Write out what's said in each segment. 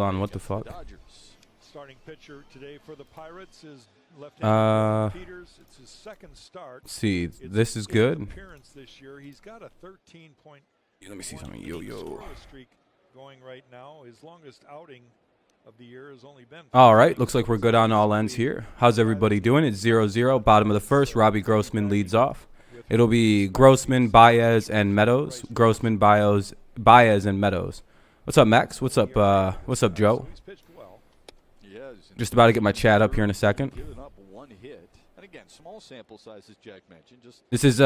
on, what the fuck? Starting pitcher today for the Pirates is left-hander Peters. It's his second start. See, this is good. Appearance this year. He's got a 13 point. Let me see something. Yo. Streak going right now. His longest outing of the year has only been. All right, looks like we're good on all ends here. How's everybody doing? It's 0-0, bottom of the first. Robbie Grossman leads off. It'll be Grossman, Baez, and Meadows. Grossman, Baez, and Meadows. What's up, Max? What's up, Joe? Just about to get my chat up here in a second. This is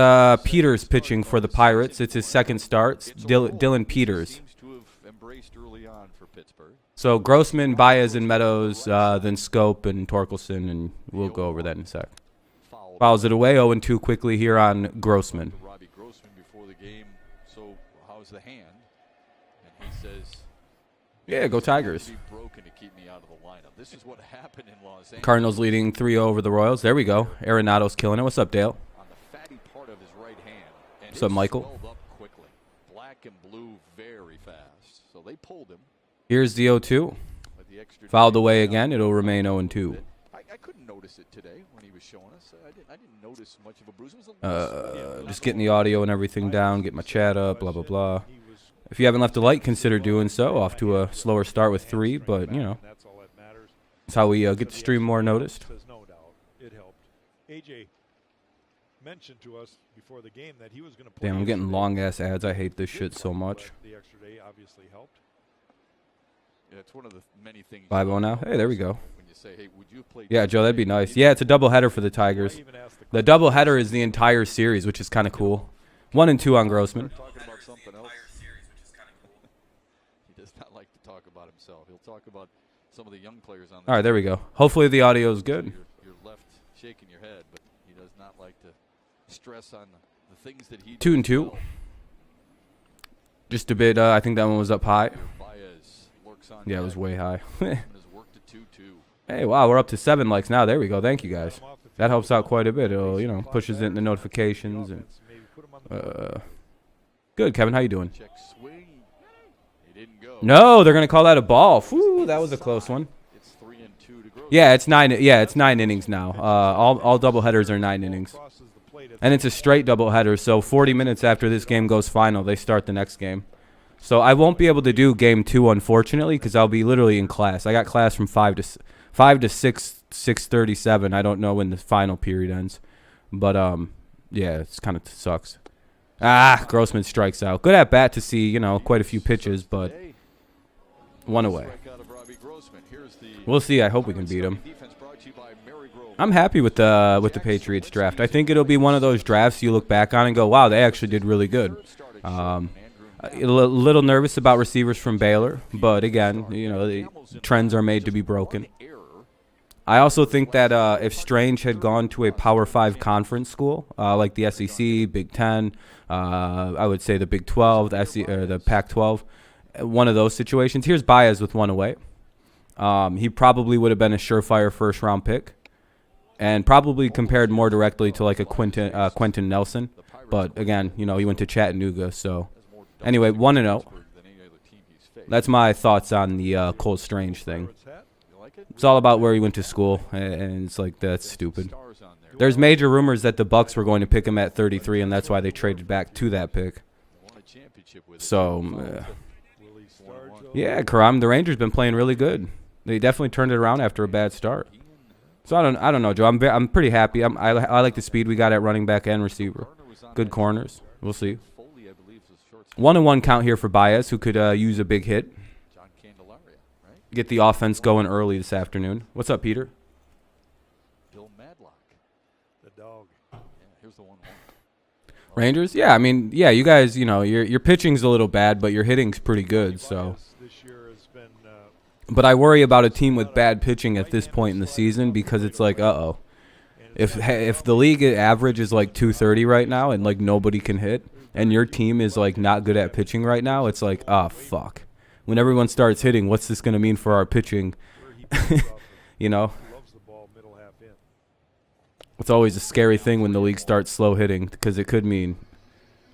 Peters pitching for the Pirates. It's his second start. Dylan Peters. So Grossman, Baez, and Meadows, then Scope and Torkelson, and we'll go over that in a sec. Fouls it away, 0-2 quickly here on Grossman. Robbie Grossman before the game. So how's the hand? And he says, "Yeah, go Tigers." Broken to keep me out of the lineup. This is what happened in Los Angeles. Cardinals leading 3-0 over the Royals. There we go. Arenado's killing it. What's up, Dale? On the fatty part of his right hand. And what's up, Michael? Up quickly. Black and blue very fast. So they pulled him. Here's the 0-2. Fouled away again. It'll remain 0-2. I couldn't notice it today when he was showing us. I didn't notice much of a bruise. It was Just getting the audio and everything down, get my chat up, blah, blah, blah. If you haven't left a like, consider doing so. Off to a slower start with 3, but, you know, that's how we get the stream more noticed. No doubt it helped. AJ mentioned to us before the game that he was going to play. Damn, I'm getting long-ass ads. I hate this shit so much. The extra day obviously helped. Yeah, it's one of the many things. 5-0 now. Hey, there we go. When you say, hey, would you play? Yeah, Joe, that'd be nice. Yeah, it's a doubleheader for the Tigers. The doubleheader is the entire series, which is kind of cool. 1-2 on Grossman. Talking about something else. He does not like to talk about himself. He'll talk about some of the young players on the All right, there we go. Hopefully the audio is good. You're left shaking your head, but he does not like to stress on the things that he 2-2. well. Just a bit, I think that one was up high. Yeah, it was way high. Hey, wow, we're up to 7 likes now. There we go. Thank you, guys. That helps out quite a bit. It'll, you know, pushes it in the notifications. And good, Kevin. How you doing? No, they're gonna call that a ball. Whew, that was a close one. Yeah, it's 9. Yeah, it's 9 innings now. All doubleheaders are 9 innings, and it's a straight doubleheader. So 40 minutes after this game goes final, they start the next game. So I won't be able to do game 2, unfortunately, because I'll be literally in class. I got class from 5 to 6:37. I don't know when the final period ends, but yeah, it's kind of sucks. Grossman strikes out. Good at bat to see, you know, quite a few pitches, but 1 away. We'll see. I hope we can beat him. I'm happy with the Patriots draft. I think it'll be one of those drafts you look back on and go, wow, they actually did really good. A little nervous about receivers from Baylor, but again, you know, the trends are made to be broken. I also think that if Strange had gone to a Power 5 conference school, like the SEC, Big Ten, I would say the Big 12, the Pac-12, one of those situations. Here's Baez with 1 away. He probably would have been a surefire first-round pick, and probably compared more directly to like a Quentin Nelson. But again, you know, he went to Chattanooga, so. Anyway, 1-0. That's my thoughts on the Cole Strange thing. It's all about where he went to school, and it's like, that's stupid. There's major rumors that the Bucks were going to pick him at 33, and that's why they traded back to that pick. So, yeah, Karam, the Rangers been playing really good. They definitely turned it around after a bad start. So I don't know, Joe. I'm pretty happy. I like the speed we got at running back and receiver. Good corners. We'll see. 1-1 count here for Baez, who could use a big hit. Get the offense going early this afternoon. What's up, Peter? Bill Madlock, the dog. Yeah, here's the 1-1. Rangers? Yeah, I mean, yeah, you guys, you know, your pitching's a little bad, but your hitting's pretty good. So, but I worry about a team with bad pitching at this point in the season because it's like, uh-oh. If the league average is like 230 right now and like nobody can hit, and your team is like not good at pitching right now, it's like, fuck. When everyone starts hitting, what's this going to mean for our pitching? You know? It's always a scary thing when the league starts slow hitting because it could mean,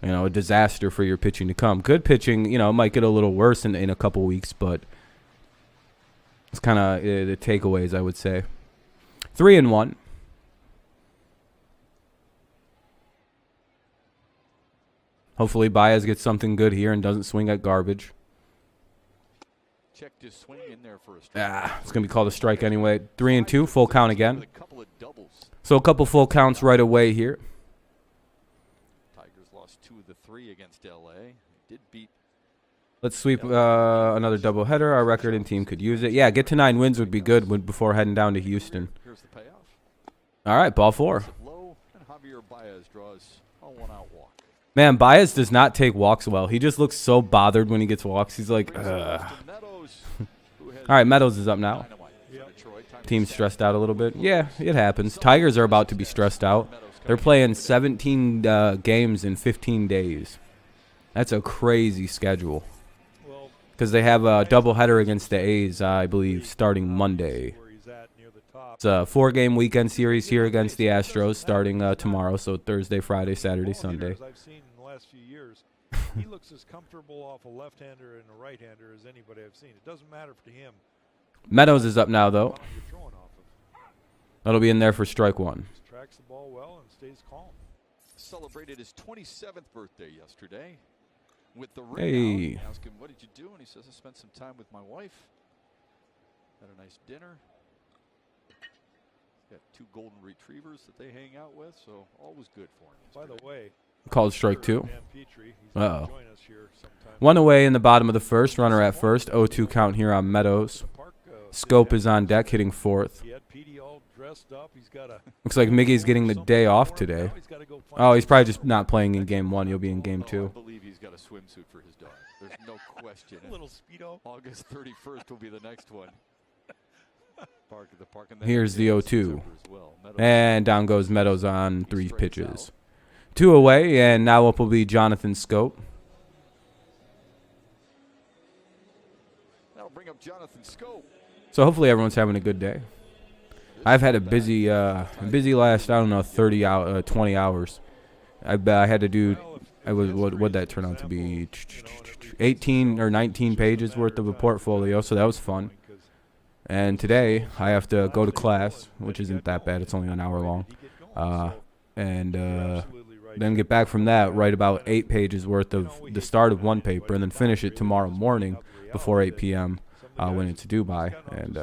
you know, a disaster for your pitching to come. Good pitching, you know, might get a little worse in a couple weeks, but It's kind of the takeaways, I would say. 3-1. Hopefully Baez gets something good here and doesn't swing at garbage. Checked his swing in there for a strike. It's going to be called a strike anyway. 3-2, full count again. So a couple full counts right away here. Tigers lost 2 of the 3 against LA. Did beat. Let's sweep another doubleheader. Our record and team could use it. Yeah, get to 9 wins would be good before heading down to Houston. Here's the payoff. All right, ball 4. Low, and Javier Baez draws a 1-out walk. Man, Baez does not take walks well. He just looks so bothered when he gets walks. He's like, ugh. All right, Meadows is up now. Team's stressed out a little bit. Yeah, it happens. Tigers are about to be stressed out. They're playing 17 games in 15 days. That's a crazy schedule. Because they have a doubleheader against the A's, I believe, starting Monday. It's a 4-game weekend series here against the Astros starting tomorrow, so Thursday, Friday, Saturday, Sunday. I've seen in the last few years, he looks as comfortable off a left-hander and a right-hander as anybody I've seen. It doesn't matter to him. Meadows is up now, though. That'll be in there for strike 1. Just tracks the ball well and stays calm. Celebrated his 27th birthday yesterday with the ring out. Ask him, what did you do? And he says, I spent some time with my wife. Had a nice dinner. Got 2 golden retrievers that they hang out with, so all was good for him. By the way, called strike 2. Uh-oh. 1 away in the bottom of the first. Runner at first. 0-2 count here on Meadows. Scope is on deck, hitting 4th. Looks like Miggy's getting the day off today. Oh, he's probably just not playing in game 1. He'll be in game 2. I believe he's got a swimsuit for his dog. There's no question. A little Speedo. August 31st will be the next one. Here's the 0-2. And down goes Meadows on 3 pitches. 2 away, and now up will be Jonathan Scope. That'll bring up Jonathan Scope. So hopefully everyone's having a good day. I've had a busy last, I don't know, 20 hours. I had to do, what'd that turn out to be? 18 or 19 pages worth of a portfolio, so that was fun. And today I have to go to class, which isn't that bad. It's only an hour long. And then get back from that, write about 8 pages worth of the start of one paper, and then finish it tomorrow morning before 8 p.m. When it's due by. And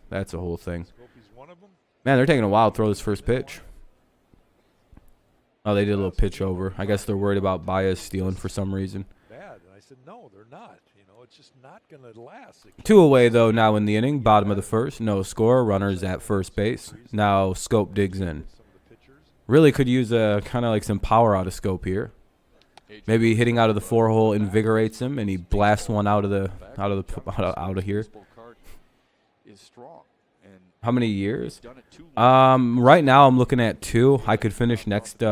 that's a whole thing. Man, they're taking a while to throw this first pitch. Oh, they did a little pitch over. I guess they're worried about Baez stealing for some reason. Bad. And I said, no, they're not. It's just not going to last. 2 away, though, now in the inning. Bottom of the first. No score. Runners at first base. Now Scope digs in. Really could use kind of like some power out of Scope here. Maybe hitting out of the 4-hole invigorates him, and he blasts one out of here. How many years? Right now I'm looking at 2. I could finish next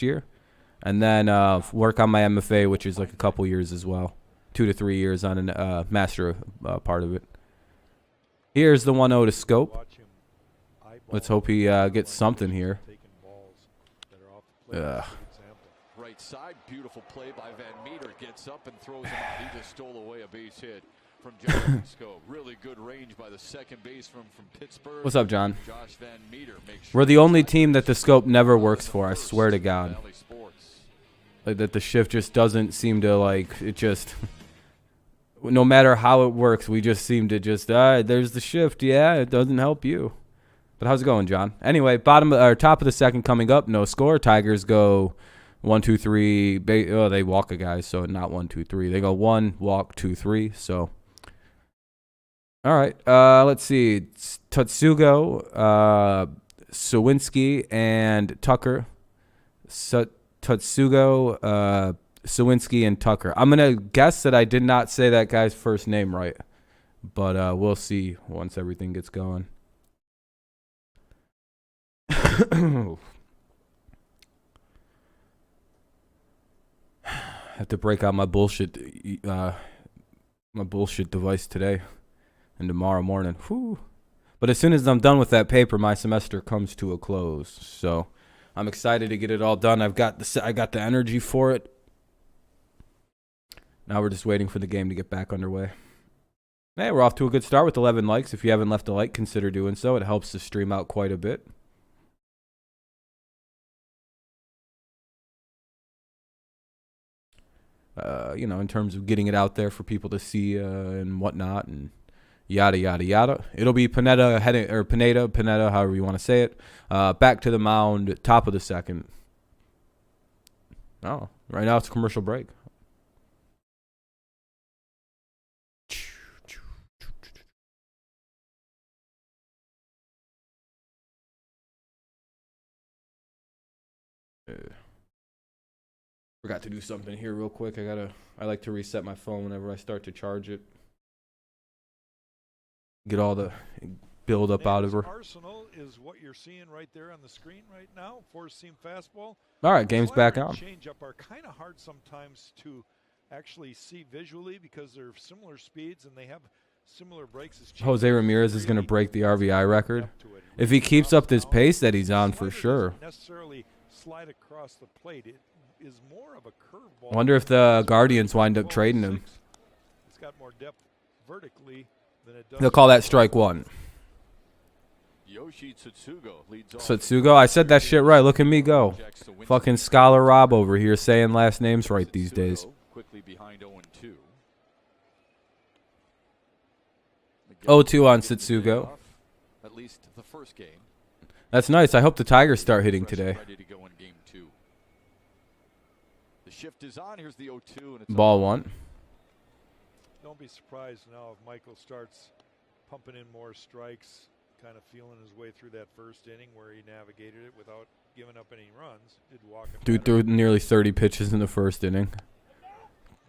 year, and then work on my MFA, which is like a couple years as well. 2 to 3 years on a master part of it. Here's the 1-0 to Scope. Let's hope he gets something here. Right side, beautiful play by Van Meter. Gets up and throws him out. He just stole away a base hit from Jonathan Scope. Really good range by the second baseman from Pittsburgh. What's up, John? Josh Van Meter makes sure we're the only team that the Scope never works for. I swear to God. Like that the shift just doesn't seem to it just. No matter how it works, we just seem to just there's the shift. Yeah, it doesn't help you. But how's it going, John? Anyway, top of the second coming up, no score. Tigers go 1, 2, 3. They walk a guy, so not 1, 2, 3. They go 1, walk 2, 3. So, all right. Let's see. It's Tatsugo, Sawinski, and Tucker. Tatsugo, Sawinski, and Tucker. I'm gonna guess that I did not say that guy's first name right, but we'll see once everything gets going. Have to break out my bullshit device today and tomorrow morning. Whew. But as soon as I'm done with that paper, my semester comes to a close. So I'm excited to get it all done. I got the energy for it. Now we're just waiting for the game to get back underway. Hey, we're off to a good start with 11 likes. If you haven't left a like, consider doing so. It helps the stream out quite a bit. You know, in terms of getting it out there for people to see and whatnot and yada, yada, yada. It'll be Pineda, Pineda, however you want to say it. Back to the mound, top of the second. Oh, right now it's a commercial break. Forgot to do something here real quick. I like to reset my phone whenever I start to charge it. Get all the build up out of her. Arsenal is what you're seeing right there on the screen right now. Four-seam fastball. All right, game's back on. Change-up are kind of hard sometimes to actually see visually because they're similar speeds and they have similar breaks. Jose Ramirez is going to break the RBI record. If he keeps up this pace that he's on, for sure. Necessarily slide across the plate. It is more of a curveball. I wonder if the Guardians wind up trading him. It's got more depth vertically than it does. They'll call that strike one. Satsugo, I said that shit right. Look at me go. Fucking Scholar Rob over here saying last names right these days. Quickly behind 0-2. 0-2 on Satsugo. At least the first game. That's nice. I hope the Tigers start hitting today. Ready to go in game 2. The shift is on. Here's the 0-2 and it's Ball one. Don't be surprised now if Michael starts pumping in more strikes, kind of feeling his way through that first inning where he navigated it without giving up any runs. Did walk him. Dude threw nearly 30 pitches in the first inning.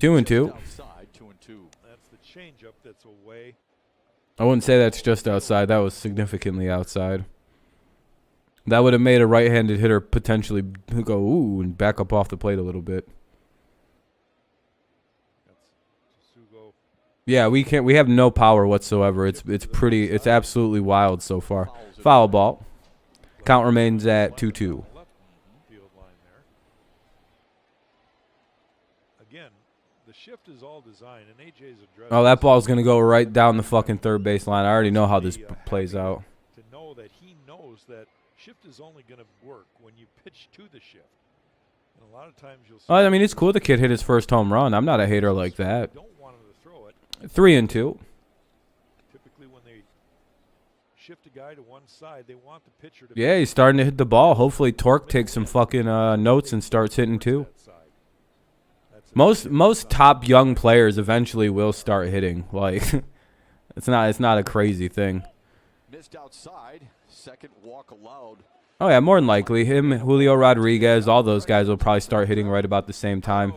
2-2. Outside, 2-2. That's the changeup that's away. I wouldn't say that's just outside. That was significantly outside. That would have made a right-handed hitter potentially go ooh and back up off the plate a little bit. Yeah, we can't. We have no power whatsoever. It's absolutely wild so far. Foul ball. Count remains at 2-2. Again, the shift is all designed, and AJ's addressed. Oh, that ball's gonna go right down the fucking third base line. I already know how this plays out. To know that he knows that shift is only going to work when you pitch to the shift. And a lot of times you'll see. I mean, it's cool the kid hit his first home run. I'm not a hater like that. Don't want him to throw it. 3-2. Typically, when they shift a guy to one side, they want the pitcher to. Yeah, he's starting to hit the ball. Hopefully, Torque takes some fucking notes and starts hitting too. Most top young players eventually will start hitting. Like, it's not a crazy thing. Missed outside. Second walk allowed. Oh yeah, more than likely him, Julio Rodriguez, all those guys will probably start hitting right about the same time.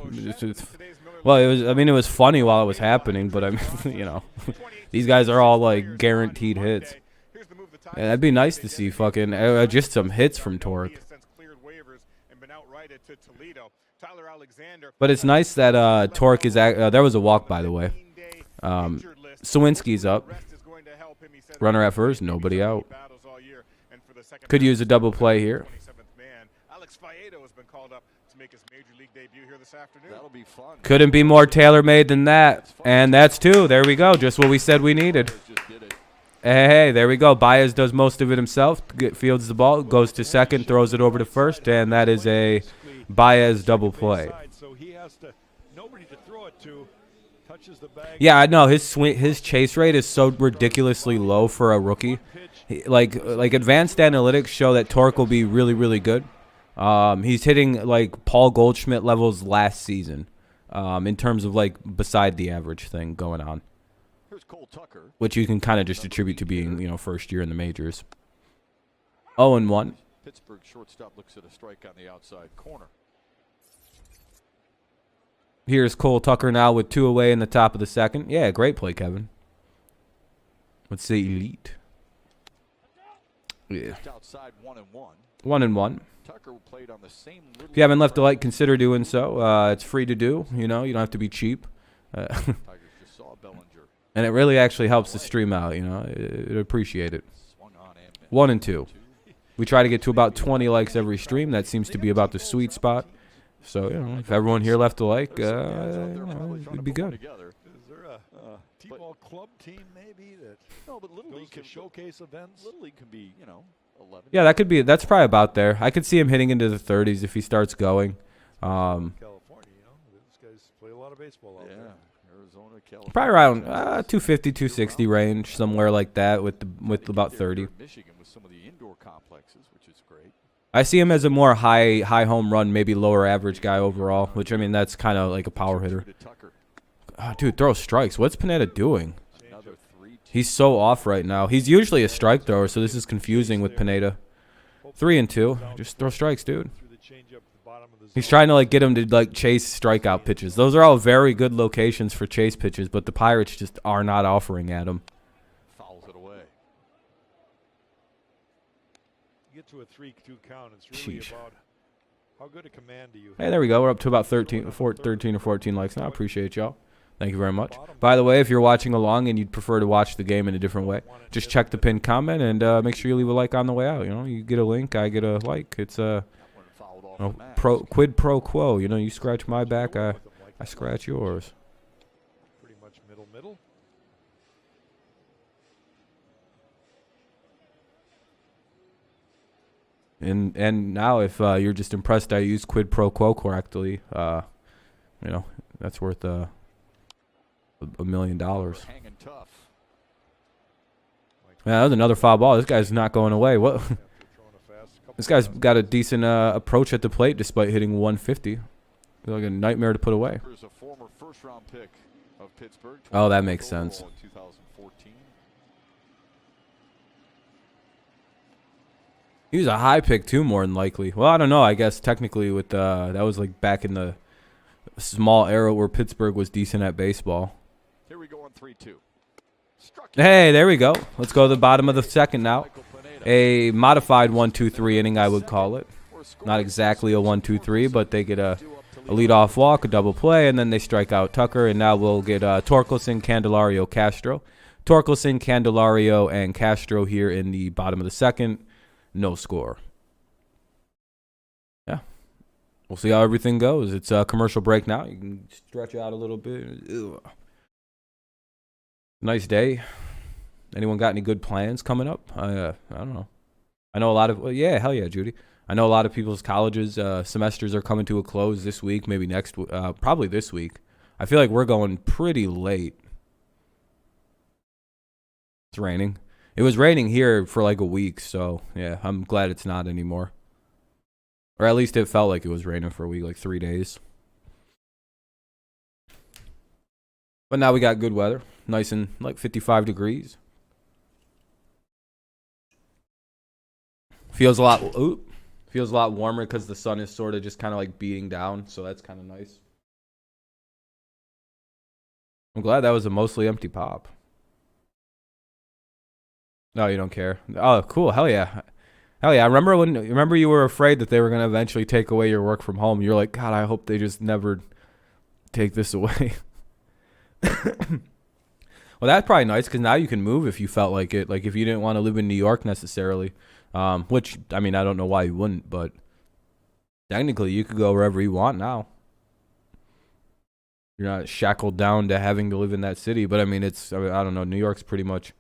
Well, it was funny while it was happening, but I mean, you know, these guys are all like guaranteed hits. Yeah, that'd be nice to see fucking just some hits from Torque. But it's nice that Torque is there was a walk, by the way. Sawinski's up. Runner at first, nobody out. Could use a double play here. Couldn't be more tailor-made than that. And that's two. There we go. Just what we said we needed. Hey, there we go. Baez does most of it himself. Fields the ball, goes to second, throws it over to first, and that is a Baez double play. Yeah, I know his chase rate is so ridiculously low for a rookie. Like advanced analytics show that Torque will be really, really good. He's hitting like Paul Goldschmidt levels last season, in terms of like beside the average thing going on. Here's Cole Tucker, which you can kind of just attribute to being, first year in the majors. 0-1. Pittsburgh shortstop looks at a strike on the outside corner. Here's Cole Tucker now with 2 away in the top of the second. Yeah, great play, Kevin. Let's say elite. Yeah. Outside 1-1. 1-1. Tucker played on the same. If you haven't left a like, consider doing so. It's free to do. You don't have to be cheap. Tigers just saw Bellinger. And it really actually helps the stream out. It appreciate it. 1 and 2. We try to get to about 20 likes every stream. That seems to be about the sweet spot. So, if everyone here left a like, we'd be good. Is there a T-ball club team maybe that no, but Little goes League to showcase events? Little League can be, 11. Yeah, that could be. That's probably about there. I could see him hitting into the 30s if he starts going. California, these guys play a lot of baseball out there. Arizona, California. Probably around 250, 260 range, somewhere like that, with about 30. Michigan with some of the indoor complexes, which is great. I see him as a more high home run, maybe lower average guy overall, which, I mean, that's kind of like a power hitter. Oh, dude, throw strikes. What's Pineda doing? He's so off right now. He's usually a strike thrower, so this is confusing with Pineda. 3-2. Just throw strikes, dude. He's trying to like get him to like chase strikeout pitches. Those are all very good locations for chase pitches, but the Pirates just are not offering at him. Fouls it away. You get to a 3-2 count. It's really about how good a command do you have. Hey, there we go. We're up to about 13 or 14 likes now. I appreciate y'all. Thank you very much. By the way, if you're watching along and you'd prefer to watch the game in a different way, just check the pinned comment and make sure you leave a like on the way out. You know, you get a link, I get a like. It's a quid pro quo. You know, you scratch my back, I scratch yours. Pretty much middle. And now, if you're just impressed I use quid pro quo correctly, you know, that's worth $1 million. Yeah, that was another foul ball. This guy's not going away. What? This guy's got a decent approach at the plate despite hitting 150. It's like a nightmare to put away. Oh, that makes sense. He was a high pick too, more than likely. Well, I don't know. I guess technically with that was like back in the small era where Pittsburgh was decent at baseball. Here we go on 3-2. Hey, there we go. Let's go to the bottom of the second now. A modified 1-2-3 inning, I would call it. Not exactly a 1-2-3, but they get a leadoff walk, a double play, and then they strike out Tucker. And now we'll get Torkelson, Candelario, Castro. Torkelson, Candelario, and Castro here in the bottom of the second. No score. Yeah. We'll see how everything goes. It's a commercial break now. You can stretch out a little bit. Ugh. Nice day. Anyone got any good plans coming up? I don't know. I know a lot of hell yeah, Judy. I know a lot of people's colleges semesters are coming to a close this week, maybe next probably this week. I feel like we're going pretty late. It's raining. It was raining here for like a week, so yeah, I'm glad it's not anymore. Or at least it felt like it was raining for a week, like 3 days. But now we got good weather. Nice and like 55 degrees. Feels a lot warmer because the sun is sort of just kind of like beating down, so that's kind of nice. I'm glad that was a mostly empty pop. No, you don't care. Oh, cool. Hell yeah. Hell yeah. Remember you were afraid that they were going to eventually take away your work from home. You're like, God, I hope they just never take this away. Well, that's probably nice because now you can move if you felt like it. Like if you didn't want to live in New York necessarily, which, I mean, I don't know why you wouldn't, but technically you could go wherever you want now. You're not shackled down to having to live in that city. But, I mean, I don't know. New York's pretty much.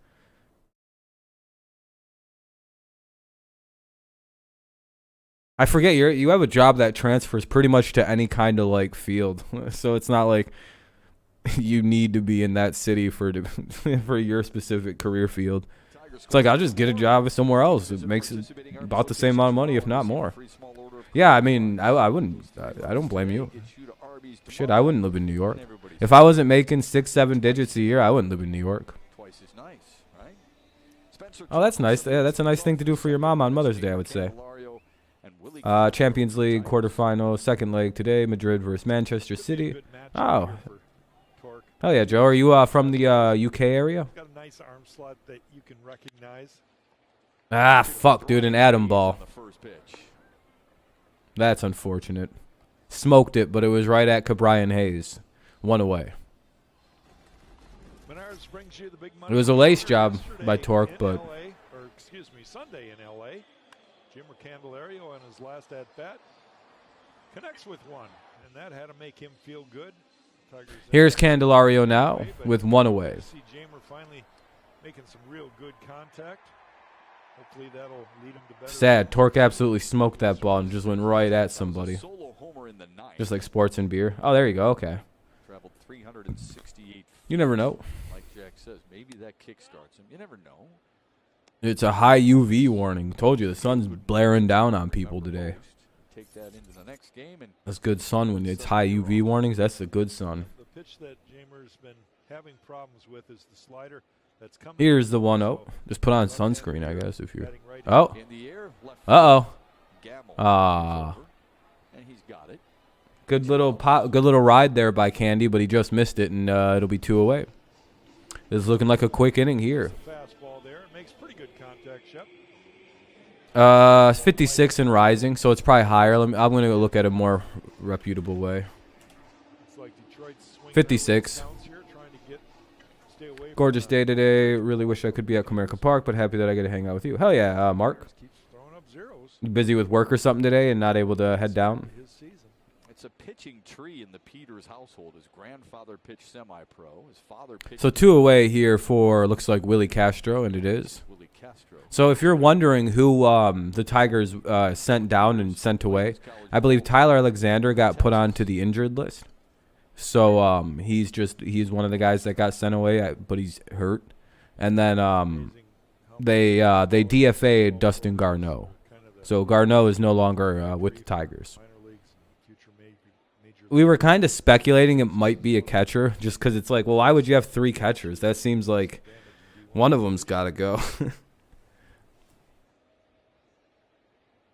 I forget, you have a job that transfers pretty much to any kind of, like, field. So it's not like you need to be in that city for your specific career field. It's like, I'll just get a job somewhere else. It makes it about the same amount of money, if not more. Yeah, I mean, I wouldn't. I don't blame you. Shit, I wouldn't live in New York. If I wasn't making 6-7 digits a year, I wouldn't live in New York. Oh, that's nice. Yeah, that's a nice thing to do for your mom on Mother's Day, I would say. Champions League quarterfinal, second leg today, Madrid versus Manchester City. Oh. Hell yeah, Joe. Are you from the UK area? Got a nice arm slot that you can recognize. Ah, fuck, dude, an atom ball. That's unfortunate. Smoked it, but it was right at Cabrian Hayes. One away. It was a lace job by Torque, but... Sunday in L.A. Jim Candelario on his last at-bat connects with one, and that had to make him feel good. Tigers Here's Candelario now with one away. I see Jamer finally making some real good contact. Hopefully that'll lead him to better. Sad. Torque absolutely smoked that ball and just went right at somebody. Solo homer in the ninth. Just like sports and beer. Oh, there you go. Okay. Traveled 368. You never know. Like Jack says, maybe that kick starts him. You never know. It's a high UV warning. Told you, the sun's blaring down on people today. Take that into the next game, and That's good sun when it's high UV warnings. That's a good sun. The pitch that Jamer's been having problems with is the slider that's coming. Here's the 1-0. Just put on sunscreen, I guess, if you're. Batting right Oh. in the air, left Uh-oh. Gamble Ah. is over, and he's got it. Good little ride there by Candy, but he just missed it, and it'll be 2 away. This is looking like a quick inning here. fastball there. It makes pretty good contact, Shep. 56 and rising, so it's probably higher. I'm going to look at a more reputable way. It's like Detroit's swinging 56. counts here, trying to stay away from Gorgeous the- day today. Really wish I could be at Comerica Park, but happy that I get to hang out with you. Hell yeah, Mark. Keeps throwing up zeros. You busy with work or something today and not able to head down? His season. It's a pitching tree in the Peters household. His grandfather pitched semi-pro. His father pitched. So 2 away here for, looks like, Willie Castro, and it is. Willie Castro. So if you're wondering who the Tigers sent down and sent away, I believe Tyler Alexander got put onto the injured list. So he's one of the guys that got sent away, but he's hurt. And then they DFA'd Dustin Garneau. So Garneau is no longer with the Tigers. Minor leagues and future major We were kind of speculating it might be a catcher, just because it's like, well, why would you have 3 catchers? That seems like one of them's got to go.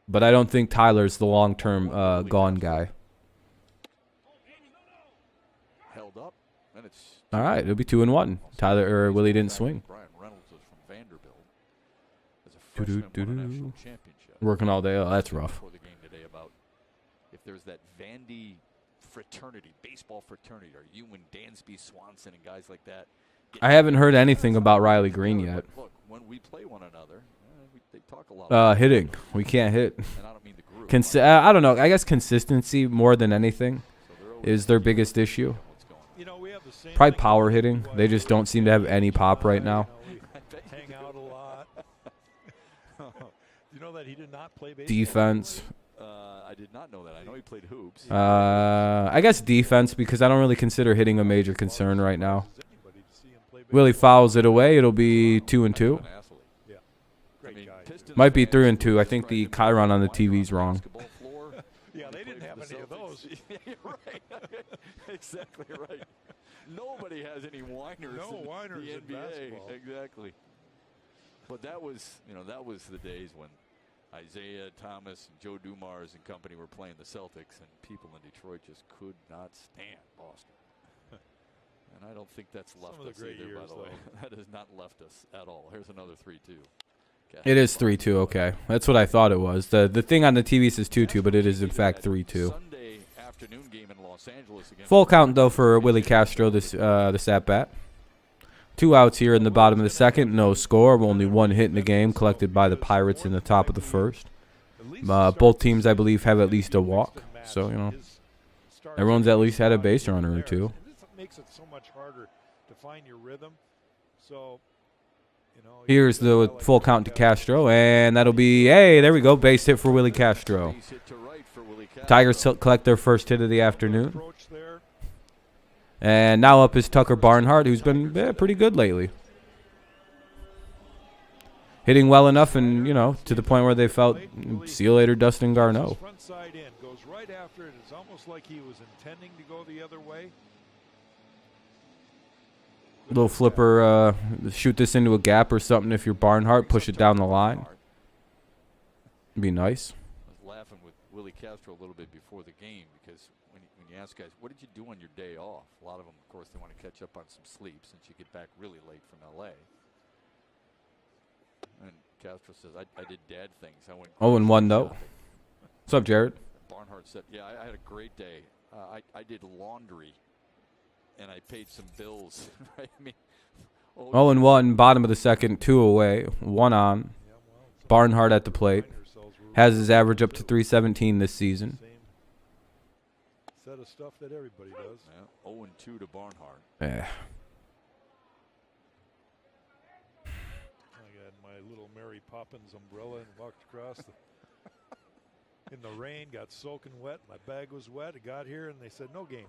But I don't think Tyler's the long-term gone guy. Held up, and it's All right, it'll be 2-1. Tyler or Willie didn't swing. Brian Reynolds was from Vanderbilt. As a freshman, won a Doo-doo-doo-doo. national championship. Working all day. Oh, that's rough. Before the game today about if there's that Vandy fraternity, baseball fraternity, or you and Dansby Swanson and guys like that. I haven't heard anything about Riley Green yet. Look, when we play one another, they talk a lot. Hitting. We can't hit. And I don't mean the group. I don't know. I guess consistency more than anything So they're always is their biggest issue. what's going on. You know, we have the same Probably thing power with hitting. Blue They just don't seem to have any pop right now. You know, we hang out a lot. You know that he did not play baseball. Defense. I did not know that. I know he played hoops. I guess defense, because I don't really consider hitting a major concern right now. Anybody to see him play Willie baseball. fouls it away. It'll be 2-2. An athlete. Yeah, I great mean, guy. Pistons Might be fans 3-2. I think the tried to Chiron on the wind TV's on wrong. basketball floor. Yeah, they He didn't played have for any of the those. Celtics. Yeah, you're right. Exactly right. Nobody has any whiners No in whiners the in NBA. basketball. Exactly. But that was the days when Isaiah Thomas and Joe Dumars and company were playing the Celtics, and people in Detroit just could not stand Boston. And I don't think that's left Some of the us great either, by years, the way. though. That has not left us at all. Here's another 3-2. It is 3-2. Okay, that's what I thought it was. The thing on the TV says 2-2, but it is in fact 3-2. Sunday afternoon game in Los Angeles against Full count though for Willie Castro this at bat. 2 outs here in the bottom of the second. No score. Only 1 hit in the game collected by the Pirates in the top of the first. At least Both teams, I believe, have at least a walk. So everyone's at least had a base runner or 2. And this makes it so much harder to find your rhythm. So, Here's the full count to Castro, and that'll be, hey, there we go, base hit for Willie Castro. base hit to right for Willie Castro. Tigers collect their first hit of the afternoon. approach there. And now up is Tucker Barnhart, who's been pretty good lately. Hitting well enough and, to the point where they felt, see you later, Dustin Garneau. Front side in, goes right after it. It's almost like he was intending to go the other way. Little flipper, shoot this into a gap or something if you're Barnhart, push it down the line. Be nice. I was laughing with Willie Castro a little bit before the game because when you ask guys, what did you do on your day off? A lot of them, of course, they want to catch up on some sleep since you get back really late from L.A. And Castro says, I did dad things. I went 0-1 though. shopping. What's up, Jared? Barnhart said, yeah, I had a great day. I did laundry, and I paid some bills. Right? I mean, 0-1, bottom of the second, 2 away, 1 on. Barnhart at the plate. Has his average up to 317 this season. set of stuff that everybody does. Yeah, 0-2 to Barnhart. Yeah. I got my little Mary Poppins umbrella and walked across in the rain, got soaking wet. My bag was wet. I got here and they said no game.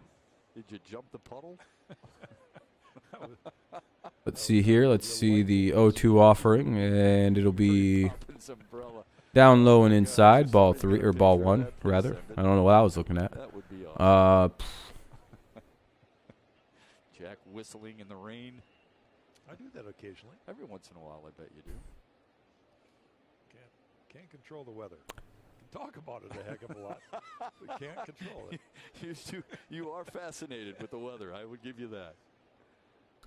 Did you jump the puddle? Let's see here. Let's see the 0-2 offering, and it'll be Poppins umbrella. down low and inside. Ball 3 or ball 1 rather. I don't know what I was looking at. That would be awesome. Jack whistling in the rain. I do that occasionally. Every once in a while, I bet you do. Can't control the weather. Can talk about it a heck of a lot, but can't control it. You are fascinated with the weather. I would give you that.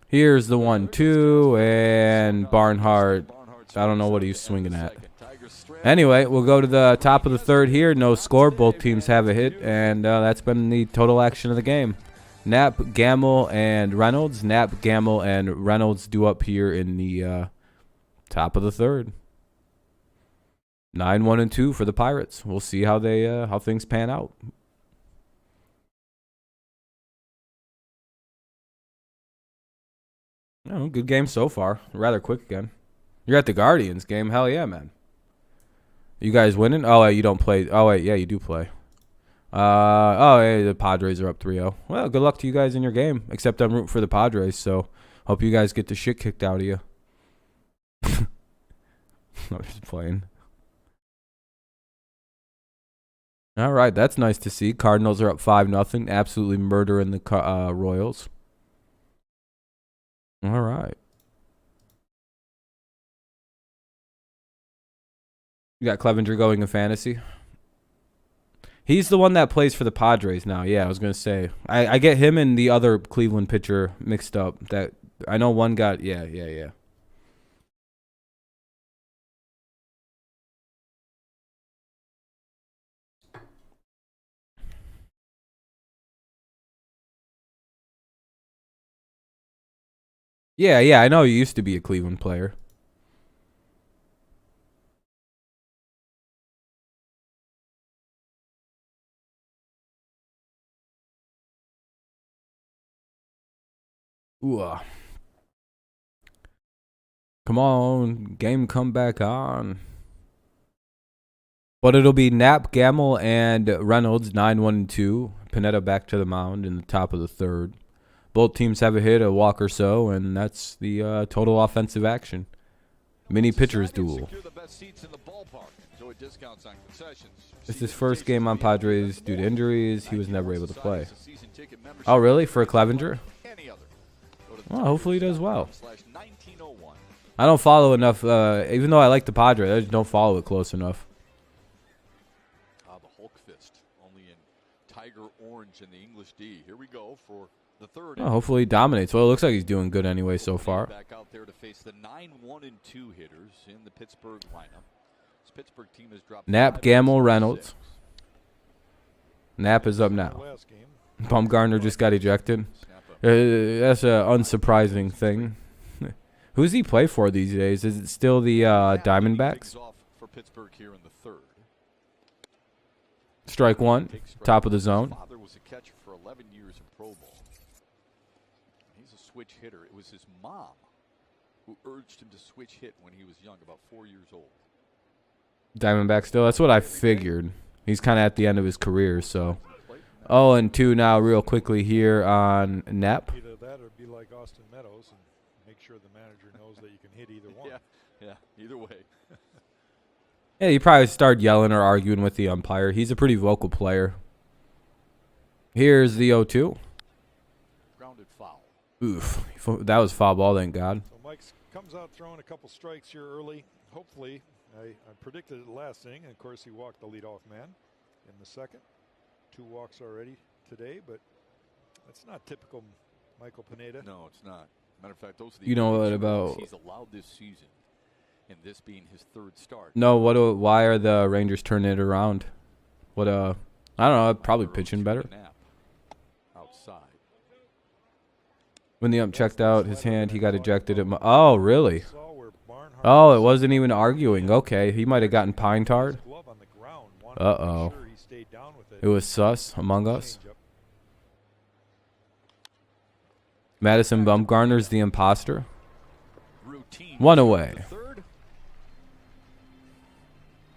Here's the 1-2, and Barnhart, I don't know what he's swinging at. Anyway, we'll go to the top of the third here. No score. Both teams have a hit, and that's been the total action of the game. Knapp, Gamble, and Reynolds. Knapp, Gamble, and Reynolds due up here in the top of the third. 9-1-2 for the Pirates. We'll see how they how things pan out. Oh, good game so far. Rather quick again. You're at the Guardians game. Hell yeah, man. You guys winning? Oh, wait, you don't play. Oh, wait, yeah, you do play. Hey, the Padres are up 3-0. Well, good luck to you guys in your game. Except I'm rooting for the Padres, so hope you guys get the shit kicked out of you. I'm just playing. All right, that's nice to see. Cardinals are up 5-0. Absolutely murdering the Royals. All right. You got Clevenger going in fantasy. He's the one that plays for the Padres now. Yeah, I was going to say. I get him and the other Cleveland pitcher mixed up. That I know one got, yeah. Yeah, I know you used to be a Cleveland player. Ooh. Come on, game come back on. But it'll be Knapp, Gamble, and Reynolds, 9-1-2. Pineda back to the mound in the top of the third. Both teams have a hit, a walk or so, and that's the total offensive action. Mini pitchers duel. It's his first game on Padres due to injuries. He was never able to play. Oh, really? For a Clevenger? Well, hopefully he does well. I don't follow enough, even though I like the Padres, I just don't follow it close enough. The Hulk fist, only in Tiger Orange in the English D. Here we go for the third. Well, hopefully he dominates. Well, it looks like he's doing good anyway so far. Back out there to face the 9-1-2 hitters in the Pittsburgh lineup. This Pittsburgh team has dropped Knapp, Gamble, Reynolds. Knapp is up now. Bumgarner just got ejected. That's an unsurprising thing. Who does he play for these days? Is it still the Diamondbacks? For Pittsburgh here in the third. Strike one, top of the zone. Father was a catcher for 11 years in Pro Bowl. He's a switch hitter. It was his mom who urged him to switch hit when he was young, about 4 years old. Diamondback still. That's what I figured. He's kind of at the end of his career, so. 0-2 now, real quickly here on Knapp. Either that or be like Austin Meadows and make sure the manager knows that you can hit either one. Yeah, either way. Yeah, you probably start yelling or arguing with the umpire. He's a pretty vocal player. Here's the 0-2. Grounded foul. Oof, that was foul ball, thank God. So Mike comes out throwing a couple strikes here early. Hopefully, I predicted it last inning, and of course he walked the leadoff man in the second. 2 walks already today, but that's not typical Michael Pineda. No, it's not. Matter of fact, those are the you know what about he's allowed this season, and this being his third start. No, why are the Rangers turning it around? I don't know, probably pitching better. Outside. When the ump checked out his hand, he got ejected. Oh, really? Oh, it wasn't even arguing. Okay, he might have gotten pine-tarred. Uh-oh. It was sus among us. Madison Bumgarner's the imposter. Routine. 1 away. Third.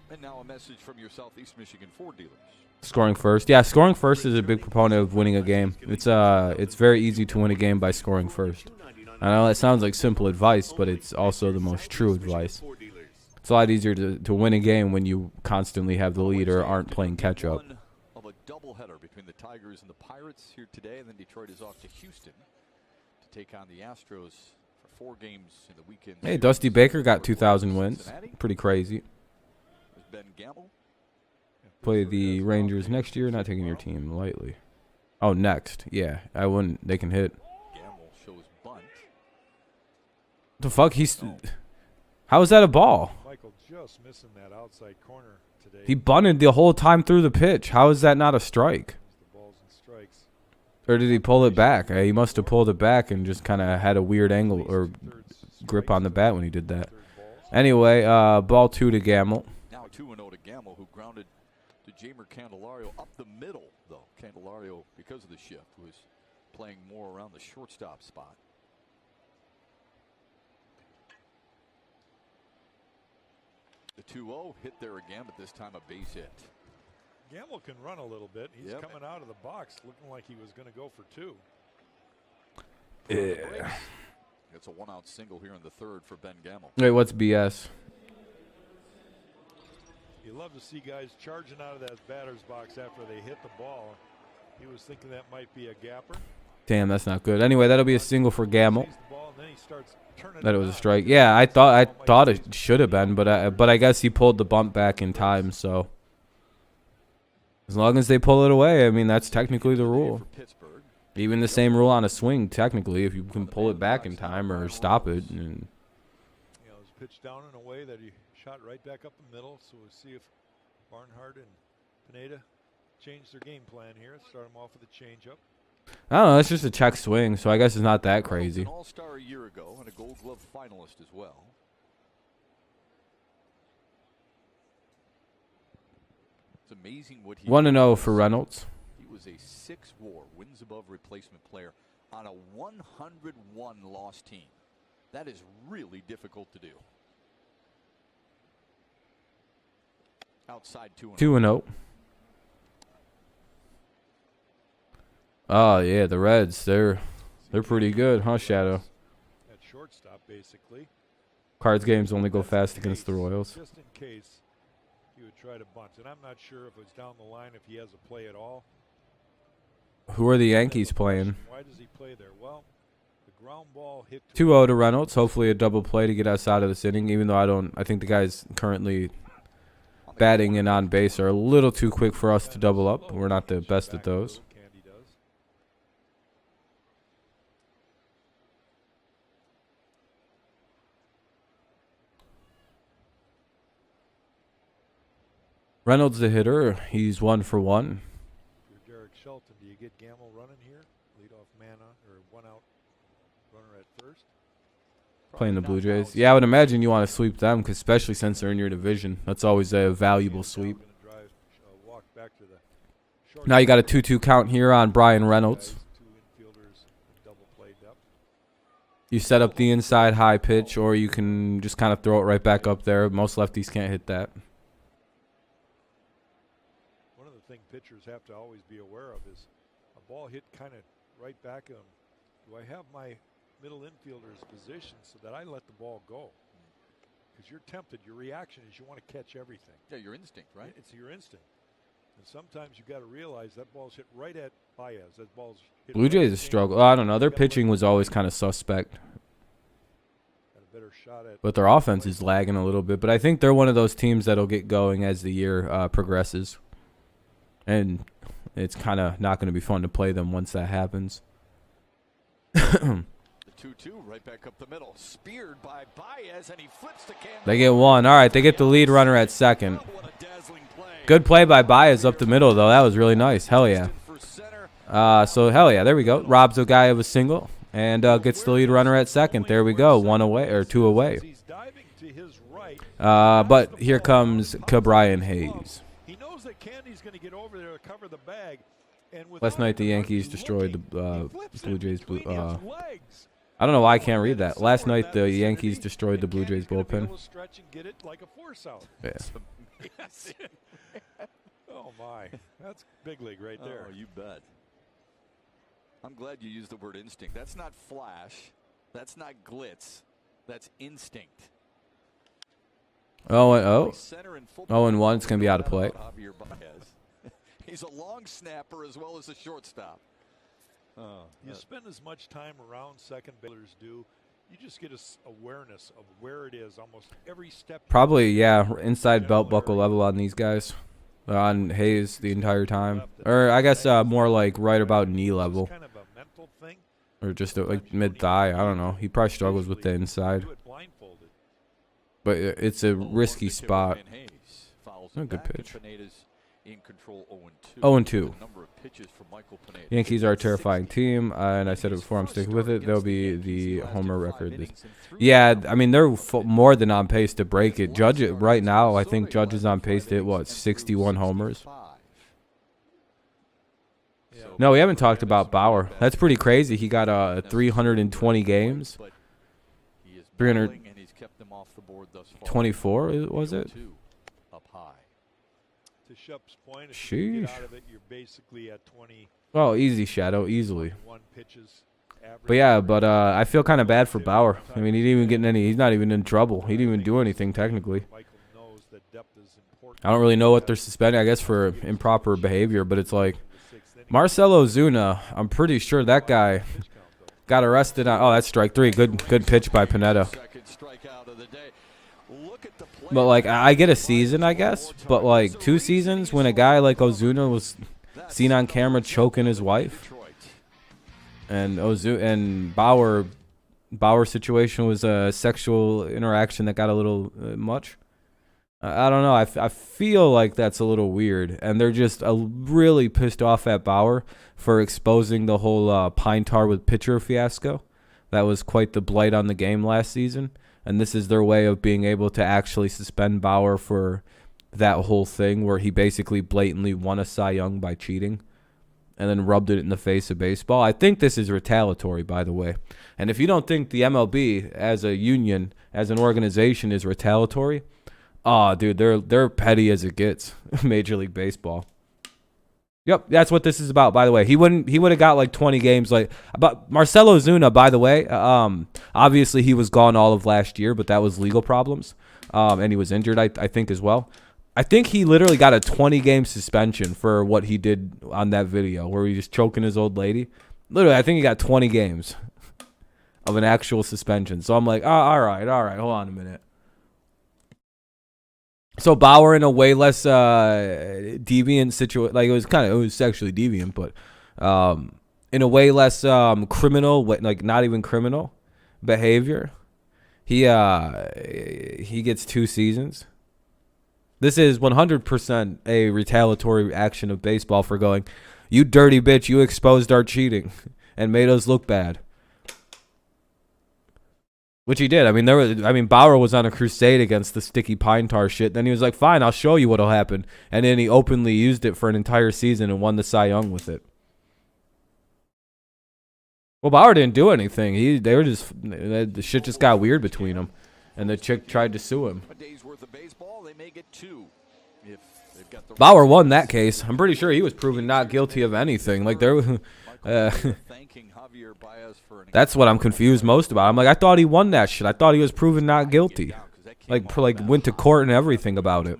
And now a message from your Southeast Michigan Ford dealers. Scoring first. Yeah, scoring first is a big proponent of winning a game. It's very easy to win a game by scoring first. I know that sounds like simple advice, but it's also the most true advice. It's a lot easier to win a game when you constantly have the lead or aren't playing catch up. One of a doubleheader between the Tigers and the Pirates here today, and then Detroit is off to Houston to take on the Astros for 4 games in the weekend. Hey, Dusty Baker got 2,000 wins. Pretty crazy. There's Ben Gamble. Play the Rangers next year. Not taking your team lightly. Oh, next. Yeah, I wouldn't. They can hit. Gamble shows bunt. The fuck? How is that a ball? Michael just missing that outside corner today. He bunted the whole time through the pitch. How is that not a strike? The balls and strikes. Or did he pull it back? He must have pulled it back and just kind of had a weird angle or grip on the bat when he did that. Anyway, ball 2 to Gamble. Now 2-0 to Gamble, who grounded to Jamer Candelario up the middle, though. Candelario, because of the shift, was playing more around the shortstop spot. The 2-0 hit there again, but this time a base hit. Gamble can run a little bit. He's coming out of the box looking like he was going to go for 2. Yeah. It's a 1-out single here in the third for Ben Gamble. Wait, what's BS? You love to see guys charging out of that batter's box after they hit the ball. He was thinking that might be a gapper. Damn, that's not good. Anyway, that'll be a single for Gamble. Sees the ball, and then he starts turning That it it was a on. strike. Yeah, I thought it should have been, but I guess he pulled the bump back in time. So as long as they pull it away, I mean that's technically the rule. For Pittsburgh. Even the same rule on a swing, technically, if you can pull it back in time or stop it. And You know, it was pitched down in a way that he shot right back up the middle. So we'll see if Barnhart and Pineda change their game plan here. Start them off with a changeup. I don't know. It's just a check swing, so I guess it's not that crazy. An All-Star a year ago and a Gold Glove finalist as well. It's amazing what he 1-0 for Reynolds. He was a 6 WAR, wins above replacement player on a 101 loss team. That is really difficult to do. Outside 2-0. 2-0. Oh yeah, the Reds. They're pretty good, huh, Shadow? At shortstop, basically. Cards games only go fast against the Royals. Just in case he would try to bunt. And I'm not sure if it's down the line if he has a play at all. Who are the Yankees playing? Why does he play there? Well, the ground ball hit 2-0 to Reynolds. Hopefully a double play to get us out of this inning, even though I think the guys currently batting and on base are a little too quick for us to double up. We're not the best at those. Candy does. Reynolds the hitter. He's 1 for 1. If you're Derek Shelton, do you get Gamble running here? Lead off man or 1-out runner at first. Playing the Blue Jays. Yeah, I would imagine you want to sweep them, 'cause especially since they're in your division. That's always a valuable sweep. Walk back to the short Now you got a 2-2 count here on Brian Reynolds. 2 infielders double played up. You set up the inside high pitch, or you can just kind of throw it right back up there. Most lefties can't hit that. One of the things pitchers have to always be aware of is a ball hit kind of right back at them. Do I have my middle infielder's position so that I let the ball go? Because you're tempted. Your reaction is you want to catch everything. Yeah, your instinct, right? It's your instinct. And sometimes you got to realize that ball's hit right at Baez. That ball's hit Blue right Jays at is James. struggle. I don't know. Their pitching was always kind of suspect, Got a better shot at but their offense is lagging a little bit. But I think they're one of those teams that'll get going as the year progresses. And it's kind of not going to be fun to play them once that happens. The 2-2 right back up the middle. Speared by Baez, and he flips the can. They get 1. All right, they get the lead runner at second. What a dazzling play. Good play by Baez up the middle, though. That was really nice. Hell yeah. For center. So, hell yeah. There we go. Robs a guy of a single and gets the lead runner at second. There we go. 1 away or 2 away. He's diving to his right. But here comes Cabrian Hayes. He knows that Candy's going to get over there to cover the bag, And with Last night the Rutherford Yankees destroyed looking, the he flips Blue it Jays. between his legs. I don't know why I can't read that. Last night the Yankees destroyed the Blue Jays bullpen. Stretch and get it like a force out. Yeah. Oh my, that's big league right there. Oh, you bet. I'm glad you used the word instinct. That's not flash. That's not glitz. That's instinct. Oh, 0-1. It's gonna be out of play. He's a long snapper as well as a shortstop. You spend as much time around second basers do. You just get awareness of where it is almost every step. Probably, yeah, inside belt buckle level on these guys. On Hayes the entire time. Or I guess more like right about knee level. Kind of a mental thing. Or just like mid-thigh. I don't know. He probably struggles with the inside. But it's a risky spot. Oh, good pitch. 0-2. Yankees are a terrifying team, and I said it before, I'm sticking with it. They'll be the homer record. Yeah, I mean, they're more than on pace to break it. Judge it right now. I think Judge is on pace to hit, what, 61 homers? No, we haven't talked about Bauer. That's pretty crazy. He got 320 games. 324, was it? To Shup's point, if Sheesh. you get out of it, you're basically at 20. Oh, easy, Shadow, easily. Pitches, But yeah, I feel kind of bad for Bauer. I mean, he didn't even get any. He's not even in trouble. He didn't even do anything technically. I don't really know what they're suspending. I guess for improper behavior, but it's like Marcell Ozuna. I'm pretty sure that guy got arrested on. Oh, that's strike 3. Good pitch by Pineda. But like, I get a season, I guess. But like 2 seasons when a guy like Ozuna was seen on camera choking his wife, and Bauer situation was a sexual interaction that got a little much. I don't know. I feel like that's a little weird, and they're just really pissed off at Bauer for exposing the whole pine tar with pitcher fiasco. That was quite the blight on the game last season. And this is their way of being able to actually suspend Bauer for that whole thing where he basically blatantly won a Cy Young by cheating and then rubbed it in the face of baseball. I think this is retaliatory, by the way. And if you don't think the MLB as a union, as an organization is retaliatory, dude, they're petty as it gets. Major League Baseball. Yep, that's what this is about, by the way. He would have got like 20 games. But Marcell Ozuna, by the way, obviously he was gone all of last year, but that was legal problems. And he was injured, I think, as well. I think he literally got a 20-game suspension for what he did on that video where he was choking his old lady. Literally, I think he got 20 games of an actual suspension. So I'm like, all right, hold on a minute. So Bauer in a way less deviant situation, like it was sexually deviant, but in a way less criminal, like not even criminal behavior. He gets 2 seasons. This is 100% a retaliatory action of baseball for going, you dirty bitch, you exposed our cheating and made us look bad. Which he did. I mean, Bauer was on a crusade against the sticky pine tar shit. Then he was like, fine, I'll show you what'll happen. And then he openly used it for an entire season and won the Cy Young with it. Well, Bauer didn't do anything. The shit just got weird between them. And the chick tried to sue him. Bauer won that case. I'm pretty sure he was proven not guilty of anything. Like that's what I'm confused most about. I'm like, I thought he won that shit. I thought he was proven not guilty. Like went to court and everything about it.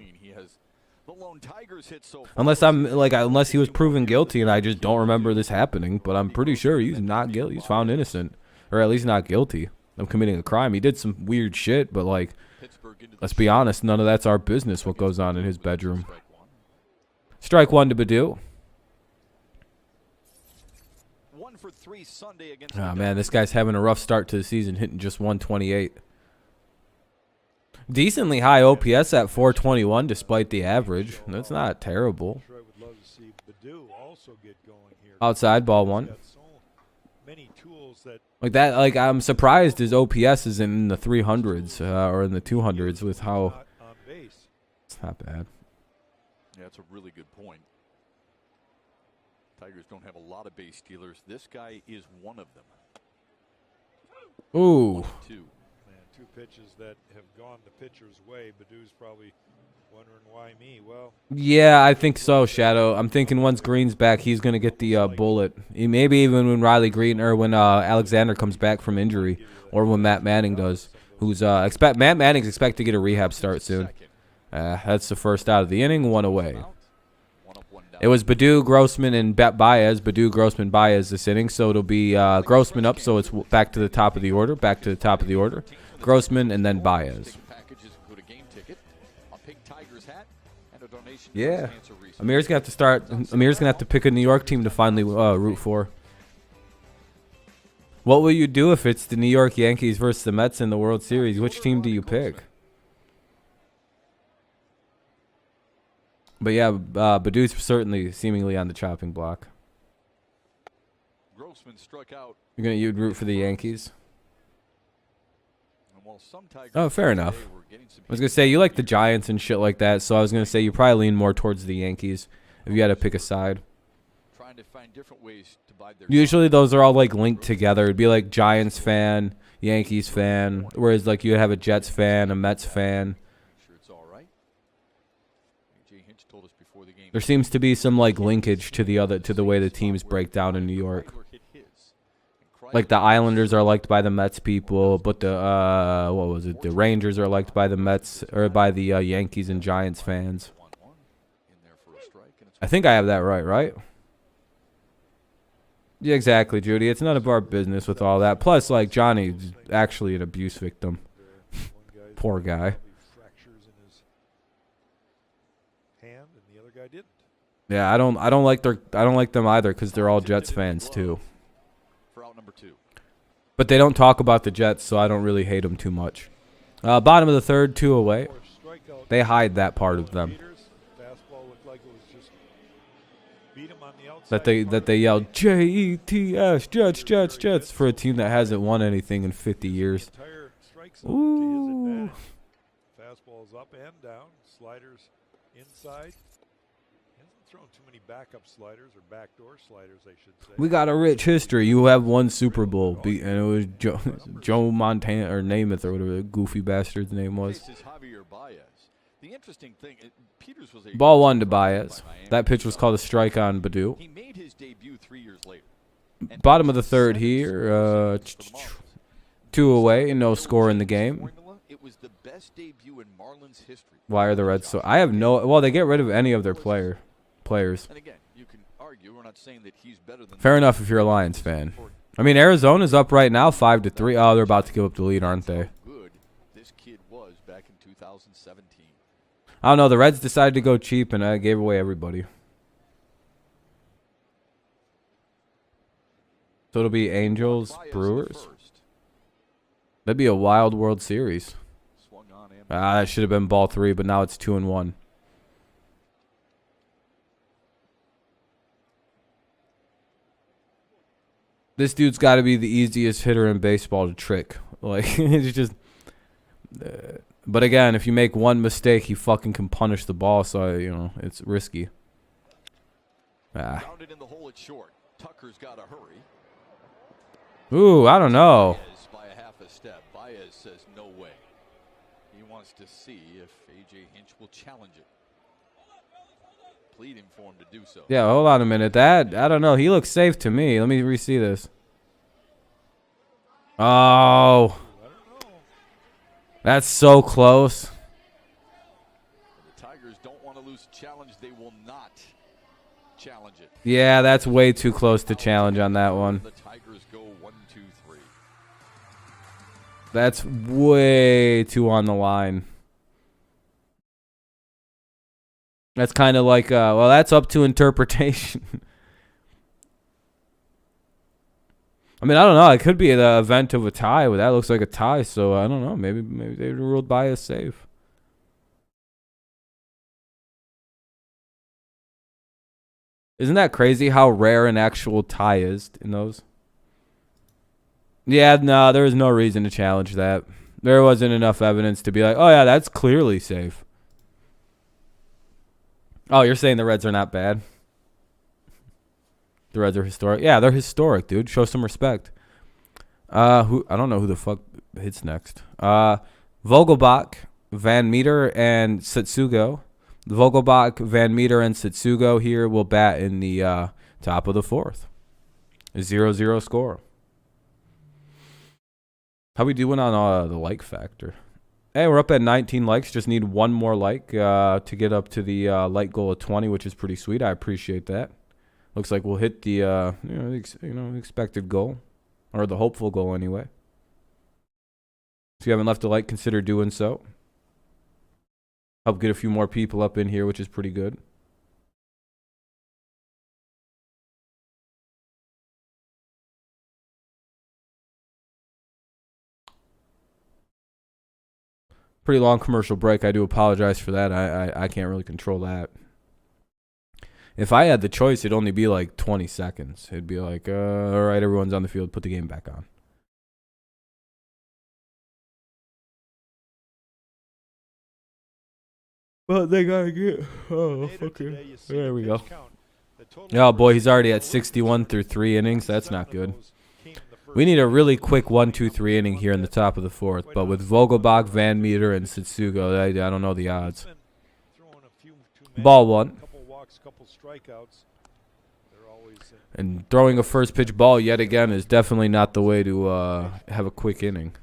Unless he was proven guilty and I just don't remember this happening. But I'm pretty sure he's not guilty. He's found innocent, or at least not guilty of committing a crime. He did some weird shit, but like, let's be honest, none of that's our business. What goes on in his bedroom? Strike 1 to Baду. Oh, man, this guy's having a rough start to the season, hitting just 128. Decently high OPS at 421 despite the average. That's not terrible. Outside, ball 1. Like that, like I'm surprised his OPS is in the 300s or in the 200s with how it's not bad. Yeah, that's a really good point. Tigers don't have a lot of base stealers. This guy is one of them. Ooh. 2. Man, 2 pitches that have gone the pitcher's way. Badou's probably wondering why me. Well, Yeah, I think so, Shadow. I'm thinking once Green's back, he's going to get the bullet. Maybe even when Riley Green or when Alexander comes back from injury, or when Matt Manning does. Matt Manning's expected to get a rehab start soon. That's the first out of the inning, 1 away. It was Badou, Grossman, and Baez. Badou, Grossman, Baez this inning, so it'll be Grossman up, so it's back to the top of the order, Grossman, and then Baez. Yeah. Amir's going to have to pick a New York team to finally root for. What will you do if it's the New York Yankees versus the Mets in the World Series? Which team do you pick? But yeah, Badou's certainly seemingly on the chopping block. Grossman struck out. You'd root for the Yankees? Oh, fair enough. I was going to say, you like the Giants and shit like that, so I was going to say you probably lean more towards the Yankees if you had to pick a side. Trying to find different ways to buy their Usually those are all like linked together. It'd be like Giants fan, Yankees fan, whereas like you'd have a Jets fan, a Mets fan. Sure it's all right. AJ Hinch told us before the game. There seems to be some like linkage to the way the teams break down in New York. Like the Islanders are liked by the Mets people, but the the Rangers are liked by the Mets or by the Yankees and Giants fans. I think I have that right? Yeah, exactly, Judy. It's none of our business with all that. Plus, like Johnny's actually an abuse victim. Poor guy. Yeah, I don't like them either because they're all Jets fans too. But they don't talk about the Jets, so I don't really hate them too much. Bottom of the third, 2 away. They hide that part of them. That they yell Jets, Jets for a team that hasn't won anything in 50 years. Ooh. Fastballs up and down, sliders inside. Thrown too many backup sliders or backdoor sliders, I should say. We got a rich history. You have one Super Bowl, and it was Joe Montana or Namath or whatever the goofy bastard's name was. Ball 1 to Baez. That pitch was called a strike on Badou. He made his debut 3 years later. Bottom of the third here, 2 away, no score in the game. It was the best debut in Marlins history. Why are the Reds so? I have no. Well, they get rid of any of their players. And again, you can argue. We're not saying that he's better than. Fair enough if you're a Lions fan. I mean, Arizona's up right now, 5-3. Oh, they're about to give up the lead, aren't they? Good this kid was back in 2017. I don't know. The Reds decided to go cheap, and I gave away everybody. So it'll be Angels, Brewers. That'd be a wild World Series. That should have been ball 3, but now it's 2-1. This dude's got to be the easiest hitter in baseball to trick. Like, it's just. But again, if you make one mistake, he fucking can punish the ball. So it's risky. Grounded in the hole at short. Tucker's got to hurry. Ooh, I don't know. By a half a step. Baez says no way. He wants to see if AJ Hinch will challenge it. Pleading for him to do so. Yeah, hold on a minute. I don't know. He looks safe to me. Let me re-see this. Oh. That's so close. The Tigers don't want to lose a challenge. They will not challenge it. Yeah, that's way too close to challenge on that one. The Tigers go 1, 2, 3. That's way too on the line. That's kind of like, well, that's up to interpretation. I mean, I don't know. It could be the event of a tie, but that looks like a tie. So I don't know. Maybe they ruled Baez safe. Isn't that crazy how rare an actual tie is in those? Yeah, no, there was no reason to challenge that. There wasn't enough evidence to be like, oh yeah, that's clearly safe. Oh, you're saying the Reds are not bad? The Reds are historic. Yeah, they're historic, dude. Show some respect. Who I don't know who the fuck hits next. Vogelbach, Van Meter, and Setsugo. Vogelbach, Van Meter, and Setsugo here will bat in the top of the fourth. A 0-0 score. How we doing on the like factor? Hey, we're up at 19 likes. Just need one more like to get up to the like goal of 20, which is pretty sweet. I appreciate that. Looks like we'll hit the the expected goal, or the hopeful goal anyway. If you haven't left a like, consider doing so. Help get a few more people up in here, which is pretty good. Pretty long commercial break. I do apologize for that. I can't really control that. If I had the choice, it'd only be like 20 seconds. It'd be like, all right, everyone's on the field. Put the game back on. But they gotta get. Oh, fucking. There we go. Oh boy, he's already at 61 through 3 innings. That's not good. We need a really quick 1-2-3 inning here in the top of the fourth. But with Vogelbach, Van Meter, and Setsugo, I don't know the odds. Ball one. And throwing a first pitch ball yet again is definitely not the way to have a quick inning.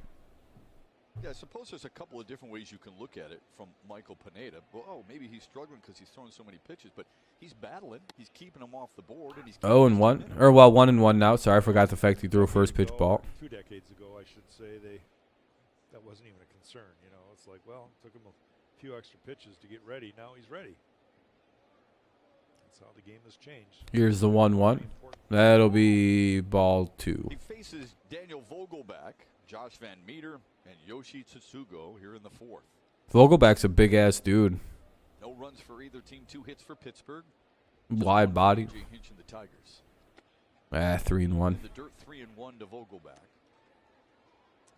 Yeah, I suppose there's a couple of different ways you can look at it from Michael Pineda. Well, oh, maybe he's struggling because he's throwing so many pitches, but he's battling. He's keeping them off the board. And he's 0-1. Or, well, 1-1 now. Sorry, I forgot the fact he threw a first pitch ball. 2 decades ago, I should say, that wasn't even a concern. You know, it's like, well, it took him a few extra pitches to get ready. Now he's ready. That's how the game has changed. Here's the 1-1. That'll be ball 2. He faces Daniel Vogelbach, Josh Van Meter, and Yoshi Tsutsugo here in the fourth. Vogelbach's a big-ass dude. No runs for either team, 2 hits for Pittsburgh. Wide body. Hinch and the Tigers. 3-1. The dirt 3-1 to Vogelbach.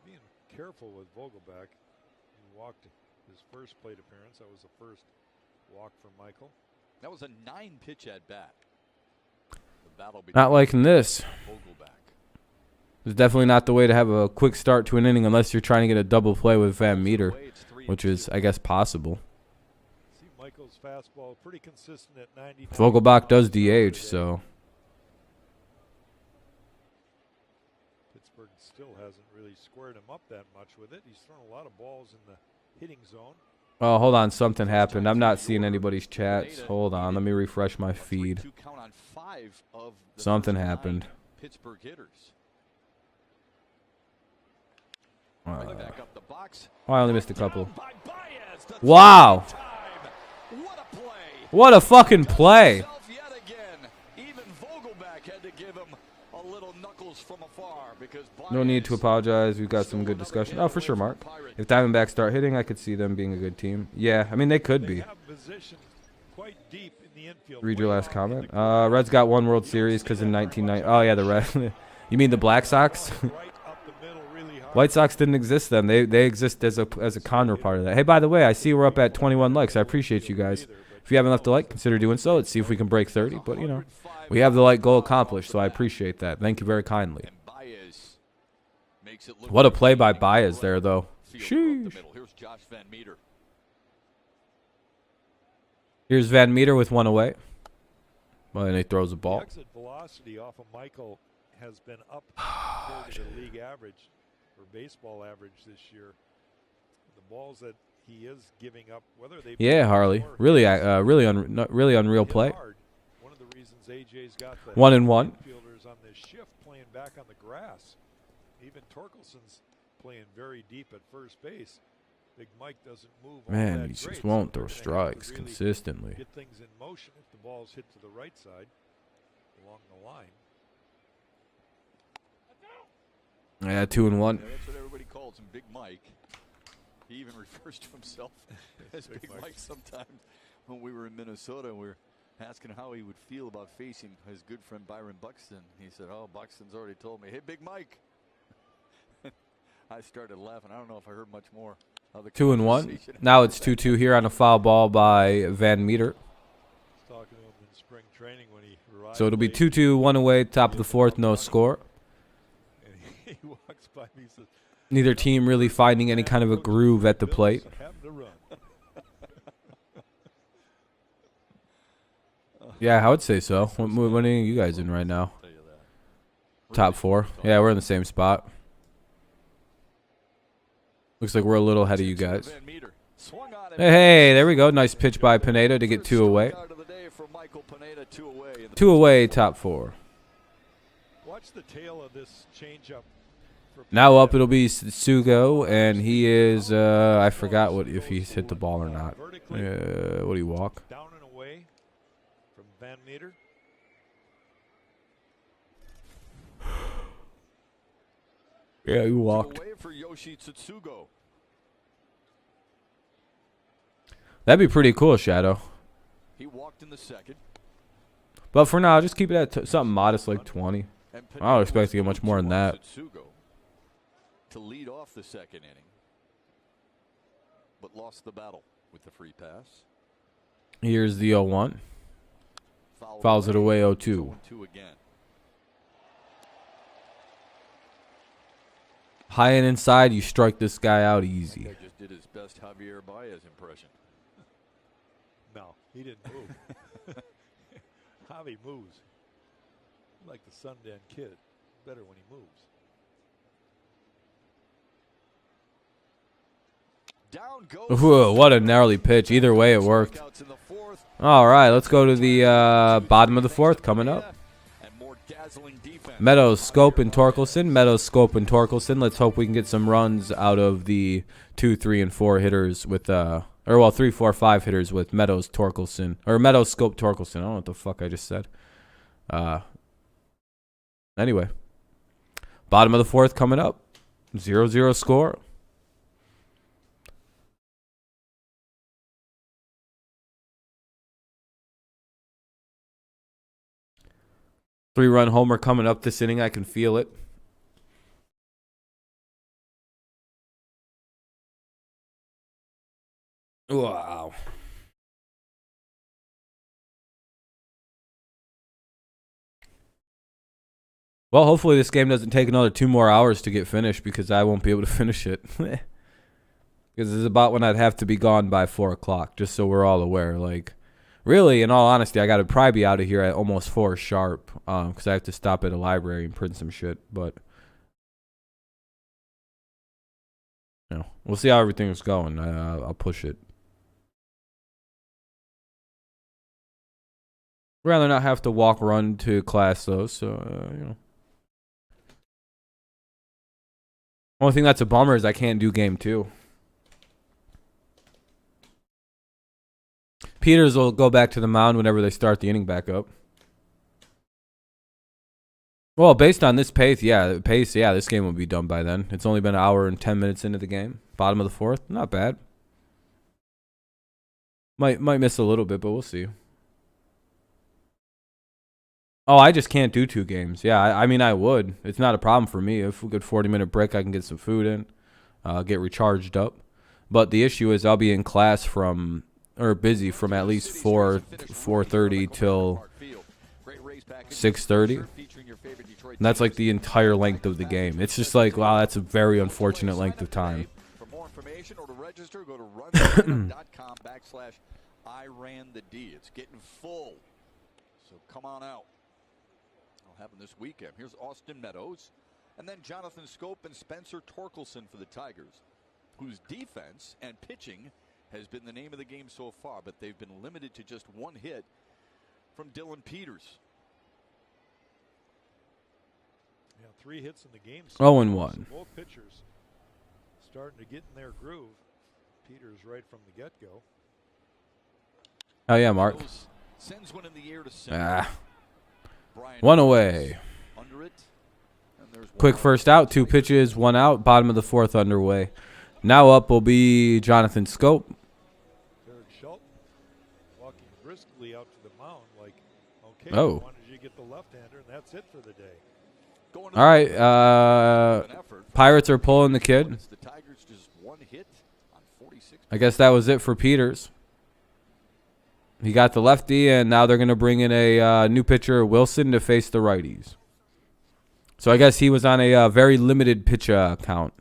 Being careful with Vogelbach. He walked his first plate appearance. That was the first walk for Michael. That was a 9-pitch at bat. The battle between Not liking this. Vogelbach. It's definitely not the way to have a quick start to an inning unless you're trying to get a double play with Van Meter, which is, I guess, possible. See Michael's fastball pretty consistent at 90. Vogelbach does DH, so. Pittsburgh still hasn't really squared him up that much with it. He's thrown a lot of balls in the hitting zone. Oh, hold on. Something happened. I'm not seeing anybody's chats. Hold on. Let me refresh my feed. Something happened. Pittsburgh hitters. I only missed a couple. Wow. What a fucking play. No need to apologize. We've got some good discussion. Oh, for sure, Mark. If Diamondbacks start hitting, I could see them being a good team. Yeah, I mean, they could be. Read your last comment. Reds got 1 World Series because in 1990. Oh, yeah, the Reds. You mean the Black Sox? White Sox didn't exist then. They exist as a counterpart of that. Hey, by the way, I see we're up at 21 likes. I appreciate you guys. If you haven't left a like, consider doing so. Let's see if we can break 30. But, you know, we have the like goal accomplished, so I appreciate that. Thank you very kindly. What a play by Baez there, though. Sheesh. Here's Van Meter with 1 away. Well, and he throws the ball. The exit velocity off of Michael has been up compared to the league average or baseball average this year. The balls that he is giving up, whether they Harley, really unreal play. One of the reasons AJ's got the 1-1. fielders on this shift playing back on the grass. Even Torkelson's playing very deep at first base. Big Mike doesn't move. Man, he just won't throw strikes consistently. Get things in motion if the ball's hit to the right side along the line. Yeah, 2-1. Yeah, that's what everybody calls him, Big Mike. He even refers to himself as Big Mike sometimes. When we were in Minnesota, we were asking how he would feel about facing his good friend Byron Buxton. He said, "Oh, Buxton's already told me, hey, Big Mike." I started laughing. I don't know if I heard much more. 2-1. Now it's 2-2 here on a foul ball by Van Meter. I was talking to him in spring training when he arrived So it'll be 2-2, 1 away, top of the fourth, no score. And he walks by me and says, Neither team really finding any kind of a groove at the plate. happened to run. Yeah, I would say so. What inning are you guys in right now? Tell you that. Top 4. Yeah, we're in the same spot. Looks like we're a little ahead of you guys. Van Meter swung on it. Hey, there we go. Nice pitch by Pineda to get 2 away. First strikeout of the day for Michael Pineda, 2 away. in the 2 away, top 4. Watch the tail of this changeup. Now up it'll be Sugo, and he is, I forgot what if he's hit the ball or not. What do you walk? Down and away from Van Meter. Yeah, he walked. Away for Yoshi Tsutsugo. That'd be pretty cool, Shadow. He walked in the second. But for now, just keep it at something modest like 20. And I don't expect to get much more than that. Tsutsugo to lead off the second inning, but lost the battle with the free pass. Here's the 0-1. Fouls it away 0-2. 2 again. High and inside, you strike this guy out easy. Guy just did his best Javier Baez impression. No, he didn't move. Javi moves. Like the Sundance Kid. Better when he moves. Down goes. Whoa, what a gnarly pitch. Either way, it worked. Strikeouts in the fourth. All right, let's go to the bottom of the fourth coming up. And more dazzling defense. Meadows, Scope, and Torkelson. Meadows, Scope, and Torkelson. Let's hope we can get some runs out of the 2, 3, and 4 hitters with, 3, 4, 5 hitters with Meadows, Torkelson. Or Meadows, Scope, Torkelson. I don't know what the fuck I just said. Anyway. Bottom of the fourth coming up. 0-0 score. Three-run homer coming up this inning. I can feel it. Wow. Well, hopefully this game doesn't take another 2 more hours to get finished because I won't be able to finish it. Because it's about when I'd have to be gone by 4 o'clock, just so we're all aware. Like, really, in all honesty, I got to probably be out of here at almost 4 sharp because I have to stop at a library and print some shit. But, you know, we'll see how everything's going. I'll push it. Rather not have to walk, run to class, though, so, you know. Only thing that's a bummer is I can't do game 2. Peters will go back to the mound whenever they start the inning back up. Well, based on this pace, this game will be done by then. It's only been an hour and 10 minutes into the game. Bottom of the fourth, not bad. Might miss a little bit, but we'll see. Oh, I just can't do 2 games. Yeah, I mean, I would. It's not a problem for me. If we get 40-minute break, I can get some food in, get recharged up. But the issue is I'll be in class busy from at least 4:30 till 6:30. And that's like the entire length of the game. It's just like, wow, that's a very unfortunate length of time. For more information or to register, go to runstream.com/IRanTheD. It's getting full, so come on out. It'll happen this weekend. Here's Austin Meadows, and then Jonathan Scope and Spencer Torkelson for the Tigers, whose defense and pitching has been the name of the game so far, but they've been limited to just 1 hit from Dylan Peters. Yeah, 3 hits in the game. 0-1. Both pitchers starting to get in their groove. Peters right from the get-go. Oh, yeah, Mark. Sends one in the air to Brian 1 away. Under it, and there's Quick first out, 2 pitches, 1 out. Bottom of the fourth underway. Now up will be Jonathan Scope. Derek Schultz walking briskly out to the mound like, okay, Oh. I wanted you to get the left-hander, and that's it for the day. All right, Pirates are pulling the kid. The Tigers just 1 hit on 46. I guess that was it for Peters. He got the lefty, and now they're going to bring in a new pitcher, Wilson, to face the righties. So I guess he was on a very limited pitch count.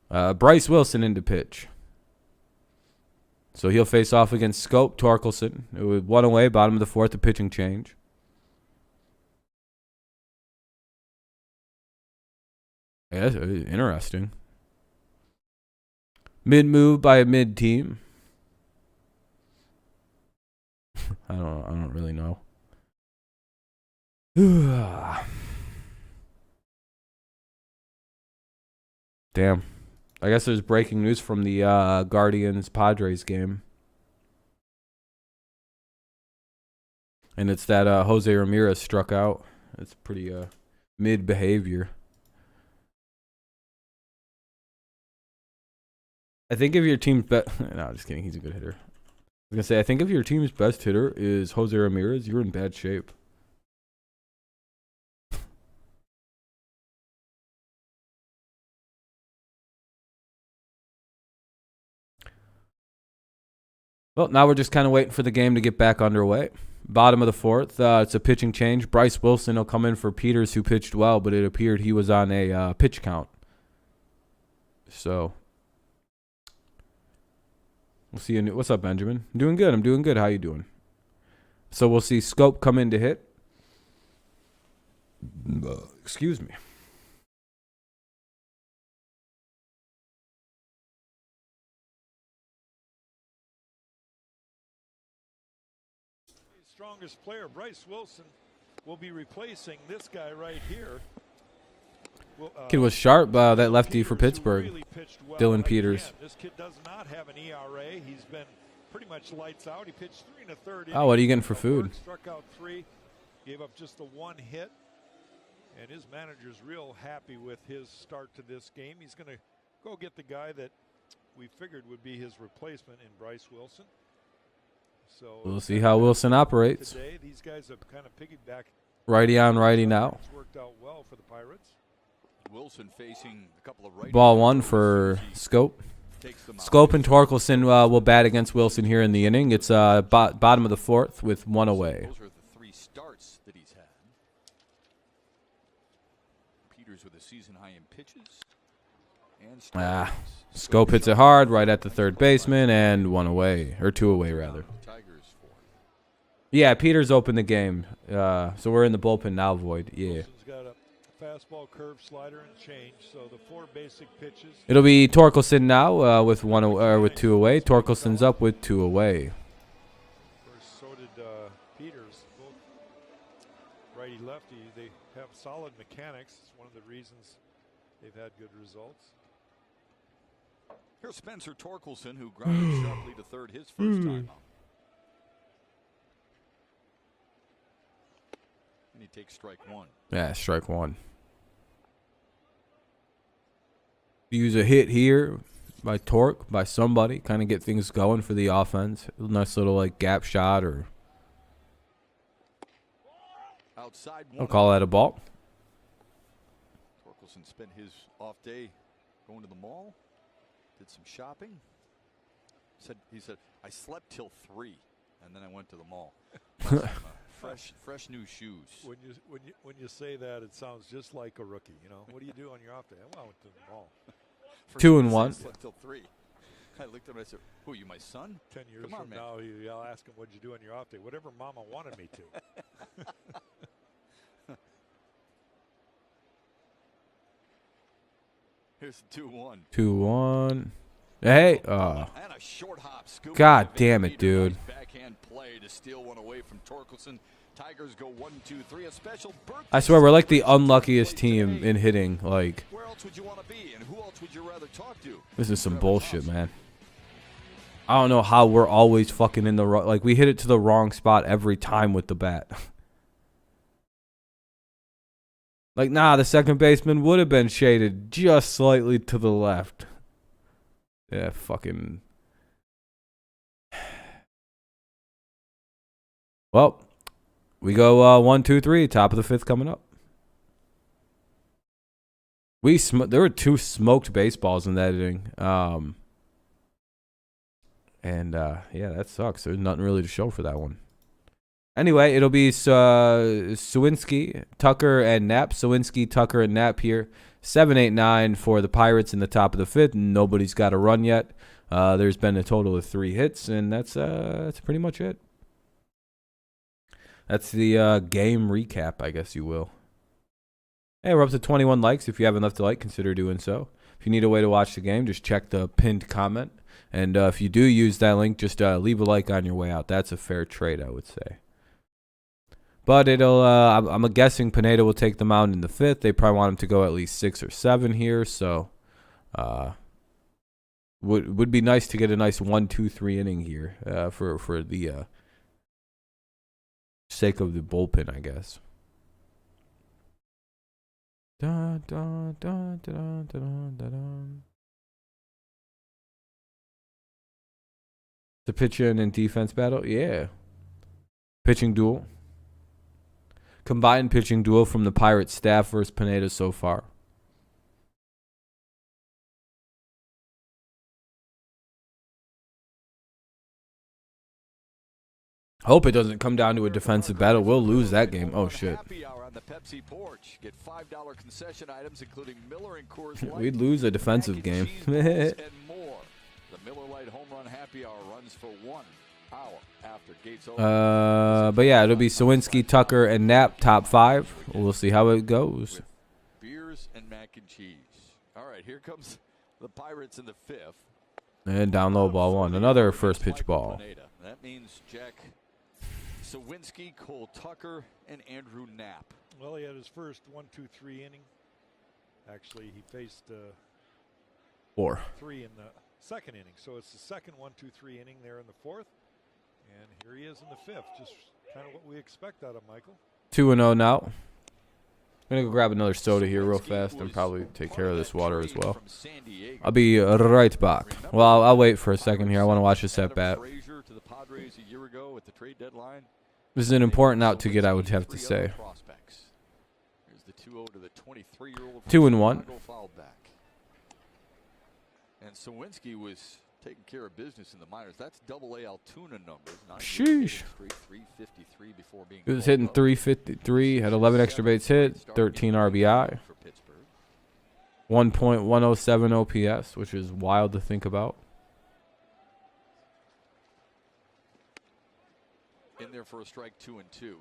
Bryce Wilson into pitch. So he'll face off against Scope Torkelson. It was 1 away, bottom of the fourth, a pitching change. Yeah, that's interesting. Mid move by a mid team. I don't really know. Damn. I guess there's breaking news from the Guardians-Padres game. And it's that Jose Ramirez struck out. It's pretty mid behavior. I think if your team's no, I'm just kidding. He's a good hitter. I was gonna say, I think if your team's best hitter is Jose Ramirez, you're in bad shape. Well, now we're just kind of waiting for the game to get back underway. Bottom of the fourth, it's a pitching change. Bryce Wilson will come in for Peters, who pitched well, but it appeared he was on a pitch count. So we'll see you. What's up, Benjamin? I'm doing good. I'm doing good. How you doing? So we'll see Scope come in to hit. Excuse me. Strongest player, Bryce Wilson, will be replacing this guy right here. Kid was sharp, that lefty Peters, for Pittsburgh. really well. Dylan Peters. Again, this kid does not have an ERA. He's been pretty much lights out. He pitched 3 1/3. Oh, what are you getting for food? Struck out 3, gave up just the 1 hit, and his manager's real happy with his start to this game. He's going to go get the guy that we figured would be his replacement in Bryce Wilson. So We'll see how Wilson operates. today, these guys have kind of piggybacked. Righty on, righty now. It's worked out well for the Pirates. Wilson facing a couple of right. Ball 1 for Scope. Scope and Torkelson will bat against Wilson here in the inning. It's bottom of the fourth with 1 away. Those are the 3 starts that he's had. Peters with a season high in pitches and strikeouts. Scope hits it hard right at the third baseman and 1 away, or 2 away rather. Tigers for him. Yeah, Peters opened the game, so we're in the bullpen now. Void, yeah. Wilson's got a fastball, curve, slider, and change. So the 4 basic pitches. It'll be Torkelson now with 2 away. Torkelson's up with 2 away. Of course, so did Peters. Both righty lefty. They have solid mechanics. It's one of the reasons they've had good results. Here's Spencer Torkelson, who grounded sharply to third his first time up. And he takes strike 1. Yeah, strike 1. Use a hit here by Torque, by somebody, kind of get things going for the offense. Nice little like gap shot, or Outside I'll 1. call that a ball. Torkelson spent his off day going to the mall, did some shopping. He said, I slept till 3, and then I went to the mall. Some, fresh new shoes. When you say that, it sounds just like a rookie. You know, what do you do on your off day? Well, I went to the mall. 2 and 1. Slept till 3. I looked at him and I said, "Who, you my son?" 10 years Come on, from man. now, I'll ask him, what'd you do on your off day? Whatever Mama wanted me to. Here's the 2-1. 2-1. Hey, And a short hop. Scoop God by damn it, Peter. dude. Nice backhand play to steal one away from Torkelson. Tigers go 1-2-3. A special birthday. I swear we're like the unluckiest team in hitting. Like, Where else would you want to be, and who else would you rather talk to? this is some bullshit, man. I don't know how we're always fucking in the wrong. Like, we hit it to the wrong spot every time with the bat. Like, nah, the second baseman would have been shaded just slightly to the left. Yeah, fucking. Well, we go 1, 2, 3. Top of the fifth coming up. There were 2 smoked baseballs in that inning. And, yeah, that sucks. There's nothing really to show for that one. Anyway, it'll be Sawinski, Tucker, and Knapp. Sawinski, Tucker, and Knapp here. 7, 8, 9 for the Pirates in the top of the 5th. Nobody's got a run yet. There's been a total of 3 hits, and that's pretty much it. That's the game recap, I guess you will. Hey, we're up to 21 likes. If you haven't left a like, consider doing so. If you need a way to watch the game, just check the pinned comment. And if you do use that link, just leave a like on your way out. That's a fair trade, I would say. But it'll. I'm guessing Pineda will take the mound in the 5th. They probably want him to go at least 6 or 7 here. So, would be nice to get a nice 1-2-3 inning here for the sake of the bullpen, I guess. Dun, dun, dun, dun, dun, dun, dun. The pitching and defense battle, yeah. Pitching duel. Combined pitching duel from the Pirates staff versus Pineda so far. Hope it doesn't come down to a defensive battle. We'll lose that game. Oh, shit. We'd lose a defensive game. The Miller Lite Home Run Happy Hour runs for 1 hour after gates open. But yeah, it'll be Sawinski, Tucker, and Knapp top 5. We'll see how it goes. With beers and mac and cheese. All right, here comes the Pirates in the 5th. And down low ball 1. Another first pitch ball. That means Jack Sawinski, Cole Tucker, and Andrew Knapp. Well, he had his first 1-2-3 inning. Actually, he faced 4. 3 in the second inning. So it's the second 1-2-3 inning there in the 4th. And here he is in the 5th. Just kind of what we expect out of Michael. 2-0 now. I'm going to go grab another soda here real fast and probably take care of this water as well. I'll be right back. Well, I'll wait for a second here. I want to watch this at bat. This is an important out to get, I would have to say. 2-1. And Sawinski was taking care of business in the minors. That's Double-A Altoona numbers. Sheesh. 353 before being. He was hitting 353, had 11 extra base hit, 13 RBI, 1.107 OPS, which is wild to think about. In there for a strike, 2-2.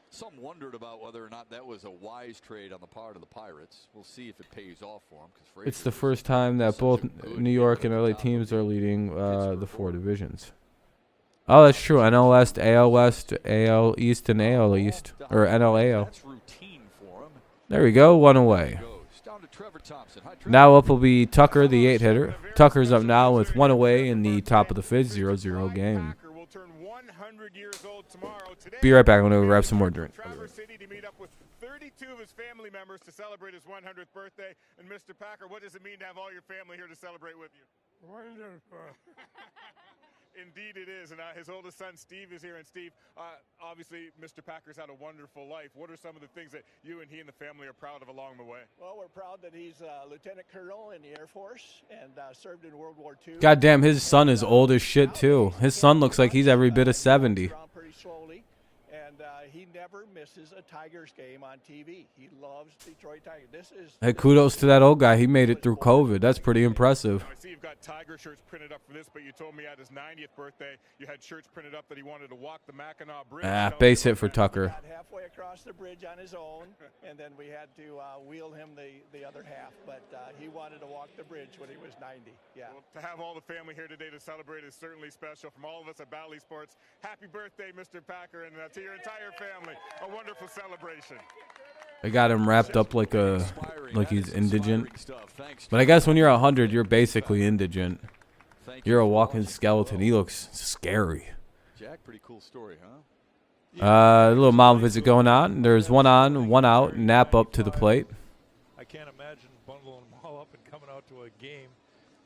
Some wondered about whether or not that was a wise trade on the part of the Pirates. We'll see if it pays off for them. It's the first time that both New York and LA teams are leading the 4 divisions. Oh, that's true. NL West, AL West, AL East, and AL East. Or NL AL. There we go. 1 away. Now up will be Tucker, the 8-hitter. Tucker's up now with 1 away in the top of the 5th, 0-0 game. Be right back. I'm going to grab some more drink. Traverse City to meet up with 32 of his family members to celebrate his 100th birthday. And Mr. Packer, what does it mean to have all your family here to celebrate with you? Wonderful. Indeed it is. And his oldest son, Steve, is here. And Steve, obviously, Mr. Packer's had a wonderful life. What are some of the things that you and he and the family are proud of along the way? Well, we're proud that he's a lieutenant colonel in the Air Force and served in World War II. Goddamn, his son is old as shit, too. His son looks like he's every bit of 70. Pretty slowly. And he never misses a Tigers game on TV. He loves Detroit Tigers. Hey, kudos to that old guy. He made it through COVID. That's pretty impressive. I see you've got Tiger shirts printed up for this, but you told me at his 90th birthday you had shirts printed up that he wanted to walk the Mackinac Bridge. Base hit for Tucker. Got halfway across the bridge on his own, and then we had to wheel him the other half. But he wanted to walk the bridge when he was 90. Yeah. Well, to have all the family here today to celebrate is certainly special. From all of us at Bally Sports, happy birthday, Mr. Packer, and to your entire family, a wonderful celebration. They got him wrapped up like he's indigent. But I guess when you're 100, you're basically indigent. You're a walking skeleton. He looks scary. Jack, pretty cool story, huh? A little mound visit going on. There's 1 on, 1 out. Knapp up to the plate. I can't imagine bundling them all up and coming out to a game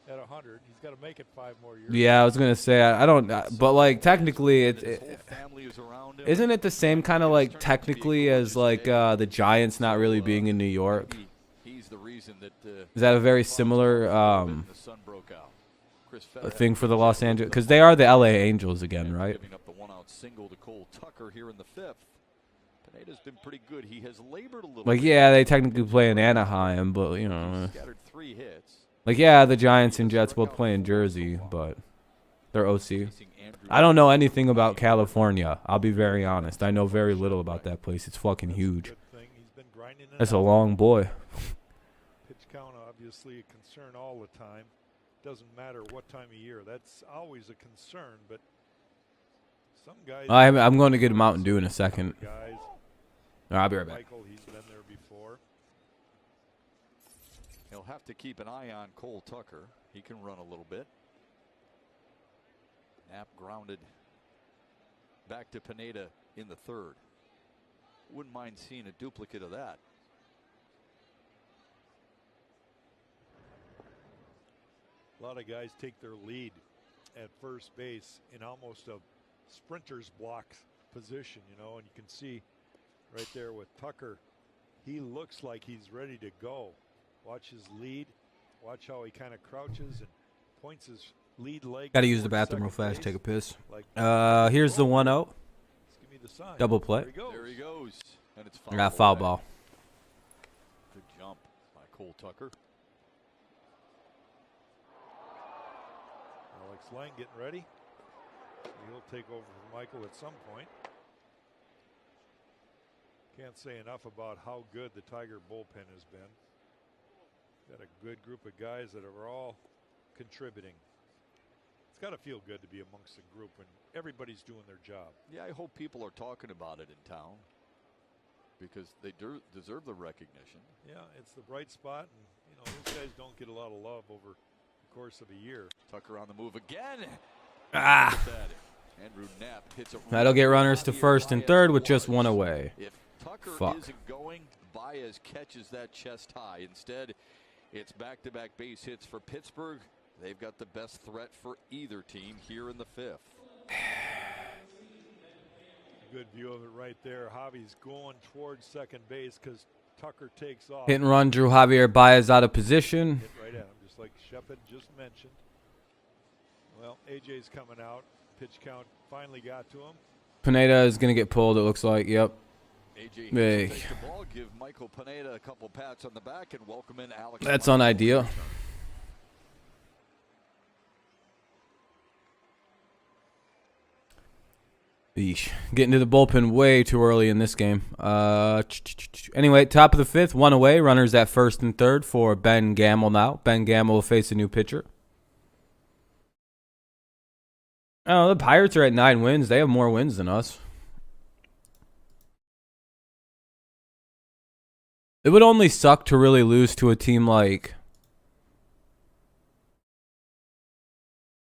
at 100. He's got to make it 5 more years. Yeah, I was gonna say I don't, but like technically isn't it the same kind of like technically as like the Giants not really being in New York? He's the reason that is that a very similar a thing for the Los Angeles, because they are the LA Angels again, right? Giving up the one-out single to Cole Tucker here in the 5th. Pineda's been pretty good. He has labored a little. Like, bit. yeah, they technically play in Anaheim, but you know, Scattered 3 hits. like, yeah, the Giants and Jets both play in Jersey, but they're OC. I don't know anything about California. I'll be very honest. I know very little about that place. It's fucking huge. That's a long boy. Pitch count obviously a concern all the time. Doesn't matter what time of year. That's always a concern, but some guys. I'm going to get a Mountain Dew in a second. Guys, I'll be right back. Michael, he's been there before. He'll have to keep an eye on Cole Tucker. He can run a little bit. Knapp grounded back to Pineda in the 3rd. Wouldn't mind seeing a duplicate of that. A lot of guys take their lead at first base in almost a sprinter's block position, you know, and you can see right there with Tucker, he looks like he's ready to go. Watch his lead. Watch how he kind of crouches and points his lead leg. Got to use the bathroom real fast. Take a piss. Here's the 1-0. Double play. There he goes. And it's I got foul ball. Good jump by Cole Tucker. Alex Lang getting ready. He'll take over from Michael at some point. Can't say enough about how good the Tiger bullpen has been. Got a good group of guys that are all contributing. It's got to feel good to be amongst the group when everybody's doing their job. Yeah, I hope people are talking about it in town because they deserve the recognition. Yeah, it's the bright spot, and you know those guys don't get a lot of love over the course of a year. Tucker on the move again. Ah. Andrew Knapp hits it. That'll get runners to 1st and 3rd with just 1 away. If Tucker isn't going, Baez catches that chest high. Instead, it's back-to-back base hits for Pittsburgh. They've got the best threat for either team here in the 5th. Good view of it right there. Javi's going towards second base because Tucker takes off. Hit and run drew Javier Baez out of position. Hit right at him, just like Shep had just mentioned. Well, AJ's coming out. Pitch count finally got to him. Pineda is going to get pulled, it looks like. Yep. AJ Big. takes the ball, give Michael Pineda a couple pats on the back, and welcome in Alex. That's on idea. Eesh. Getting to the bullpen way too early in this game. Anyway, top of the 5th, 1 away. Runners at 1st and 3rd for Ben Gamel now. Ben Gamel will face a new pitcher. Oh, the Pirates are at 9 wins. They have more wins than us. It would only suck to really lose to a team like...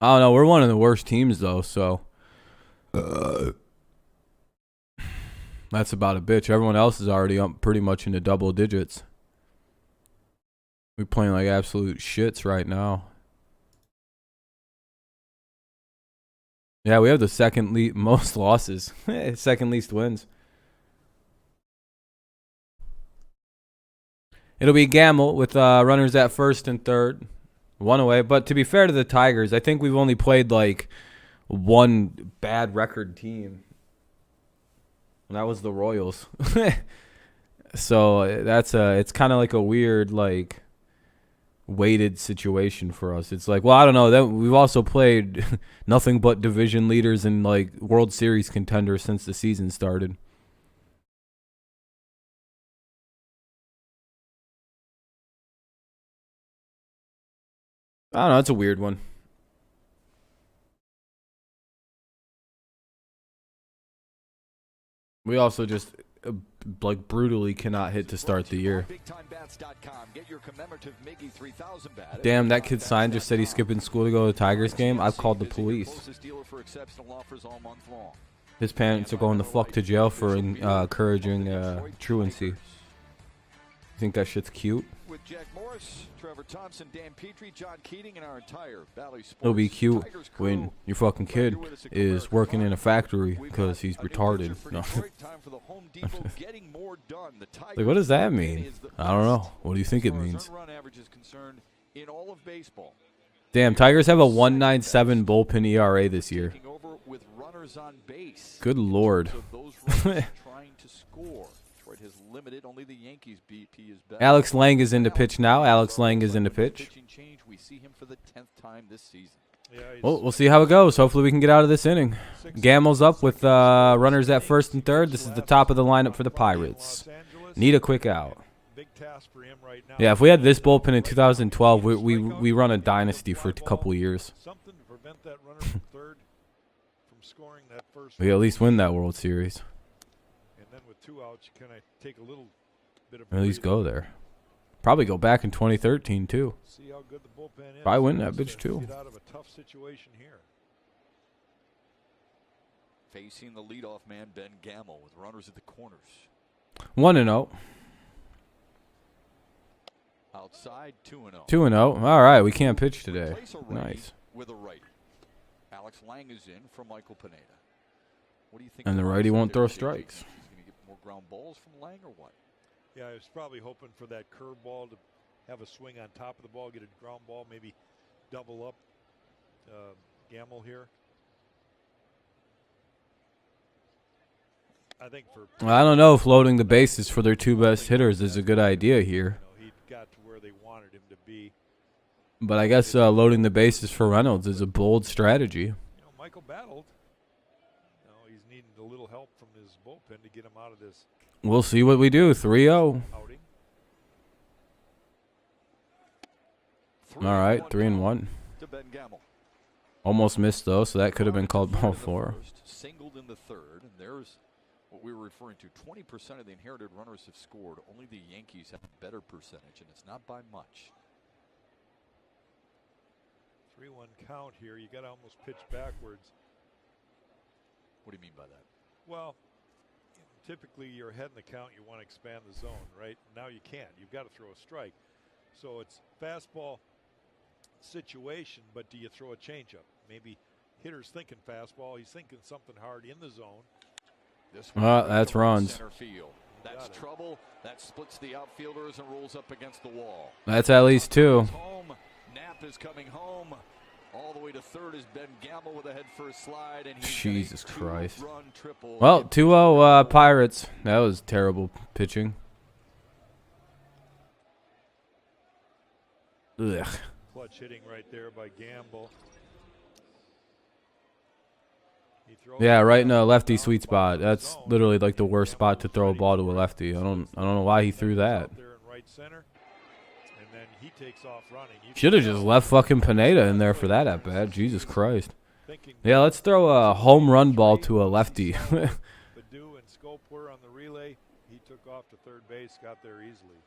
I don't know. We're one of the worst teams, though, so... That's about a bitch. Everyone else is already up pretty much into double digits. We're playing like absolute shits right now. Yeah, we have the second most losses. Second least wins. It'll be Gamel with runners at 1st and 3rd. 1 away. But to be fair to the Tigers, I think we've only played like one bad record team. And that was the Royals. So that's it's kind of like a weird like weighted situation for us. It's like, well, I don't know. That we've also played nothing but division leaders and like World Series contenders since the season started. I don't know. It's a weird one. We also just like brutally cannot hit to start the year. Damn, that kid's sign just said he's skipping school to go to the Tigers game. I've called the police. His parents are going the fuck to jail for encouraging truancy. You think that shit's cute? With Jack Morris, Trevor Thompson, Dan Petrie, John Keating, and our entire Valley Sports. It'll be cute when your fucking kid is working in a factory because he's retarded. No. Like, what does that mean? I don't know. What do you think it means? Run average is concerned in all of baseball. Damn, Tigers have a 1.97 bullpen ERA this year. Taking over with runners on base. Good Lord. So those runners trying to score. Detroit has limited. Only the Yankees BP is better. Alex Lang is in the pitch now. Alex Lang is in the pitch. Pitching change. We see him for the 10th time this season. Yeah, Well, we'll see how it goes. Hopefully we can get out of this inning. Gamble's up with runners at first and third. This is the top of the lineup for the Pirates. Need a quick out. big task for him right now. Yeah, if we had this bullpen in 2012, we run a dynasty for a couple years. Something to prevent that runner from third from scoring that first. We at least win that World Series. And then with 2 outs, you kind of take a little bit of. Or at least go there. Probably go back in 2013 too. See how good the bullpen is. Probably win that bitch too. Get out of a tough situation here. Facing the leadoff man, Ben Gamble, with runners at the corners. 1-0. Outside, 2-0. 2-0. All right, we can't pitch today. Replace a righty Nice. with a righty. Alex Lang is in for Michael Pineda. What do you think? And the of righty Lang won't there, throw JJ? strikes. He's going to get more ground balls from Lang or what? Yeah, I was probably hoping for that curveball to have a swing on top of the ball, get a ground ball, maybe double up Gamble here. I think for. I don't know if loading the bases for their two best hitters is a good idea here. You know, he got to where they wanted him to be. But I guess loading the bases for Reynolds is a bold strategy. You know, Michael battled. You know, he's needing a little help from his bullpen to get him out of this We'll see what we do. 3-0. outing. All right, 3-1. To Ben Gamble. Almost missed though, so that could have been called ball 4. Singled in the third, and there's what we were referring to. 20% of the inherited runners have scored. Only the Yankees have a better percentage, and it's not by much. 3-1 count here. You got to almost pitch backwards. What do you mean by that? Well, typically you're ahead in the count. You want to expand the zone, right? Now you can't. You've got to throw a strike. So it's fastball situation, but do you throw a changeup? Maybe hitter's thinking fastball. He's thinking something hard in the zone. This That's runs. Center field. That's trouble. That splits the outfielders and rolls up against the wall. That's at least 2. Home. Knapp is coming home. All the way to third is Ben Gamble with a head first slide, and he's Jesus Christ. Run triple. Well, 2-0 Pirates. That was terrible pitching. Ugh. Clutch hitting right there by Gamble. He throws Yeah, it right in a down lefty the sweet spot. That's zone. literally like the worst Gamble spot to throw a ready ball to for a it. lefty. I don't know why he threw that. Out there in right center, and then he takes off running. You Should have can just tell left fucking Pineda in there for that at bat. Jesus Christ. thinking Yeah, let's throw a home run ball to a lefty. Badu and Scope were on the relay. He took off to third base, got there easily.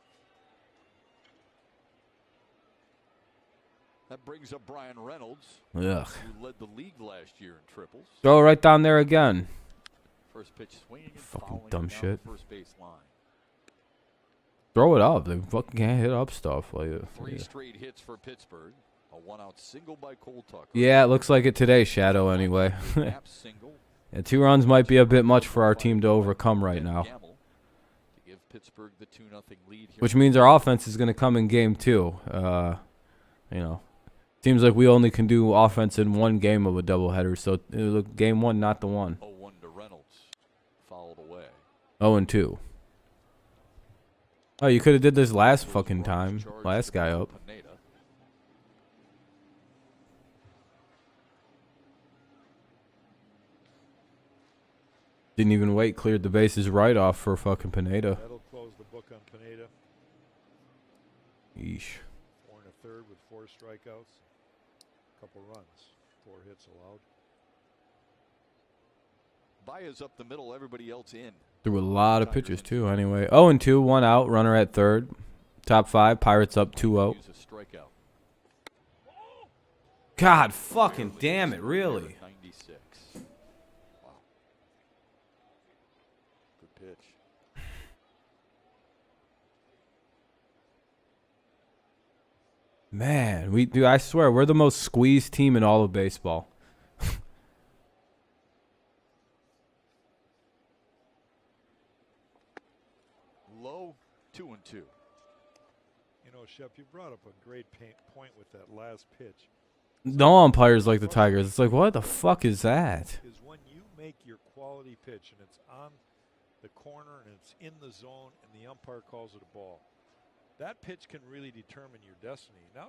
That brings up Brian Reynolds, Ugh. who led the league last year in triples. Throw it right down there again. First pitch swinging and Fucking fouling dumb it down shit. the first base line. Throw it up. They fucking can't hit up stuff like that. 3 straight hits for Pittsburgh. A 1-out single by Cole Tucker. Yeah, it looks like it today, Shadow, anyway. Knapp single. Yeah, 2 runs might be a bit much for our team to overcome right Ben now. Gamble to give Pittsburgh the 2-0 lead here. Which means our offense is going to come in game 2. You know, seems like we only can do offense in one game of a doubleheader. So game 1, not the one. 0-1 to Reynolds. Fouled away. 0-2. Oh, you could have did this last fucking time. Last guy up. Pineda. Didn't even wait. Cleared the bases right off for fucking Pineda. That'll close the book on Pineda. Yeesh. 4 1/3 with 4 strikeouts. Couple runs. 4 hits allowed. Baez up the middle. Everybody else in. Threw a lot of pitches too. Anyway, 0-2, 1 out. Runner at third. Top 5. Pirates up 2-0. Use a strikeout. God fucking damn it! Really? 96. Wow. Good pitch. Man, dude, I swear we're the most squeezed team in all of baseball. Low 2-2. You know, Shep, you brought up a great point with that last pitch. No umpires like the Tigers. It's like, what the fuck is that? Is when you make your quality pitch and it's on the corner and it's in the zone and the umpire calls it a ball. That pitch can really determine your destiny. Now,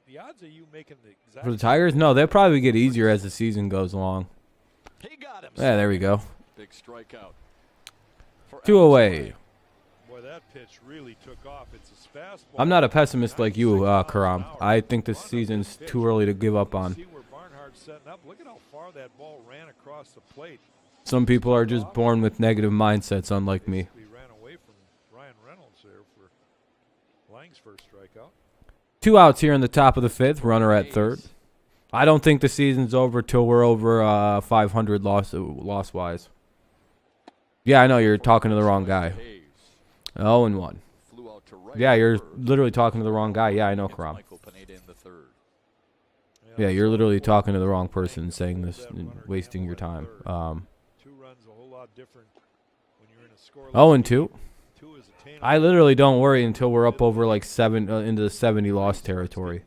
the odds of you making the exact For the Tigers, no, they'll probably get easier as the season goes along. He got him. Yeah, there we go. Big strikeout. 2 away. Boy, that pitch really took off. It's a fastball. I'm not a pessimist like you, Karam. I think this season's too early to give up on. See where Barnhart's setting up. Look at how far that ball ran across the plate. Some people are just born with negative mindsets, unlike me. We ran away from Ryan Reynolds there for Lang's first strikeout. 2 outs here in the top of the 5th. Runner at third. I don't think the season's over till we're over 500 loss-wise. Yeah, I know you're talking to the wrong guy. 0-1. Yeah, you're literally talking to the wrong guy. Yeah, I know, Karam. Yeah, you're literally talking to the wrong person saying this and wasting your time. 2 runs a whole lot different when you're in a scoreless 0-2. 2 is attainable. I literally don't worry until we're up over like 7 into the 70 loss territory.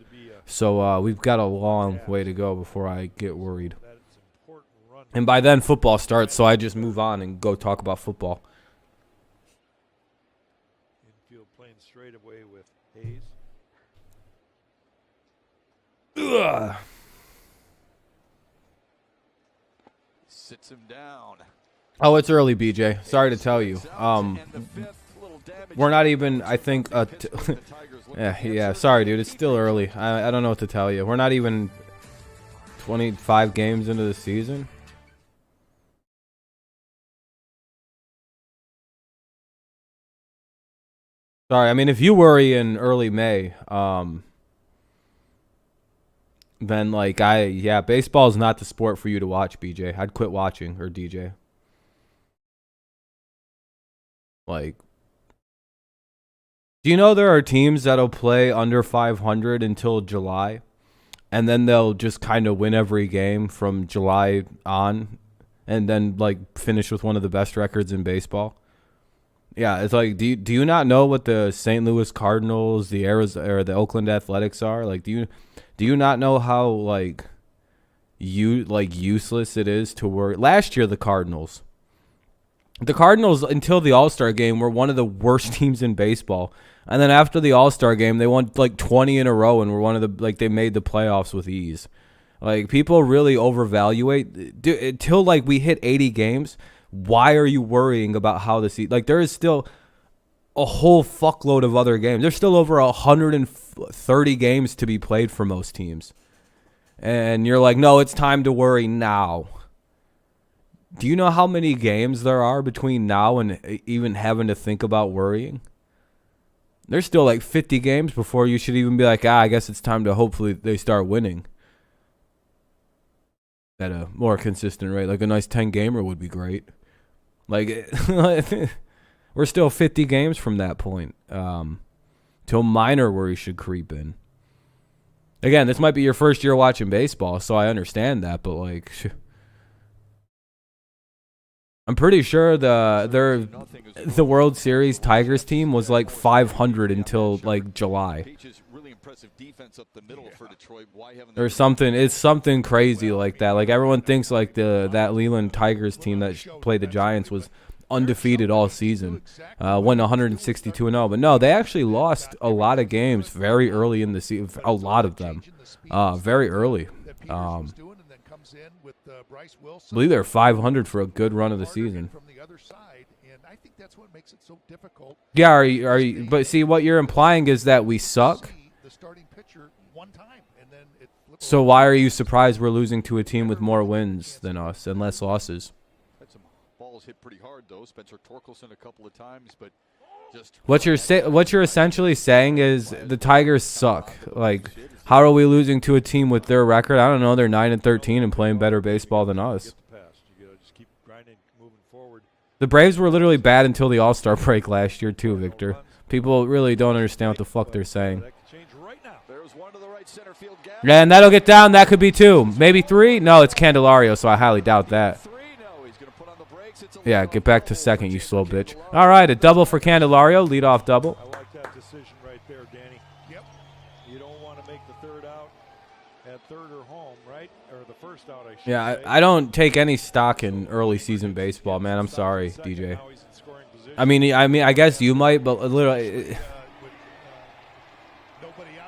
So we've got a long way to go before I get worried. And by then football starts, so I just move on and go talk about football. Infield playing straight away with Hayes. Ugh. Sits him down. Oh, it's early, BJ. Sorry to tell you. We're not even, I think, yeah, sorry, dude. It's still early. I don't know what to tell you. We're not even 25 games into the season. Sorry, I mean, if you worry in early May, then, like, baseball is not the sport for you to watch, BJ. I'd quit watching, or DJ. Like, do you know there are teams that'll play under 500 until July, and then they'll just kind of win every game from July on, and then, like, finish with one of the best records in baseball? Yeah, it's like, do you not know what the St. Louis Cardinals, the Oakland Athletics are? Like, do you not know how useless it is to work? Last year, the Cardinals until the All-Star game were one of the worst teams in baseball, and then after the All-Star game, they won like 20 in a row and were one of the they made the playoffs with ease. Like, people really overvaluate until we hit 80 games. Why are you worrying about how the season? Like, there is still a whole fuckload of other games. There's still over 130 games to be played for most teams. And you're like, no, it's time to worry now. Do you know how many games there are between now and even having to think about worrying? There's still like 50 games before you should even be like, I guess it's time to hopefully they start winning at a more consistent rate. Like a nice 10-gamer would be great. Like, we're still 50 games from that point. Till minor worry should creep in. Again, this might be your first year watching baseball, so I understand that, but like, I'm pretty sure the World Series Tigers team was like 500 until like July. Or something. It's something crazy like that. Like, everyone thinks like that Leland Tigers team that played the Giants was undefeated all season, won 162-0. But no, they actually lost a lot of games very early in the season. A lot of them, very early. I believe they're 500 for a good run of the season. Yeah, are you? But see, what you're implying is that we suck. So why are you surprised we're losing to a team with more wins than us and less losses? Had some balls hit pretty hard though. Spencer Torkelson a couple of times, but just what you're essentially saying is the Tigers suck. Like, how are we losing to a team with their record? I don't know. They're 9-13 and playing better baseball than us. The Braves were literally bad until the All-Star break last year too, Victor. People really don't understand what the fuck they're saying. Yeah, and that'll get down. That could be 2. Maybe 3? No, it's Candelario, so I highly doubt that. Yeah, get back to second, you slow bitch. All right, a double for Candelario. Leadoff double. I like that decision right there, Danny. Yep. You don't want to make the third out at third or home. first out, I should Yeah, say. I don't take any stock in early season baseball, man. I'm sorry, DJ. Now he's in scoring position. I guess you might, but literally,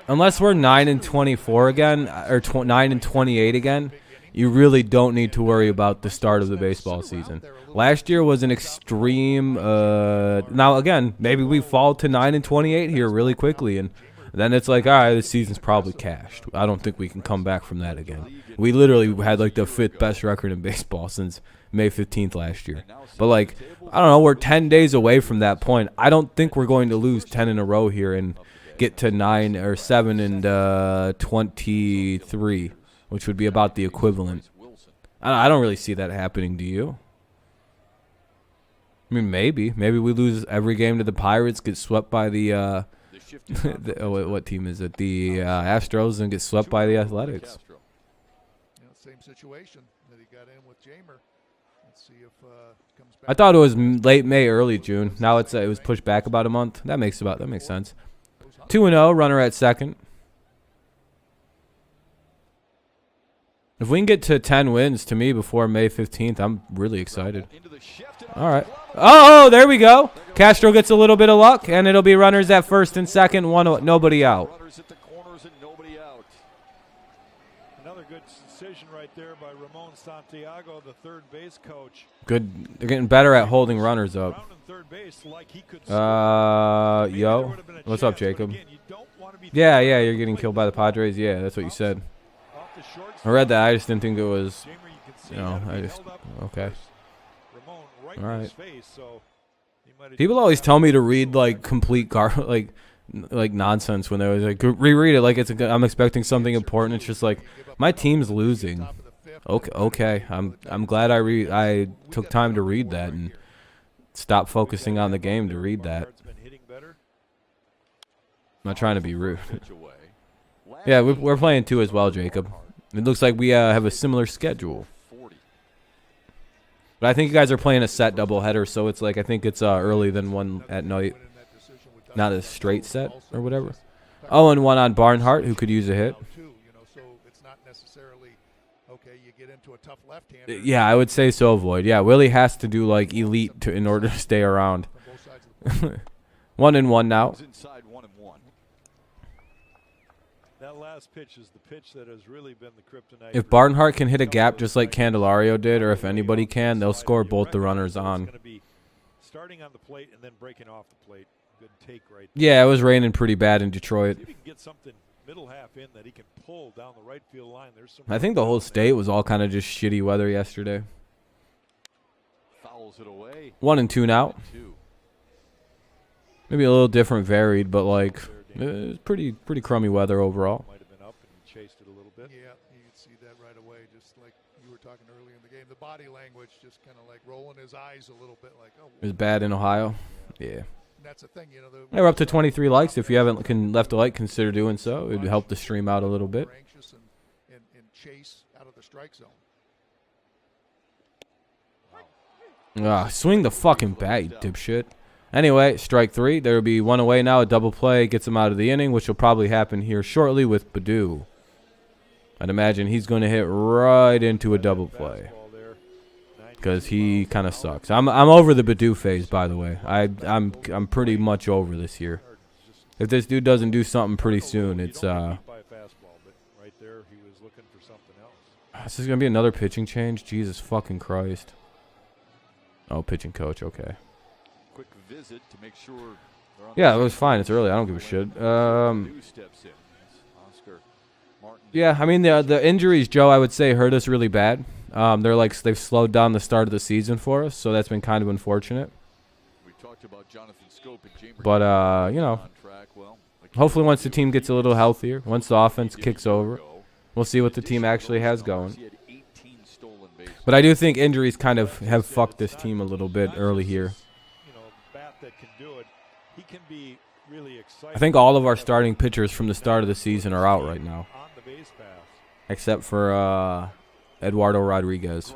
unless we're 9-24 again or 9-28 again, you really don't need to worry about the start of the baseball season. Last year was an extreme. Now again, maybe we fall to 9-28 here really quickly, and then it's like, all right, the season's probably cashed. I don't think we can come back from that again. We literally had like the 5th best record in baseball since May 15th last year. But like, I don't know, we're 10 days away from that point. I don't think we're going to lose 10 in a row here and get to 9 or 7-23, which would be about the equivalent. I don't really see that happening. Do you? I mean, maybe we lose every game to the Pirates, get swept by the what team is it? The Astros, and get swept by the Athletics. Same situation that he got in with Jamer. Let's see if comes back. I thought it was late May, early June. Now it was pushed back about a month. That makes sense. 2-0, runner at second. If we can get to 10 wins, to me, before May 15th, I'm really excited. All right. Oh, there we go. Castro gets a little bit of luck, and it'll be runners at first and second, nobody out. Another good decision right there by Ramon Santiago, the third base coach. Good. They're getting better at holding runners up. Round in third base like he could Yo. What's up, Jacob? Yeah, you're getting killed by the Padres. Yeah, that's what you said. I read that. I just didn't think it was, okay. All right. People always tell me to read like complete like nonsense when they was like reread it like I'm expecting something important. It's just like my team's losing. Okay. I'm glad I took time to read that and stop focusing on the game to read that. I'm not trying to be rude. Yeah, we're playing 2 as well, Jacob. It looks like we have a similar schedule. But I think you guys are playing a set doubleheader, so it's like I think it's early than 1 at night. Not a straight set or whatever. Oh, and 1 on Barnhart, who could use a hit. Yeah, I would say so, Void. Yeah, Willie has to do like elite in order to stay around. 1-1 now. That last pitch is the pitch that has really been the kryptonite. If Barnhart can hit a gap just like Candelario did, or if anybody can, they'll score both the runners on. Starting on the plate and then breaking off the plate. Good take right there. Yeah, it was raining pretty bad in Detroit. If he can get something middle half in that he can pull down the right field line, there's some. I think the whole state was all kind of just shitty weather yesterday. Fouls it away. 1-2 now. Maybe a little different, varied, but like it was pretty crummy weather overall. Might have been up and he chased it a little bit. Yeah, you could see that right away, just like you were talking earlier in the game. The body language just kind of like rolling his eyes a little bit, like, oh. It was bad in Ohio. Yeah. That's the thing, you know. We're up to 23 likes. If you haven't left a like, consider doing so. It would help the stream out a little bit. Anxious and chase out of the strike zone. Swing the fucking bat, you dipshit. Anyway, strike 3. There will be 1 away now. A double play gets him out of the inning, which will probably happen here shortly with Baddoo. I'd imagine he's going to hit right into a double play because he kind of sucks. I'm over the Baddoo phase, by the way. I'm pretty much over this year. If this dude doesn't do something pretty soon, it's this is gonna be another pitching change. Jesus fucking Christ. Oh, pitching coach. Okay. Quick visit to make sure. Yeah, it was fine. It's early. I don't give a shit. Yeah, I mean the injuries, Joe, I would say hurt us really bad. They've slowed down the start of the season for us, so that's been kind of unfortunate. We talked about Jonathan Scope and Jamer, but hopefully once the team gets a little healthier, once the offense kicks over, we'll see what the team actually has going. But I do think injuries kind of have fucked this team a little bit early here. I think all of our starting pitchers from the start of the season are out right now, except for Eduardo Rodriguez.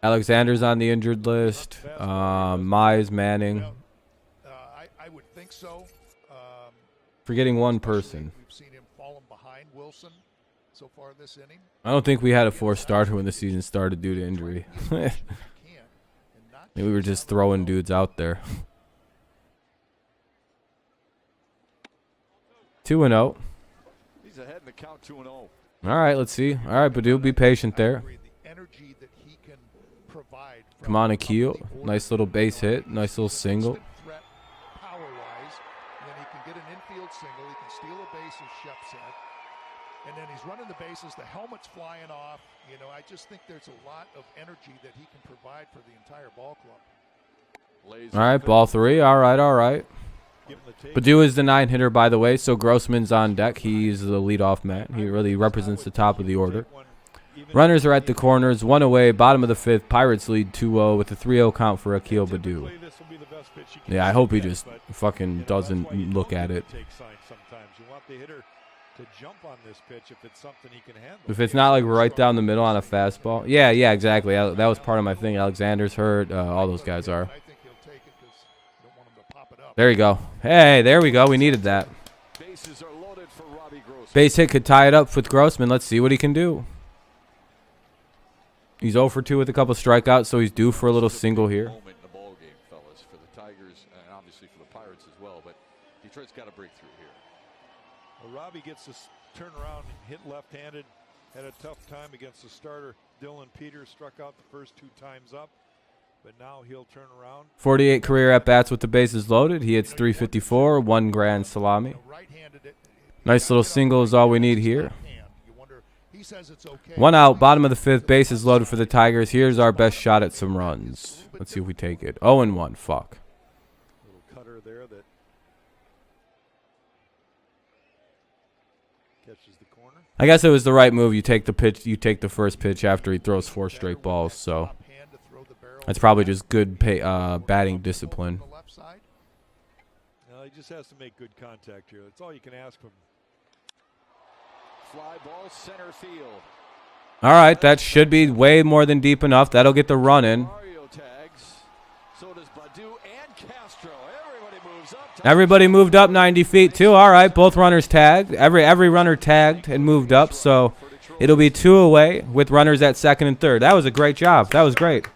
Alexander's on the injured list. Mize, Manning. I would think so. Forgetting one person. We've seen him falling behind Wilson. so far this inning. I don't think we had a 4 starter when the season started due to injury. We were just throwing dudes out there. 2-0. He's ahead in the count 2-0. All right, let's see. All right, Badu, be patient there. Come on, Akil. Nice little base hit. Nice little single. Power-wise, then he can get an infield single. He can steal a base, as Shep said. And then he's running the bases. The helmet's flying off. You know, I just think there's a lot of energy that he can provide for the entire ball club. All right, ball 3. All right, all right. Badu is the 9-hitter, by the way, so Grossman's on deck. He's the leadoff man. He really represents the top of the order. Runners are at the corners, 1 away, bottom of the 5th. Pirates lead 2-0 with a 3-0 count for Akil Badu. Yeah, I hope he just fucking doesn't look at it. If it's not like right down the middle on a fastball. Yeah, exactly. That was part of my thing. Alexander's hurt. All those guys are. There you go. Hey, there we go. We needed that. Base hit could tie it up with Grossman. Let's see what he can do. He's 0 for 2 with a couple strikeouts, so he's due for a little single here. Moment in the ball game, fellas, for the Tigers and obviously for the Pirates as well. But Detroit's got a breakthrough here. Well, Robbie gets this turn around and hit left-handed. Had a tough time against the starter. Dylan Peters struck out the first 2 times up, but now he'll turn around. 48 career at-bats with the bases loaded. He hits 354, 1 grand salami. Nice little single is all we need here. 1 out, bottom of the 5th, bases loaded for the Tigers. Here's our best shot at some runs. Let's see if we take it. 0-1, fuck. Little cutter there that catches the corner. I guess it was the right move. You take the pitch. You take the first pitch after he throws 4 straight balls. So that's probably just good batting discipline. He just has to make good contact here. That's all you can ask him. Fly ball center field. All right, that should be way more than deep enough. That'll get the run in. Tags. So does Badu and Castro. Everybody moves up. Everybody moved up 90 feet too. All right, both runners tagged. Every runner tagged and moved up. So it'll be 2 away with runners at 2nd and 3rd. That was a great job. That was great.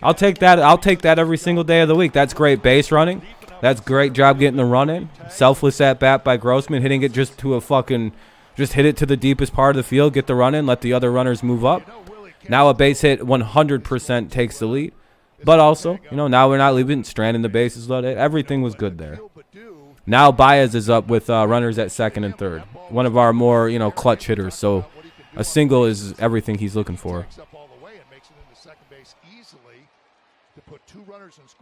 I'll take that. I'll take that every single day of the week. That's great base running. That's great job getting the run in. Selfless at bat by Grossman, hitting it just to a fucking. Just hit it to the deepest part of the field, get the run in, let the other runners move up. Now a base hit 100% takes the lead. But also, now we're not leaving stranding the bases loaded. Everything was good there. Now Baez is up with runners at 2nd and 3rd. One of our more, clutch hitters. So a single is everything he's looking for.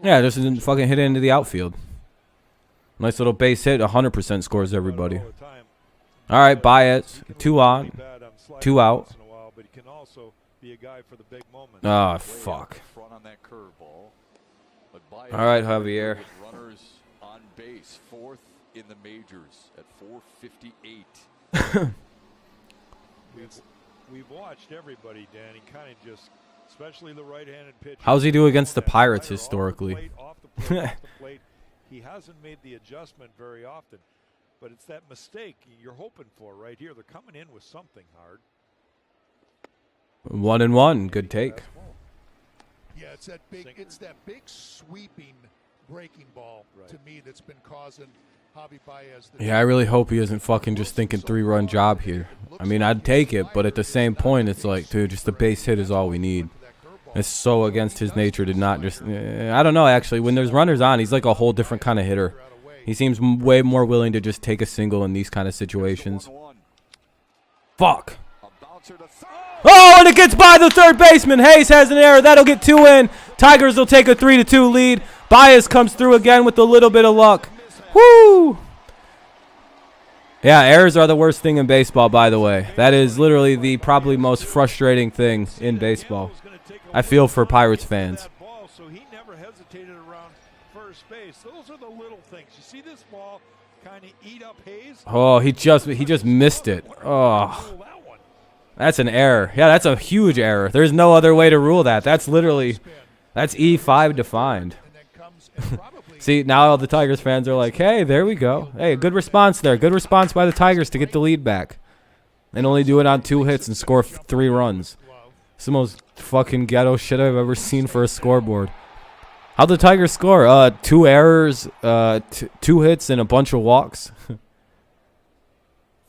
Yeah, just didn't fucking hit it into the outfield. Nice little base hit, 100% scores everybody. All right, Baez, 2 on, 2 out. Oh, fuck. All right, Javier. Runners on base, 4th in the majors at 458. We've watched everybody, Dan. He kind of just, especially the right-handed pitcher. How's he do against the Pirates historically? He hasn't made the adjustment very often. But it's that mistake you're hoping for right here. They're coming in with something hard. 1-1, good take. Yeah, it's that big sweeping breaking ball to me that's been causing Javi Baez. Yeah, I really hope he isn't fucking just thinking 3-run job here. I mean, I'd take it, but at the same point, it's like, dude, just the base hit is all we need. It's so against his nature to not just. I don't know, actually. When there's runners on, he's like a whole different kind of hitter. He seems way more willing to just take a single in these kind of situations. Fuck. Oh, and it gets by the 3rd baseman. Hayes has an error. That'll get 2 in. Tigers will take a 3-2 lead. Baez comes through again with a little bit of luck. Woo! Yeah, errors are the worst thing in baseball, by the way. That is literally the probably most frustrating thing in baseball. I feel for Pirates fans. Those are the little things. You see this ball kind of eat up Hayes? Oh, he just missed it. Oh, that's an error. Yeah, that's a huge error. There's no other way to rule that. That's E5 defined. See, now all the Tigers fans are like, hey, there we go. Hey, good response there. Good response by the Tigers to get the lead back. and only do it on 2 hits and score 3 runs. It's the most fucking ghetto shit I've ever seen for a scoreboard. How'd the Tigers score? 2 errors, 2 hits, and a bunch of walks.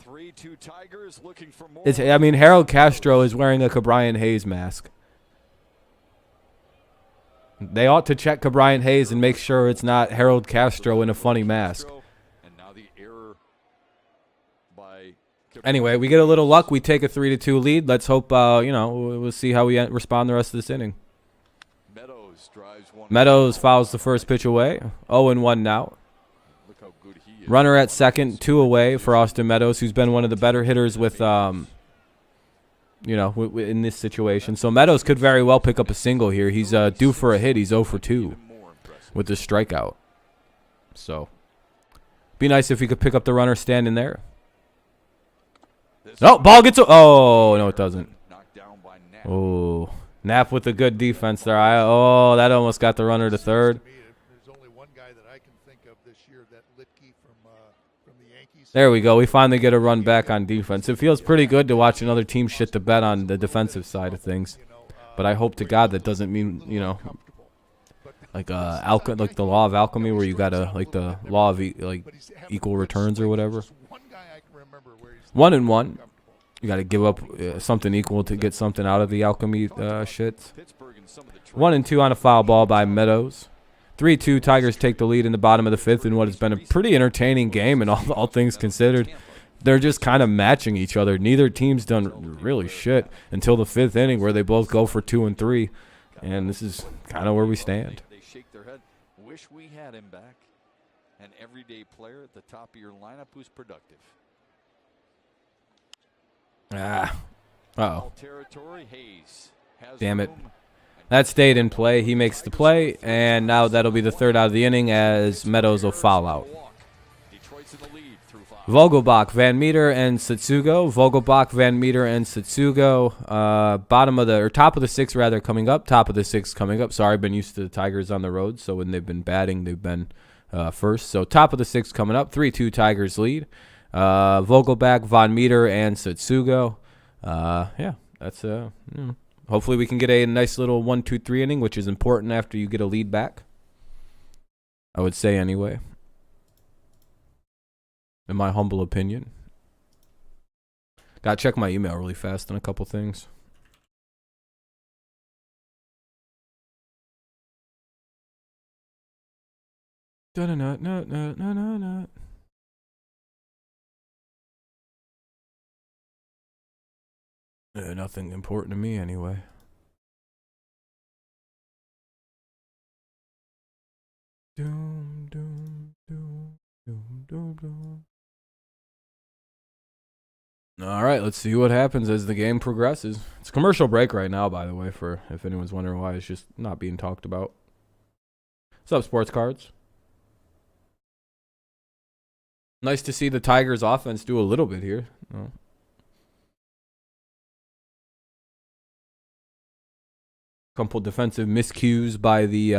3-2 Tigers looking for more. I mean, Harold Castro is wearing a Cabrian Hayes mask. They ought to check Cabrian Hayes and make sure it's not Harold Castro in a funny mask. And now the error by Anyway, we get a little luck. We take a 3-2 lead. Let's hope, we'll see how we respond the rest of this inning. Meadows fouls the first pitch away. 0-1 now. Look how good he is. Runner at second, 2 away for Austin Meadows, who's been one of the better hitters with, in this situation. So Meadows could very well pick up a single here. He's due for a hit. He's 0 for 2 with the strikeout. So, be nice if he could pick up the runner standing there. Oh, ball gets. Oh, no, it doesn't. Oh. Knapp with a good defense there. That almost got the runner to third. There's only one guy that I can think of this year, that Litke from the Yankees. There we go. We finally get a run back on defense. It feels pretty good to watch another team shit the bed on the defensive side of things. But I hope to God that doesn't mean, like like the law of alchemy, where you gotta like the law of equal returns or whatever. 1-1. You got to give up something equal to get something out of the alchemy shit. 1-2 on a foul ball by Meadows. 3-2, Tigers take the lead in the bottom of the 5th in what has been a pretty entertaining game, and all things considered. They're just kind of matching each other. Neither team's done really shit until the 5th inning, where they both go for 2 and 3, and this is kind of where we stand. They shake their head. Wish we had him back. An everyday player at the top of your lineup who's productive. Uh-oh. Territory. Hayes has Damn it. room. That stayed in play. He makes the play, and now that'll be the 3rd out of the inning as Meadows will foul out. Detroit's in the lead through 5. Vogelbach, Van Meter, and Satsugo. Vogelbach, Van Meter, and Satsugo. Top of the 6th rather coming up. Top of the 6th coming up. Sorry, I've been used to the Tigers on the road, so when they've been batting, they've been first. So top of the 6th coming up. 3-2 Tigers lead. Vogelbach, Van Meter, and Satsugo. That's hopefully we can get a nice little 1-2-3 inning, which is important after you get a lead back. I would say anyway. In my humble opinion. Gotta check my email really fast on a couple things. Nothing important to me anyway. Doom, doom, doom, doom, doom, doom. All right, let's see what happens as the game progresses. It's a commercial break right now, by the way, for if anyone's wondering why it's just not being talked about. What's up, Sports Cards? Nice to see the Tigers offense do a little bit here. Oh. Couple defensive miscues by the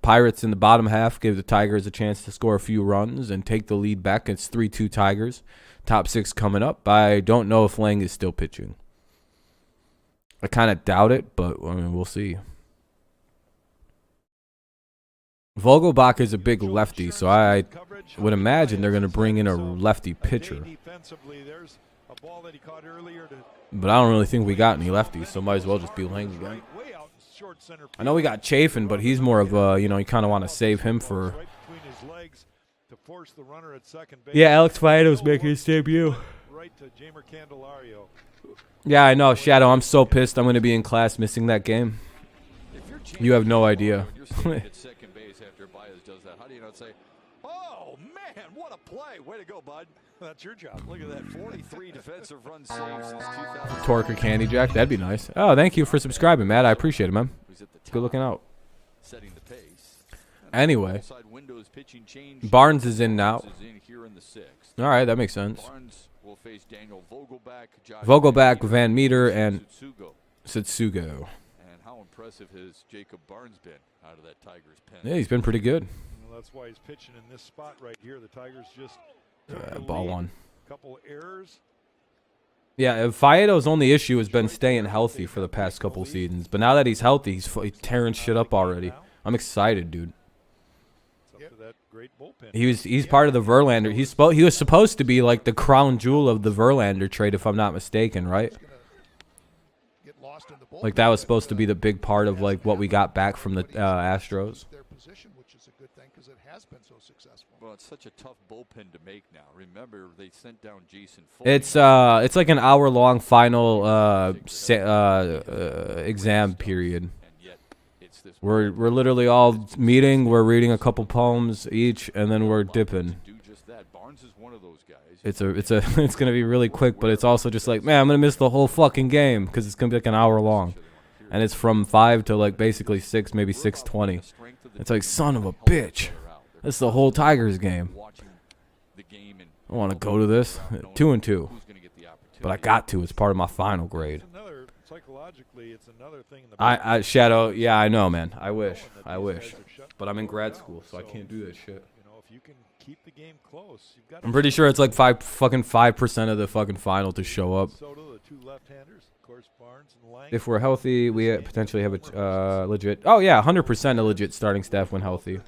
Pirates in the bottom half gave the Tigers a chance to score a few runs and take the lead back. It's 3-2 Tigers. Top 6 coming up. I don't know if Lang is still pitching. I kind of doubt it, but I mean, we'll see. Vogelbach is a big lefty, so I would imagine they're going to bring in a lefty pitcher. But I don't really think we got any lefties, so might as well just be Lang again. I know we got Chafin, but he's more of a, you kind of want to save him for. Yeah, Alex Faedo's making his debut. Yeah, I know, Shadow. I'm so pissed. I'm going to be in class missing that game. You have no idea. How do you not say, oh, man, what a play. Way to go, bud. That's your job. Look at that, 43 defensive run saves since 2000. Torque or Candy Jack, that'd be nice. Oh, thank you for subscribing, Matt. I appreciate it, man. Good looking out. Setting the pace. Anyway, Barnes is in now. All right, that makes sense. Barnes will face Daniel Vogelbach, Van Meter, and Satsugo. And how impressive has Jacob Barnes been out of that Tigers pen? Yeah, he's been pretty good. Well, that's why he's pitching in this spot right here. The Tigers just Ball one. Couple errors. Yeah, Faedo's only issue has been staying healthy for the past couple seasons. But now that he's healthy, he's tearing shit up already. I'm excited, dude. He's part of the Verlander. He was supposed to be like the crown jewel of the Verlander trade, if I'm not mistaken, right? Like that was supposed to be the big part of like what we got back from the Astros. Well, it's such a tough bullpen to make now. Remember, they sent down Jason. It's like an hour-long final exam period. We're literally all meeting. We're reading a couple poems each, and then we're dipping. It's gonna be really quick, but it's also just like, man, I'm gonna miss the whole fucking game because it's gonna be like an hour long, and it's from 5 to like basically 6, maybe 6:20. It's like, son of a bitch. That's the whole Tigers game. I want to go to this 2-2, but I got to. It's part of my final grade. Psychologically, it's another thing. I Shadow. Yeah, I know, man. I wish, but I'm in grad school, so I can't do that shit. If you can keep the game close, you've got. I'm pretty sure it's like 5% of the fucking final to show up. If we're healthy, we potentially have a legit. Oh yeah, 100% a legit starting staff when healthy.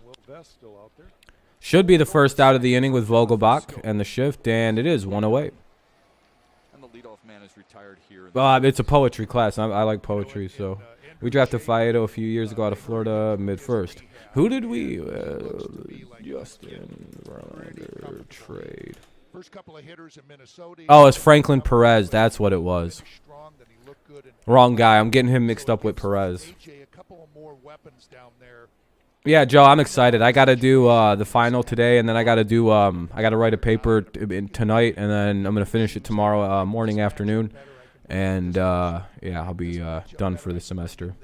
Should be the first out of the inning with Vogelbach and the shift, and it is 1-0. And the leadoff man is retired here. It's a poetry class. I like poetry, so we drafted Faedo a few years ago out of Florida, mid-first. Who did we Justin Verlander trade? Oh, it's Franklin Perez. That's what it was. Wrong guy. I'm getting him mixed up with Perez. Yeah, Joe, I'm excited. I got to do the final today, and then I got to do I got to write a paper tonight, and then I'm going to finish it tomorrow morning, afternoon. And, yeah, I'll be done for the semester.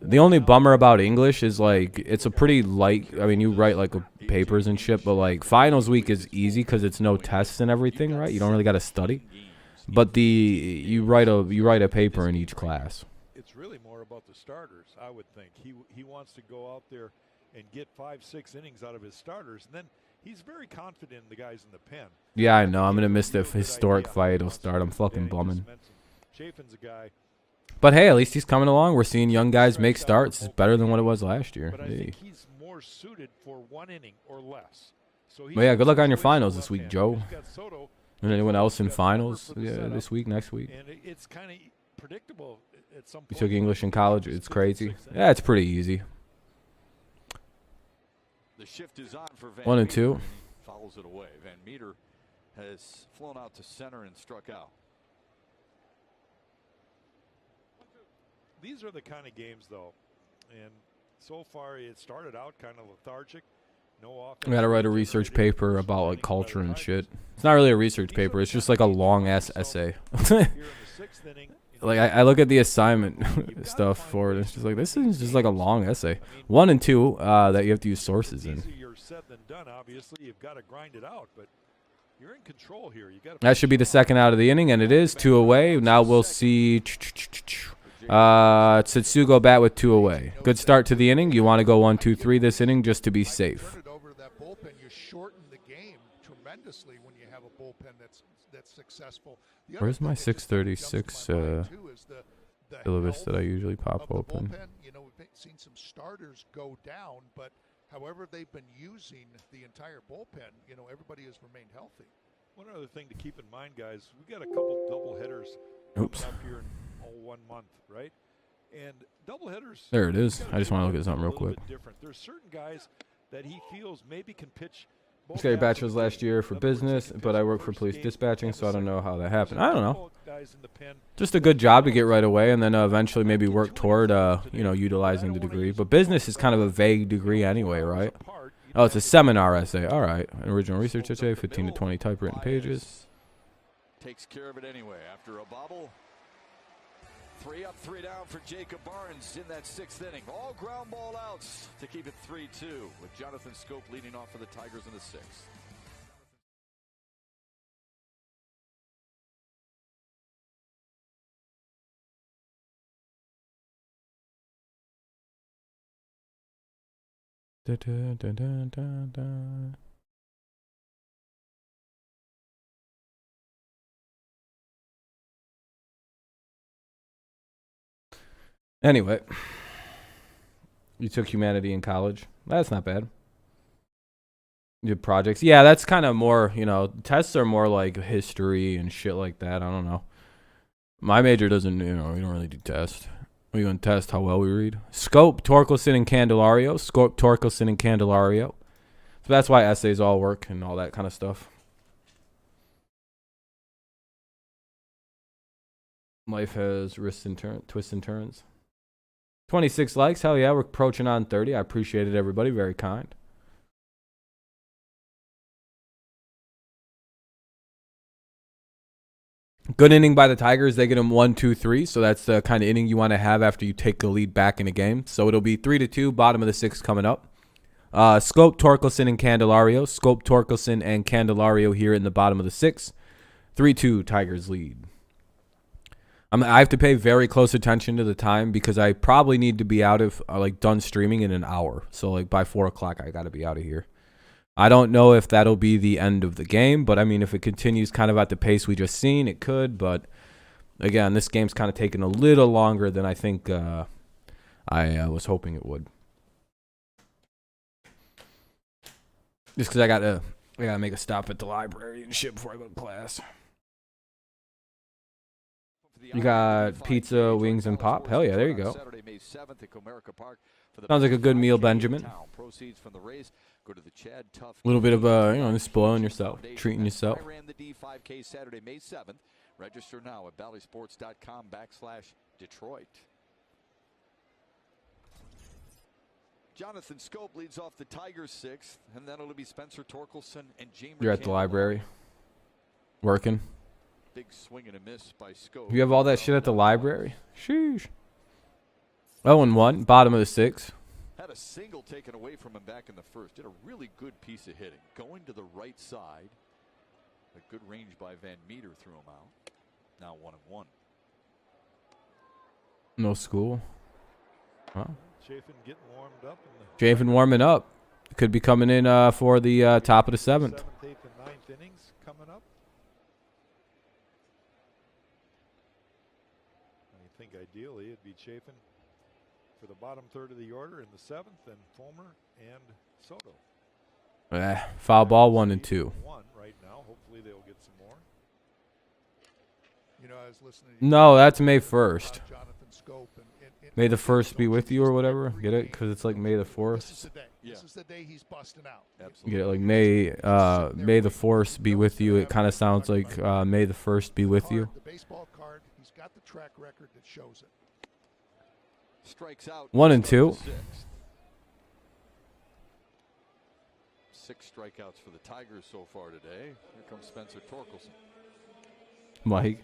The only bummer about English is, like, it's a pretty light, I mean, you write, like, papers and shit, but, like, finals week is easy because it's no tests and everything, right? You don't really got to study. But you write a paper in each class. It's really more about the starters, I would think. He wants to go out there and get 5-6 innings out of his starters, and then he's very confident in the guys in the pen. Yeah, I know. I'm gonna miss the historic fight. He'll start. I'm fucking bumming. Chafin's a guy. But hey, at least he's coming along. We're seeing young guys make starts. It's better than what it was last year. But I think he's more suited for 1 inning or less. So well, yeah, good luck on your finals this week, Joe. And anyone else in finals this week, next week? And it's kind of predictable at some point. You took English in college. It's crazy. Yeah, it's pretty easy. The shift is on for Van 1 and 2. Fouls it away. Van Meter has flown out to center and struck out. These are the kind of games, though, and so far it started out kind of lethargic. No offense. I gotta write a research paper about like culture and shit. It's not really a research paper. It's just like a long ass essay. Like I look at the assignment stuff for it. It's just like this is just like a long essay. 1 and 2 that you have to use sources in. Easier said than done. Obviously, you've got to grind it out, but you're in control here. You got. That should be the second out of the inning, and it is 2 away. Now we'll see. Setsugo bat with 2 away. Good start to the inning. You want to go 1-2-3 this inning just to be safe. Where's my 636 syllabus that I usually pop open? You know, we've seen some starters go down, but however they've been using the entire bullpen, you know, everybody has remained healthy. One other thing to keep in mind, guys, we got a couple double headers coming up here in 1 month, right? And double headers. There it is. I just want to look at something real quick. There's certain guys that he feels maybe can pitch. I got your bachelor's last year for business, but I work for police dispatching, so I don't know how that happened. I don't know. Just a good job to get right away, and then eventually maybe work toward, you know, utilizing the degree. But business is kind of a vague degree anyway, right? Oh, it's a seminar essay. All right. An original research essay, 15 to 20 typewritten pages. Takes care of it anyway after a bobble. 3 up, 3 down for Jacob Barnes in that 6th inning. All ground ball outs to keep it 3-2 with Jonathan Scope leading off for the Tigers in the 6th. Da, da, da, da, da, da. Anyway, you took humanity in college. That's not bad. You did projects. Yeah, that's kind of more, tests are more like history and shit like that. I don't know. My major doesn't, we don't really do tests. We're going to test how well we read. Scope, Torkelson, and Candelario. Scope, Torkelson, and Candelario. So that's why essays all work and all that kind of stuff. Life has twists and turns. 26 likes. Hell yeah, we're approaching on 30. I appreciate it, everybody. Very kind. Good inning by the Tigers. They get them 1-2-3. So that's the kind of inning you want to have after you take the lead back in a game. So it'll be 3-2, bottom of the 6th coming up. Scope, Torkelson, and Candelario. Scope, Torkelson, and Candelario here in the bottom of the 6th. 3-2, Tigers lead. I have to pay very close attention to the time because I probably need to be out of, done streaming in an hour. So, by 4 o'clock, I got to be out of here. I don't know if that'll be the end of the game, but, if it continues kind of at the pace we just seen, it could. But, again, this game's kind of taken a little longer than I think I was hoping it would. Just because I got to make a stop at the library and shit before I go to class. You got pizza, wings, and pop. Hell yeah, there you go. Sounds like a good meal, Benjamin. A little bit of just spoiling yourself, treating yourself. Register now at valleysports.com/Detroit. Jonathan Scope leads off the Tigers 6th, and then it'll be Spencer Torkelson and Jamer. You're at the library, working. Big swing and a miss by Scope. You have all that shit at the library? Sheesh. 0-1, bottom of the 6th. Had a single taken away from him back in the first. Did a really good piece of hitting. Going to the right side. A good range by Van Meter threw him out. Now 1-1. No school. Huh? Chafin getting warmed up. Chafin warming up. Could be coming in for the top of the 7th. 7th, 8th, and 9th innings coming up. I think ideally it'd be Chafin for the bottom third of the order in the 7th, and Fulmer and Soto. Foul ball 1 and 2. One right now. Hopefully they'll get some more. I was listening to No, that's May 1st. Jonathan Scope and May the 1st be with you or whatever. Get it? Because it's like May the 4th. This is the day. This is the day he's busting out. Absolutely. Get it? Like May the 4th be with you. It kind of sounds like May the 1st be with you. The baseball card, he's got the track record that shows it. Strikes out. 1 and 2. 6 strikeouts for the Tigers so far today. Here comes Spencer Torkelson. Mike.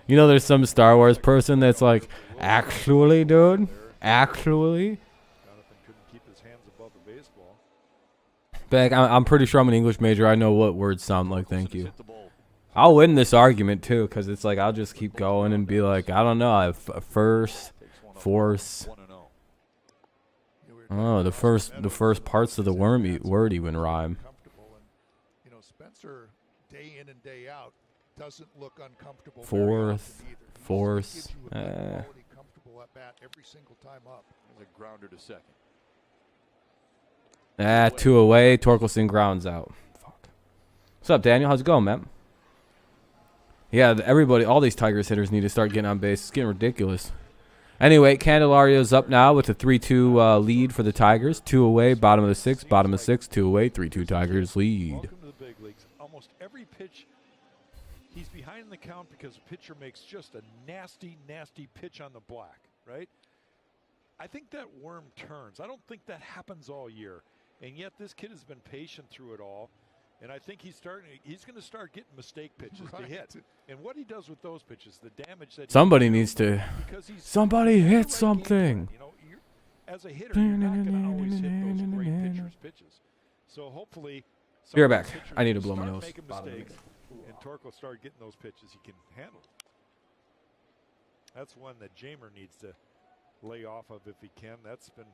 There's some Star Wars person that's like, actually, dude? Actually? Jonathan couldn't keep his hands above the baseball. Back, I'm pretty sure I'm an English major. I know what words sound like. Thank you. I'll win this argument, too, because it's like I'll just keep going and be like, I don't know. I have force. Oh, the first parts of the word even rhyme. Spencer, day in and day out, doesn't look uncomfortable. Force. Comfortable at bat every single time up. There's a grounder to second. 2 away. Torkelson grounds out. Fuck. What's up, Daniel? How's it going, man? Yeah, all these Tigers hitters need to start getting on base. It's getting ridiculous. Anyway, Candelario's up now with a 3-2 lead for the Tigers. 2 away, bottom of the 6th, bottom of 6th, 2 away, 3-2 Tigers lead. Welcome to the big leagues. Almost every pitch, he's behind the count because a pitcher makes just a nasty, nasty pitch on the black, right? I think that worm turns. I don't think that happens all year. And yet this kid has been patient through it all. And I think he's going to start getting mistake pitches to hit. And what he does with those pitches, the damage that somebody needs to hit something. As a hitter, you're not going to always hit those great pitchers' pitches. So hopefully, you're back. I need to blow my nose. Mistakes, and Torque will start getting those pitches he can handle. That's one that Jamer needs to lay off of if he can. That's been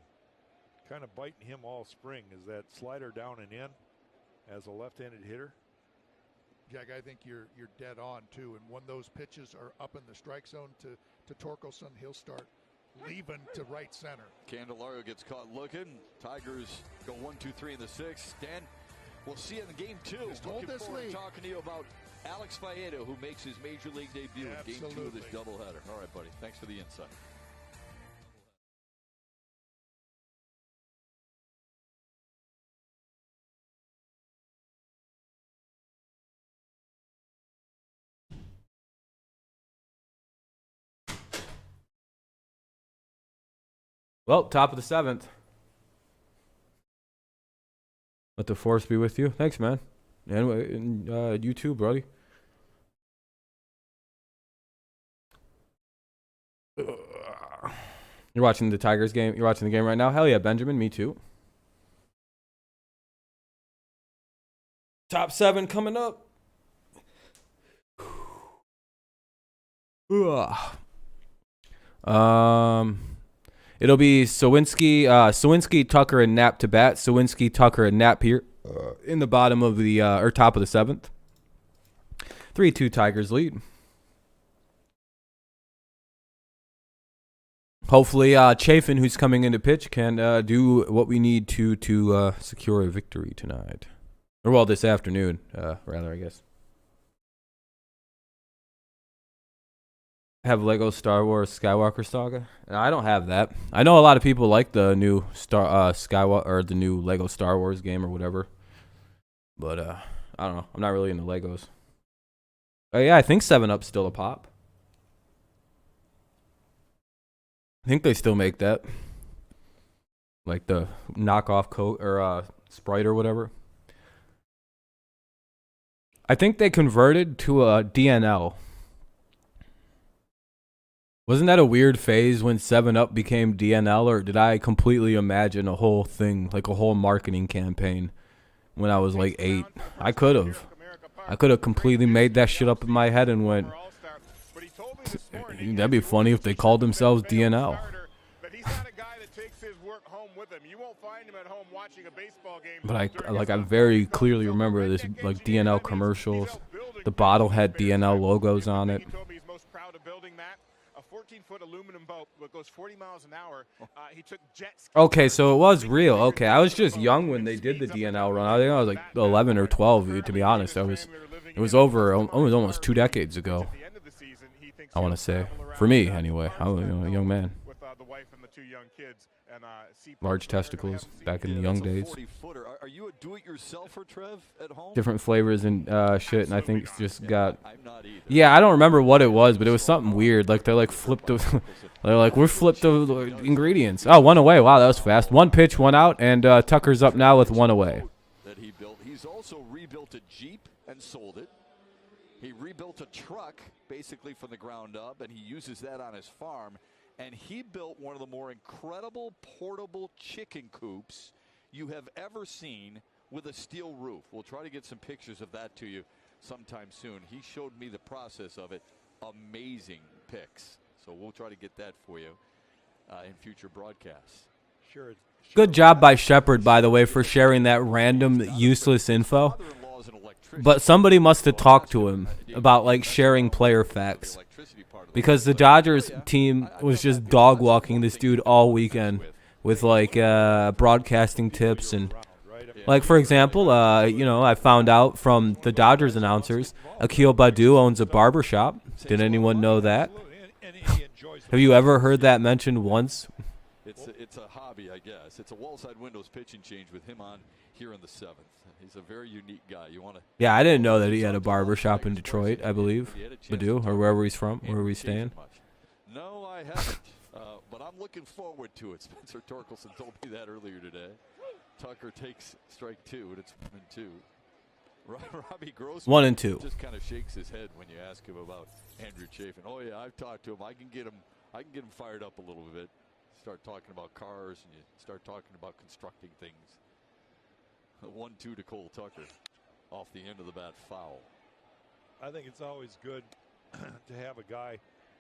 kind of biting him all spring. Is that slider down and in as a left-handed hitter? Jack, I think you're dead on too. And when those pitches are up in the strike zone to Torkelson, he'll start leaving to right center. Candelario gets caught looking. Tigers go 1-2-3 in the sixth. Dan, we'll see you in game 2. Just hold Looking this forward to lead. talking to you about Alex Faedo, who makes his major league debut in game 2 of this doubleheader. All right, buddy. Thanks for the insight. Well, top of the 7th. Let the force be with you. Thanks, man. And you too, buddy. You're watching the Tigers game? You're watching the game right now? Hell yeah, Benjamin. Me too. Top 7 coming up. It'll be Sawinski, Tucker, and Knapp to bat. Sawinski, Tucker, and Knapp here in the bottom of the or top of the 7th. 3-2 Tigers lead. Hopefully, Chafin, who's coming into pitch, can do what we need to secure a victory tonight, or well, this afternoon, rather, I guess. Have Lego Star Wars Skywalker Saga? I don't have that. I know a lot of people like the new Skywalker or the new Lego Star Wars game or whatever, but I don't know. I'm not really into Legos. Oh yeah, I think 7-Up's still a pop. I think they still make that, like the knockoff Coke or Sprite or whatever. I think they converted to a DNL. Wasn't that a weird phase when 7-Up became DNL, or did I completely imagine a whole thing, like a whole marketing campaign when I was like 8? I could have completely made that shit up in my head and went, that'd be funny if they called themselves DNL. But I very clearly remember this like DNL commercials. The bottle had DNL logos on it. 14-foot aluminum boat that goes 40 miles an hour. He took jet ski. Okay, so it was real. Okay, I was just young when they did the DNL run. I think I was like 11 or 12, to be honest. It was almost 2 decades ago. I want to say, for me anyway. I was a young man. With the wife and the 2 young kids. And, large testicles back in the young days. Are you a do-it-yourselfer, Trev, at home? Different flavors and shit, and I think it's just got. Yeah, I don't remember what it was, but it was something weird. Like they like flipped the, they're like we're flipped the ingredients. Oh, 1 away. Wow, that was fast. 1 pitch, 1 out, and Tucker's up now with 1 away. That he built. He's also rebuilt a Jeep and sold it. He rebuilt a truck basically from the ground up, and he uses that on his farm. And he built one of the more incredible portable chicken coops you have ever seen with a steel roof. We'll try to get some pictures of that to you sometime soon. He showed me the process of it. Amazing pics. So we'll try to get that for you in future broadcasts. Sure. Good job by Shepard, by the way, for sharing that random useless info. But somebody must have talked to him about like sharing player facts. Because the Dodgers team was just dog walking this dude all weekend with like broadcasting tips and like, for example, I found out from the Dodgers announcers, Akil Baddoo owns a barbershop. Did anyone know that? Have you ever heard that mentioned once? It's a hobby, I guess. It's a wall side windows pitching change with him on here in the 7th. He's a very unique guy. Yeah, I didn't know that he had a barbershop in Detroit, I believe. Baddoo, or wherever he's from, wherever he's staying. No, I haven't. But I'm looking forward to it. Spencer Torkelson told me that earlier today. Tucker takes strike 2, and it's 1-2. Robbie Grossman 1-2. just kind of shakes his head when you ask him about Andrew Chafin. Oh yeah, I've talked to him. I can get him fired up a little bit. Start talking about cars, and you start talking about constructing things. 1-2 to Cole Tucker off the end of the bat, foul. I think it's always good to have a guy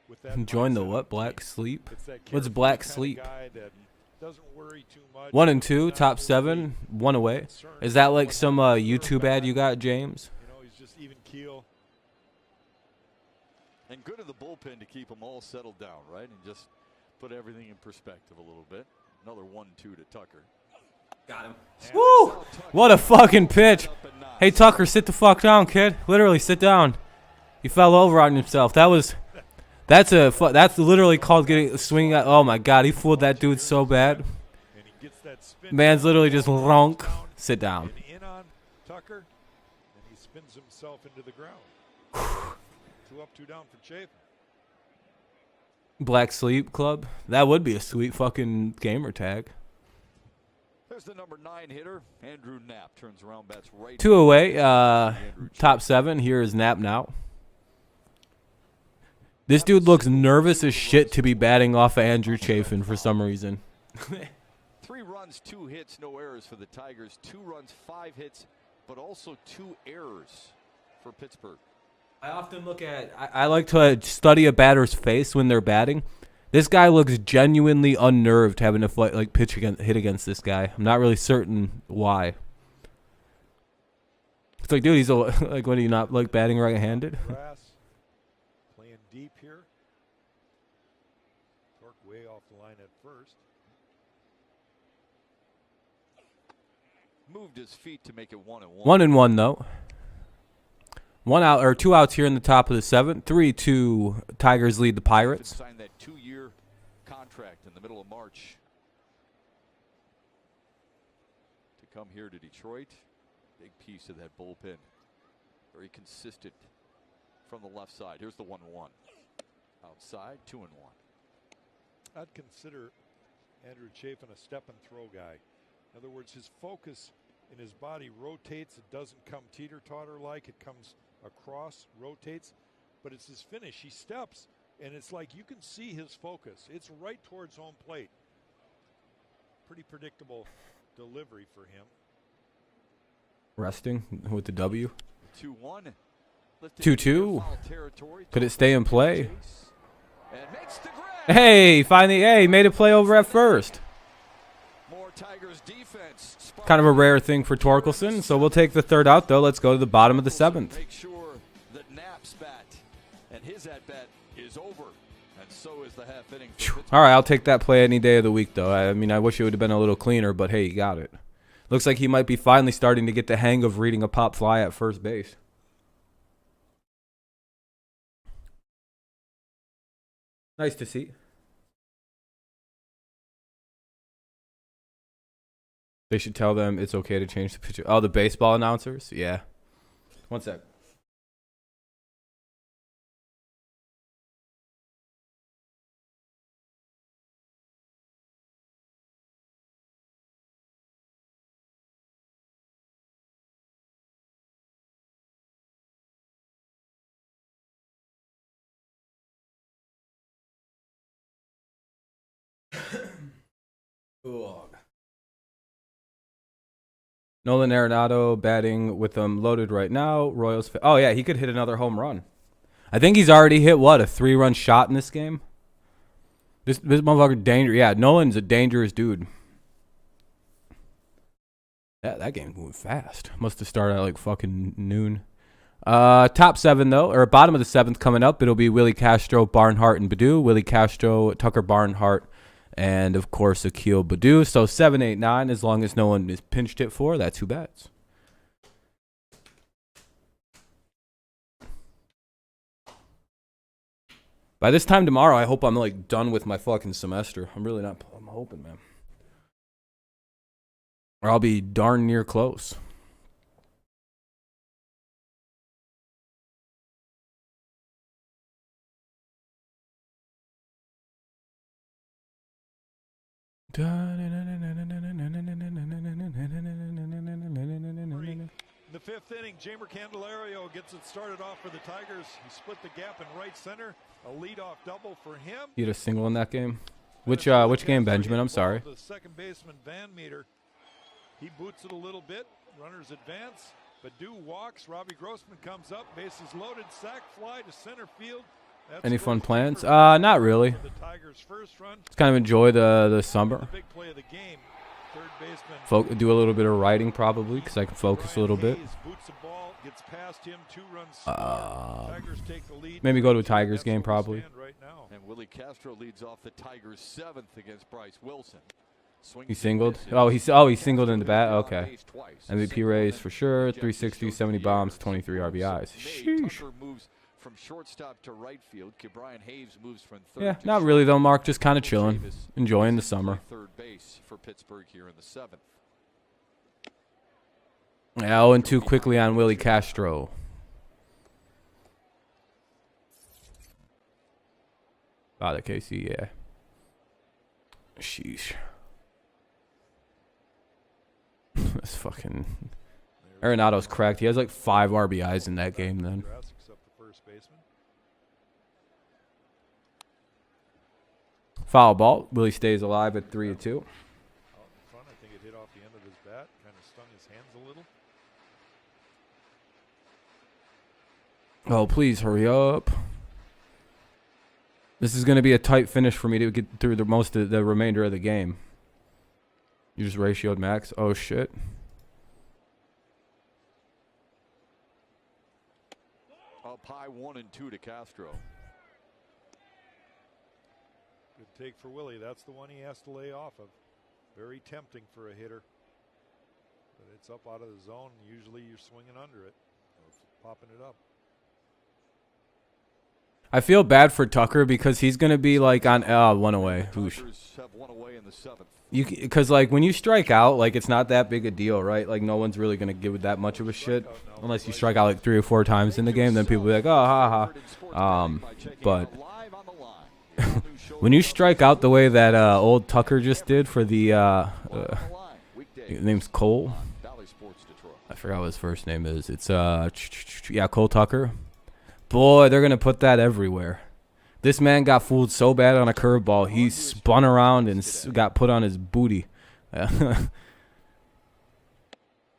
with that. Join the what? Black sleep? What's Black black sleep? Guy that doesn't worry too much. 1-2, top 7, 1 away. Is that like some YouTube ad you got, James? just even keel. And good in the bullpen to keep them all settled down, right? And just put everything in perspective a little bit. Another 1-2 to Tucker. Got him. Woo! What a fucking pitch. Hey, Tucker, sit the fuck down, kid. Literally, sit down. He fell over on himself. That's literally called getting swinging at. Oh my God, he fooled that dude so bad. Man's literally just ronk. Sit down. In on Tucker, and he spins himself into the ground. 2 up, 2 down for Chafin. Black Sleep Club. That would be a sweet fucking gamer tag. There's the number 9 hitter, Andrew Knapp. Turns around, bats right. 2 away. Top 7. Here is Knapp now. This dude looks nervous as shit to be batting off of Andrew Chafin for some reason. 3 runs, 2 hits, no errors for the Tigers. 2 runs, 5 hits, but also 2 errors for Pittsburgh. I often look at. I like to study a batter's face when they're batting. This guy looks genuinely unnerved having to hit against this guy. I'm not really certain why. It's like, dude, he's like, what, do you not like batting right-handed? Playing deep here. Torque way off the line at first. Moved his feet to make it 1-1. 1-1 though. 1 out or 2 outs here in the top of the 7th. 3-2 Tigers lead the Pirates. Signed that 2-year contract in the middle of March to come here to Detroit. Big piece of that bullpen. Very consistent from the left side. Here's the 1-1. Outside, 2-1. I'd consider Andrew Chafin a step and throw guy. In other words, his focus in his body rotates. It doesn't come teeter-totter like. It comes across, rotates, but it's his finish. He steps, and it's like you can see his focus. It's right towards home plate. Pretty predictable delivery for him. Resting with the W. 2-1. 2-2. Could it stay in play? Hey, finally, hey, made a play over at first. More Tigers defense. Kind of a rare thing for Torkelson, so we'll take the 3rd out, though. Let's go to the bottom of the 7th. Make sure that Knapp's bat and his at-bat is over, and so is the half inning. All right, I'll take that play any day of the week, though. I mean, I wish it would have been a little cleaner, but hey, you got it. Looks like he might be finally starting to get the hang of reading a pop fly at first base. Nice to see. They should tell them it's okay to change the pitcher. Oh, the baseball announcers? Yeah. One sec. Nolan Arenado batting with them loaded right now. Royals. Oh, yeah, he could hit another home run. I think he's already hit, what, a 3-run shot in this game? This motherfucker dangerous. Yeah, Nolan's a dangerous dude. Yeah, that game moved fast. Must have started at like fucking noon. Top 7, though, or bottom of the 7th coming up. It'll be Willie Castro, Barnhart, and Baddoo. Willie Castro, Tucker Barnhart, and, of course, Akil Baddoo. So 7, 8, 9, as long as no one is pinched hit for, that's who bats. By this time tomorrow, I hope I'm, like, done with my fucking semester. I'm really not. I'm hoping, man. Or I'll be darn near close. In the 5th inning, Jamer Candelario gets it started off for the Tigers. He split the gap in right center. A leadoff double for him. You had a single in that game? Which game, Benjamin? I'm sorry. The second baseman, Van Meter. He boots it a little bit. Runners advance. Baddoo walks. Robbie Grossman comes up. Bases loaded. Sac fly to center field. That's any fun plans? Not really. The Tigers' first run. Just kind of enjoy the summer. The big play of the game. Third baseman. Do a little bit of writing probably because I can focus a little bit. Boots the ball Gets past him, 2-run score. Tigers take the lead. Maybe go to a Tigers That's game, where we probably. stand right now. And Willie Castro leads off the Tigers' 7th against Bryce Wilson. He singled. He singled in the bat. Okay. MVP race for sure. 360, 70 bombs, 23 RBIs. Sheesh. Tucker moves from shortstop to right field. Brian Hayes moves from third. Yeah, to not really though, Mark. Just kind of chilling, enjoying the summer. Third base for Pittsburgh here in the 7th. Yeah, 0-2 quickly on Willie Castro. The KC, yeah. Sheesh. That's fucking. Arenado's cracked. He has like 5 RBIs in that game then. Except the first baseman. Foul ball. Willie stays alive at 3-2. Out in front, I think it hit off the end of his bat, kind of stung his hands a little. Oh, please hurry up. This is going to be a tight finish for me to get through the most of the remainder of the game. You just ratioed Max. Oh, shit. Up high 1-2 to Castro. Good take for Willie. That's the one he has to lay off of. Very tempting for a hitter. But it's up out of the zone. Usually you're swinging under it. Or popping it up. I feel bad for Tucker because he's going to be like on one away. Whoosh. Tigers have one away in the 7th. Because like when you strike out, like it's not that big a deal, right? Like no one's really going to give it that much of a shit unless you strike out like 3 or 4 times in the game. Then people be like, oh, ha ha. But when you strike out the way that old Tucker just did for the his name's Cole. I forgot what his first name is. It's yeah, Cole Tucker. Boy, they're going to put that everywhere. This man got fooled so bad on a curveball, he spun around and got put on his booty.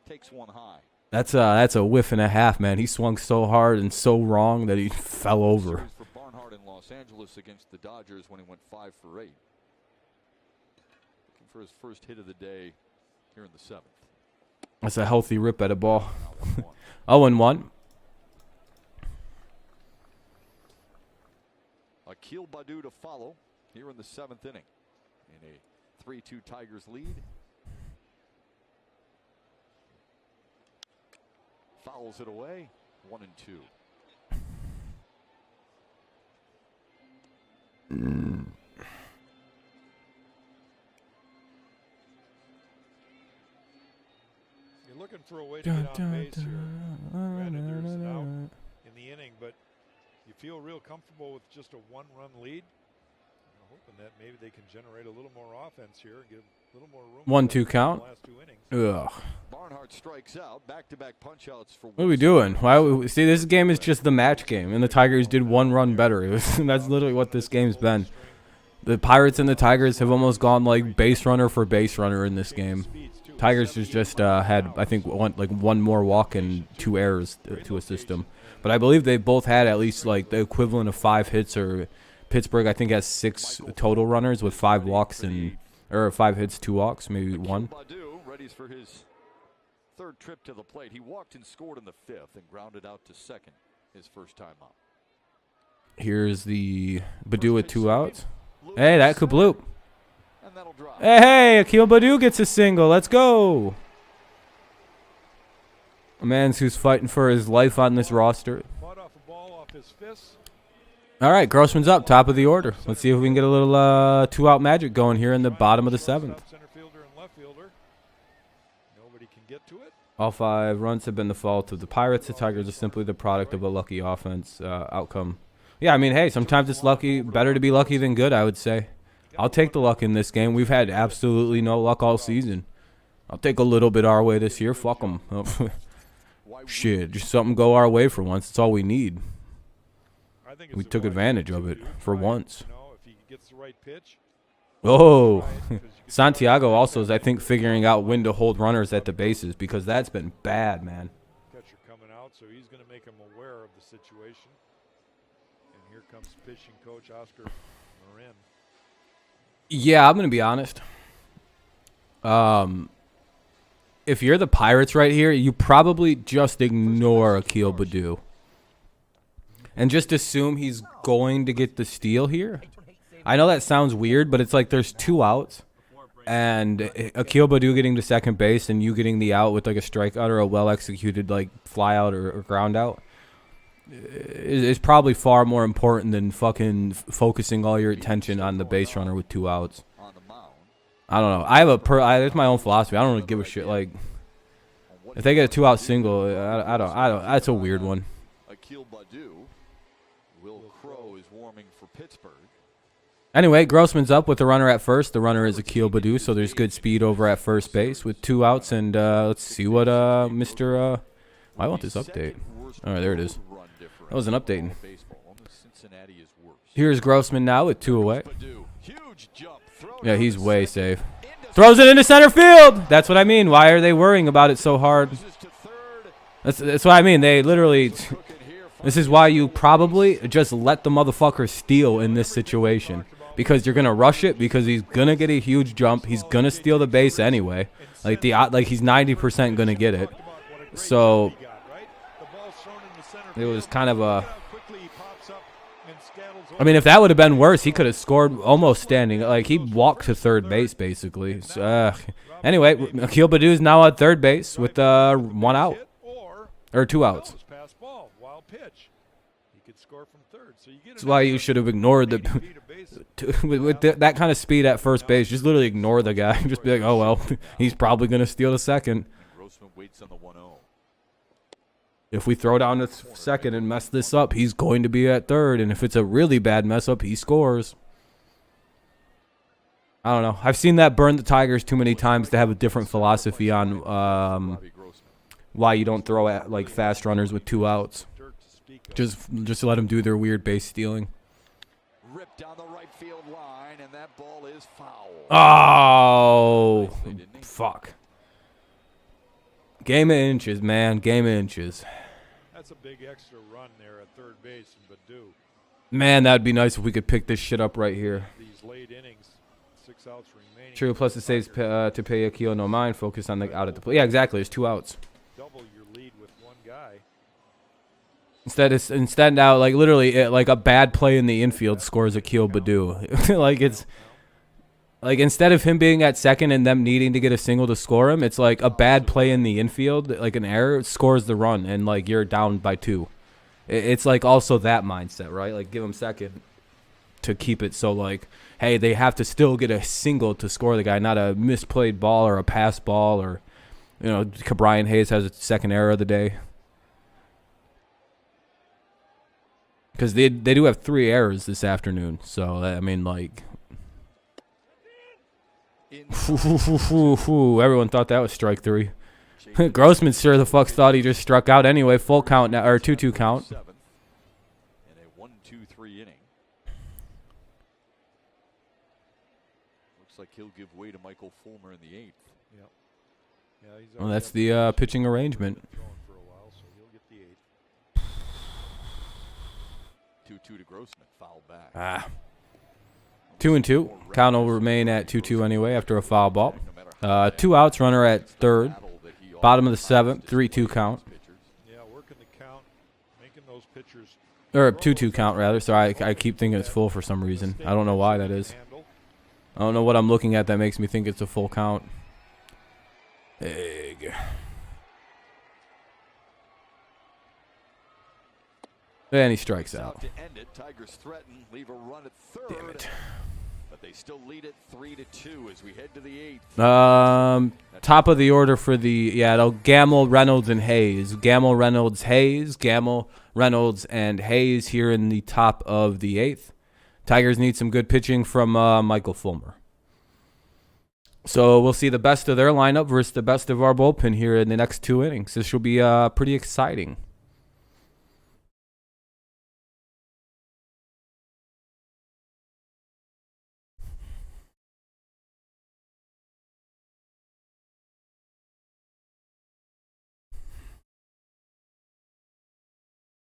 Takes one high. That's a whiff and a half, man. He swung so hard and so wrong that he fell over. For Barnhart in Los Angeles against the Dodgers when he went 5 for 8. Looking for his first hit of the day here in the 7th. That's a healthy rip at a ball. 0-1. Akil Baddoo to follow here in the 7th inning in a 3-2 Tigers lead. Fouls it away, 1-2. You're looking for a way to get on base here. Granted, there's an out in the inning, but you feel real comfortable with just a 1-run lead. I'm hoping that maybe they can generate a little more offense here and get a little more room. 1-2 count. The last 2 innings. Ugh. Barnhart strikes out, back-to-back punch-outs for. What are we doing? See, this game is just the match game, and the Tigers did 1 run better. That's literally what this game's been. The Pirates and the Tigers have almost gone like base runner for base runner in this game. Tigers just had, I think, one more walk and 2 errors to assist them. But I believe they both had at least like the equivalent of 5 hits. Or Pittsburgh, I think, has 6 total runners with 5 walks or 5 hits, 2 walks, maybe 1. Baddoo ready for his 3rd trip to the plate. He walked and scored in the 5th and grounded out to 2nd his first time up. Here's the Baddoo with 2 outs. Hey, that could bloop. And that'll drop. Hey, Akil Baddoo gets a single. Let's go. A man who's fighting for his life on this roster. Fought off a ball off his fist. All right, Grossman's up, top of the order. Let's see if we can get a little 2-out magic going here in the bottom of the 7th. Center fielder and left fielder. Nobody can get to it. All 5 runs have been the fault of the Pirates. The Tigers are simply the product of a lucky offense outcome. Yeah, I mean, hey, sometimes it's lucky. Better to be lucky than good, I would say. I'll take the luck in this game. We've had absolutely no luck all season. I'll take a little bit our way this year. Fuck them. Shit, just something go our way for once. That's all we need. We took advantage of it for once. If he gets the right pitch. Oh, Santiago also is, I think, figuring out when to hold runners at the bases because that's been bad, man. Catcher coming out, so he's going to make him aware of the situation. And here comes pitching coach Oscar Marin. Yeah, I'm going to be honest. if you're the Pirates right here, you probably just ignore Akil Baddoo. And just assume he's going to get the steal here. I know that sounds weird, but it's like there's 2 outs. And Akil Baddoo getting to second base and you getting the out with like a strikeout or a well-executed like fly out or ground out is probably far more important than fucking focusing all your attention on the base runner with 2 outs. I don't know. It's my own philosophy. I don't really give a shit. Like, if they get a 2-out single, I don't. That's a weird one. Akil Baddoo. Will Crow is warming for Pittsburgh. Anyway, Grossman's up with the runner at first. The runner is Akil Baddoo, so there's good speed over at first base with 2 outs. And let's see what Mr. I want this update. All right, there it is. That was an update. Here's Grossman now with 2 away. Yeah, he's way safe. Throws it into center field. That's what I mean. Why are they worrying about it so hard? That's what I mean. They literally. This is why you probably just let the motherfucker steal in this situation, because you're gonna rush it because he's gonna get a huge jump. He's gonna steal the base anyway. Like he's 90% gonna get it. So it was kind of a. I mean, if that would have been worse, he could have scored almost standing. Like, he walked to third base, basically. So, anyway, Akil Baddoo is now at third base with 1 out. Or 2 outs. That's why you should have ignored with that kind of speed at first base. Just literally ignore the guy. Just be like, oh, well, he's probably going to steal the second. If we throw down the second and mess this up, he's going to be at third. And if it's a really bad mess up, he scores. I don't know. I've seen that burn the Tigers too many times to have a different philosophy on why you don't throw at like fast runners with 2 outs. Just let them do their weird base stealing. Ripped down the right field line, and that ball is foul. Oh, fuck. Game of inches, man. Game of inches. That's a big extra run there at third base in Baddoo. Man, that'd be nice if we could pick this shit up right here. These late innings, 6 outs remaining. True, plus it saves to pay Akil no mind. Focus on the out at the plate. Yeah, exactly. There's 2 outs. Double your lead with 1 guy. Instead now, like literally, like a bad play in the infield scores Akil Baddoo. Like it's. Like, instead of him being at second and them needing to get a single to score him, it's like a bad play in the infield, like an error, scores the run, and, like, you're down by 2. It's, like, also that mindset, right? Like, give him second to keep it so, like, hey, they have to still get a single to score the guy, not a misplayed ball or a pass ball or, you know, Brian Hayes has a second error of the day. Because they do have 3 errors this afternoon, so, I mean, like... Everyone thought that was strike 3. Grossman sure the fuck thought he just struck out anyway. Full count now, or 2-2 count. In a 1-2-3 inning. Looks like he'll give way to Michael Fulmer in the 8th. Yep. Yeah, he's Well, that's the pitching arrangement. For a while, so he'll get the 2-2 to Grossman. Foul back. Ah. 2-2. Count will remain at 2-2 anyway after a foul ball. 2 outs, runner at third. Bottom of the 7th, 3-2 count. Yeah, working the count, making those pitchers. Or 2-2 count, rather. Sorry, I keep thinking it's full for some reason. I don't know why that is. I don't know what I'm looking at that makes me think it's a full count. Egg. And he strikes out. To end it, Tigers threaten, leave a run at third. Damn it. But they still lead it 3-2 as we head to the 8th. Top of the order for the it'll Gamble, Reynolds, and Hayes. Gamble, Reynolds, Hayes. Gamble, Reynolds, and Hayes here in the top of the 8th. Tigers need some good pitching from Michael Fulmer. So we'll see the best of their lineup versus the best of our bullpen here in the next 2 innings. This will be pretty exciting.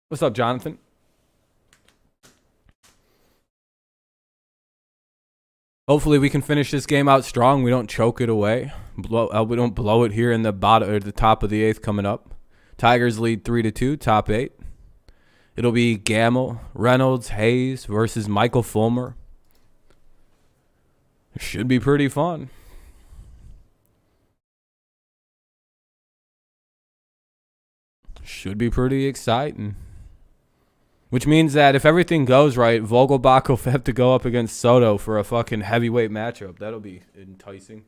What's up, Jonathan? Hopefully we can finish this game out strong. We don't choke it away. We don't blow it here in the bottom or the top of the 8th coming up. Tigers lead 3-2, top 8. It'll be Gamble, Reynolds, Hayes versus Michael Fulmer. It should be pretty fun. Should be pretty exciting. Which means that if everything goes right, Vogelbach will have to go up against Soto for a fucking heavyweight matchup. That'll be enticing.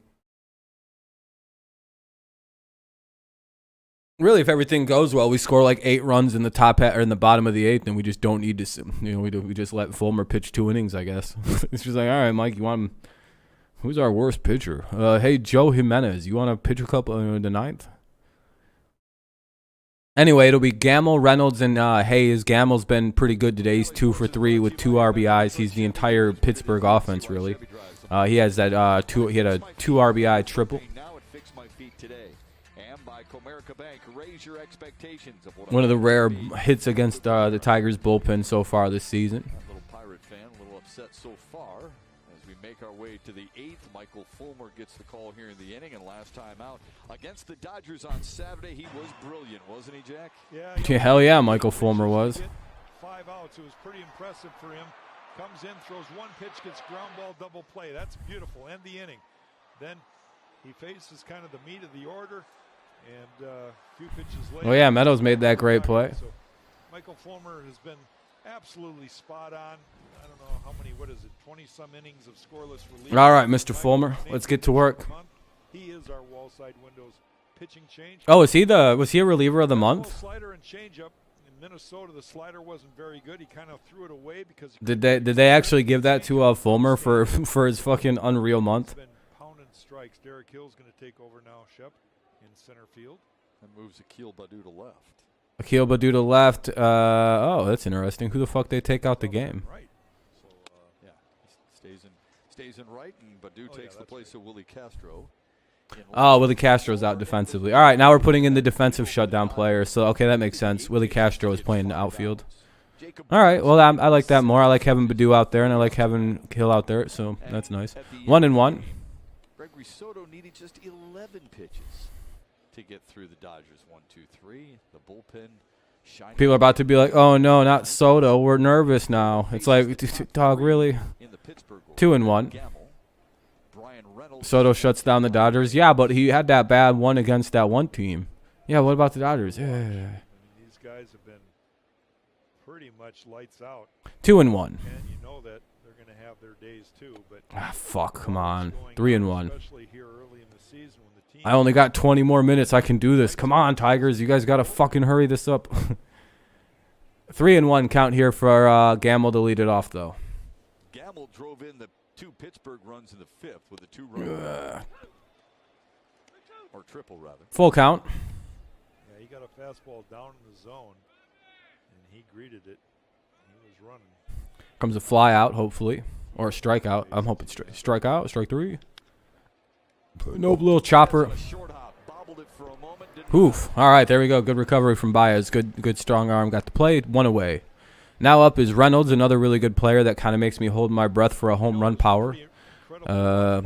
Really, if everything goes well, we score like 8 runs in the top or in the bottom of the 8th, and we just don't need to. We just let Fulmer pitch 2 innings, I guess. It's just like, all right, Mike, you want him? Who's our worst pitcher? Hey, Joe Jimenez, you want to pitch a couple in the 9th? Anyway, it'll be Gamble, Reynolds, and Hayes. Gamble's been pretty good today. He's 2 for 3 with 2 RBIs. He's the entire Pittsburgh offense, really. He has that he had a 2 RBI triple. One of the rare hits against the Tigers bullpen so far this season. A little Pirate fan, a little upset so far. As we make our way to the 8th, Michael Fulmer gets the call here in the inning, and last time out against the Dodgers on Saturday, he was brilliant, wasn't he, Jack? Yeah, Hell yeah, Michael Fulmer was. 5 outs. It was pretty impressive for him. Comes in, throws 1 pitch, gets ground ball, double play. That's beautiful. End the inning. Then he faces kind of the meat of the order. And a few pitches later. Oh, yeah, Meadows made that great play. So Michael Fulmer has been absolutely spot on. I don't know how many, 20-some innings of scoreless relief. All right, Mr. Fulmer, let's get to work. He is our wall side windows pitching change. Oh, was he a reliever of the month? Slider and changeup. In Minnesota, the slider wasn't very good. He kind of threw it away because Did they actually give that to Fulmer for his fucking unreal month? Been pounding strikes. Derek Hill's going to take over now, Shep, in center field. And moves Akil Baddoo to left. Akil Baddoo to left. Oh, that's interesting. Who the fuck they take out the game? Right. So yeah, he stays in right, and Baddoo takes the place of Willie Castro. Oh, Willie Castro's out defensively. All right, now we're putting in the defensive shutdown player. So, okay, that makes sense. Willie Castro is playing the outfield. All right, well, I like that more. I like having Baddoo out there, and I like having Hill out there, so that's nice. 1-1. Gregory Soto needed just 11 pitches to get through the Dodgers. 1, 2, 3. The bullpen shining. People are about to be like, oh, no, not Soto. We're nervous now. It's like, dog, really? 2-1. Soto shuts down the Dodgers. Yeah, but he had that bad one against that one team. Yeah, what about the Dodgers? Yeah. These guys have been pretty much lights out. 2-1. And you know that they're going to have their days too. But fuck, come on. 3-1. Especially here early in the season when the team. I only got 20 more minutes. I can do this. Come on, Tigers. You guys got to fucking hurry this up. 3-1 count here for Gamble to lead it off, though. Gamble drove in the 2 Pittsburgh runs in the 5th with a 2-run or triple rather. Full count. Yeah, he got a fastball down in the zone, and he greeted it. He was running. Comes a fly out, hopefully, or a strikeout. I'm hoping strikeout, strike 3. Nope, little chopper. Oof. All right, there we go. Good recovery from Baez. Good strong arm. Got the play. 1 away. Now up is Reynolds, another really good player that kind of makes me hold my breath for a home run power. I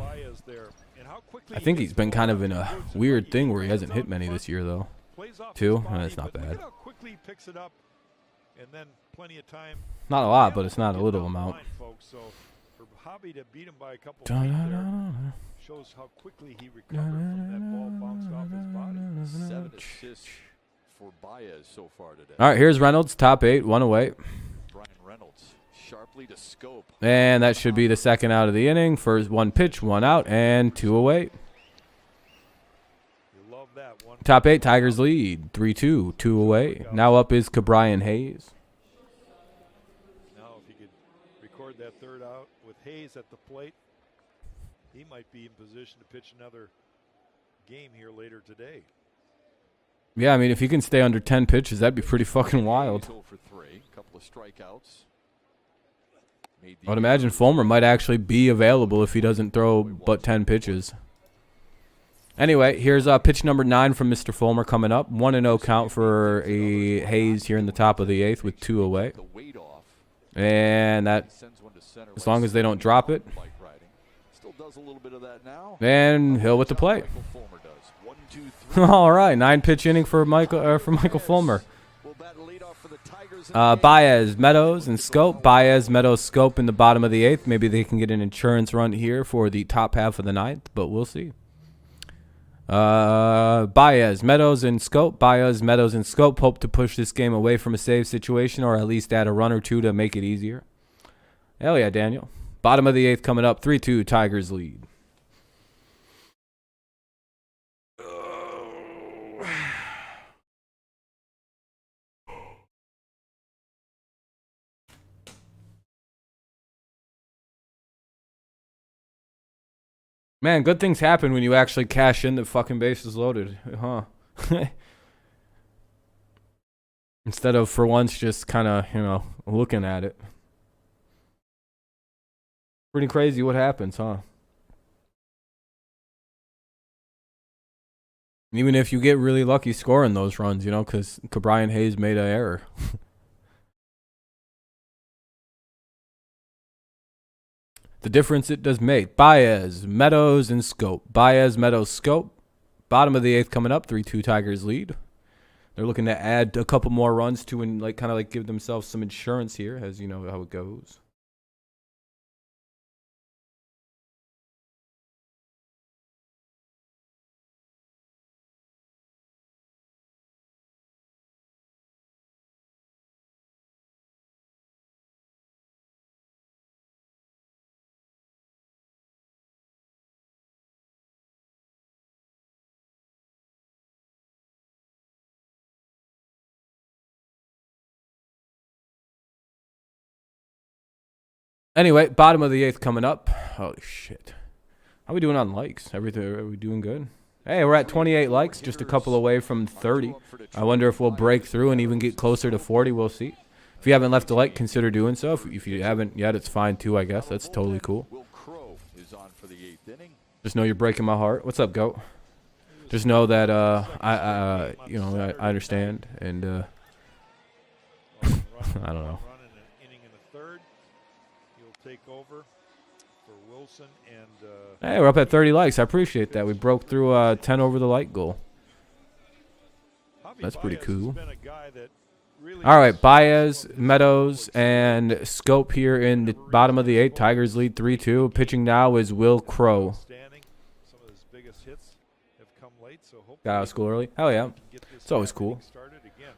think he's been kind of in a weird thing where he hasn't hit many this year, though. 2? That's not bad. Not a lot, but it's not a little amount. Shows how quickly he recovered from that ball bounced off his body. 7 assists for Baez so far today. All right, here's Reynolds, top 8, 1 away. Brian Reynolds sharply to scope. And that should be the second out of the inning. First 1 pitch, 1 out, and 2 away. You love that one. Top 8, Tigers lead, 3-2, 2 away. Now up is Cabrian Hayes. Now if he could record that 3rd out with Hayes at the plate, he might be in position to pitch another game here later today. Yeah, I mean, if he can stay under 10 pitches, that'd be pretty fucking wild. For 3, couple of strikeouts. I would imagine Fulmer might actually be available if he doesn't throw but 10 pitches. Anyway, here's pitch number 9 from Mr. Fulmer coming up. 1-0 count for a Hayes here in the top of the 8th with 2 away. And that, as long as they don't drop it. Still does a little bit of that now. And Hill with the play. Michael Fulmer does. 1, 2, 3. All right, 9-pitch inning for Michael Fulmer. Will bat leadoff for the Tigers. Baez, Meadows, and Scope. Baez, Meadows, Scope in the bottom of the 8th. Maybe they can get an insurance run here for the top half of the 9th, but we'll see. Baez, Meadows, and Scope. Baez, Meadows, and Scope hope to push this game away from a save situation or at least add a run or two to make it easier. Hell yeah, Daniel. Bottom of the 8th coming up. 3-2, Tigers lead. Man, good things happen when you actually cash in the fucking bases loaded, huh? Instead of, for once, just kind of, looking at it. Pretty crazy what happens, huh? Even if you get really lucky scoring those runs, because Brian Hayes made an error. The difference it does make. Baez, Meadows, and Scope. Baez, Meadows, Scope. Bottom of the 8th coming up. 3-2 Tigers lead. They're looking to add a couple more runs to and kind of give themselves some insurance here, as you know how it goes. Anyway, bottom of the 8th coming up. Holy shit. How we doing on likes? Everything, are we doing good? Hey, we're at 28 likes, just a couple away from 30. I wonder if we'll break through and even get closer to 40. We'll see. If you haven't left a like, consider doing so. If you haven't yet, it's fine too, I guess. That's totally cool. Just know you're breaking my heart. What's up, Goat? Just know that I understand, and I don't know. Take over for Wilson and hey, we're up at 30 likes. I appreciate that. We broke through 10 over the like goal. That's pretty cool. All right, Baez, Meadows, and Scope here in the bottom of the 8th. Tigers lead 3-2. Pitching now is Will Crow. Got out of school early. Hell yeah. It's always cool.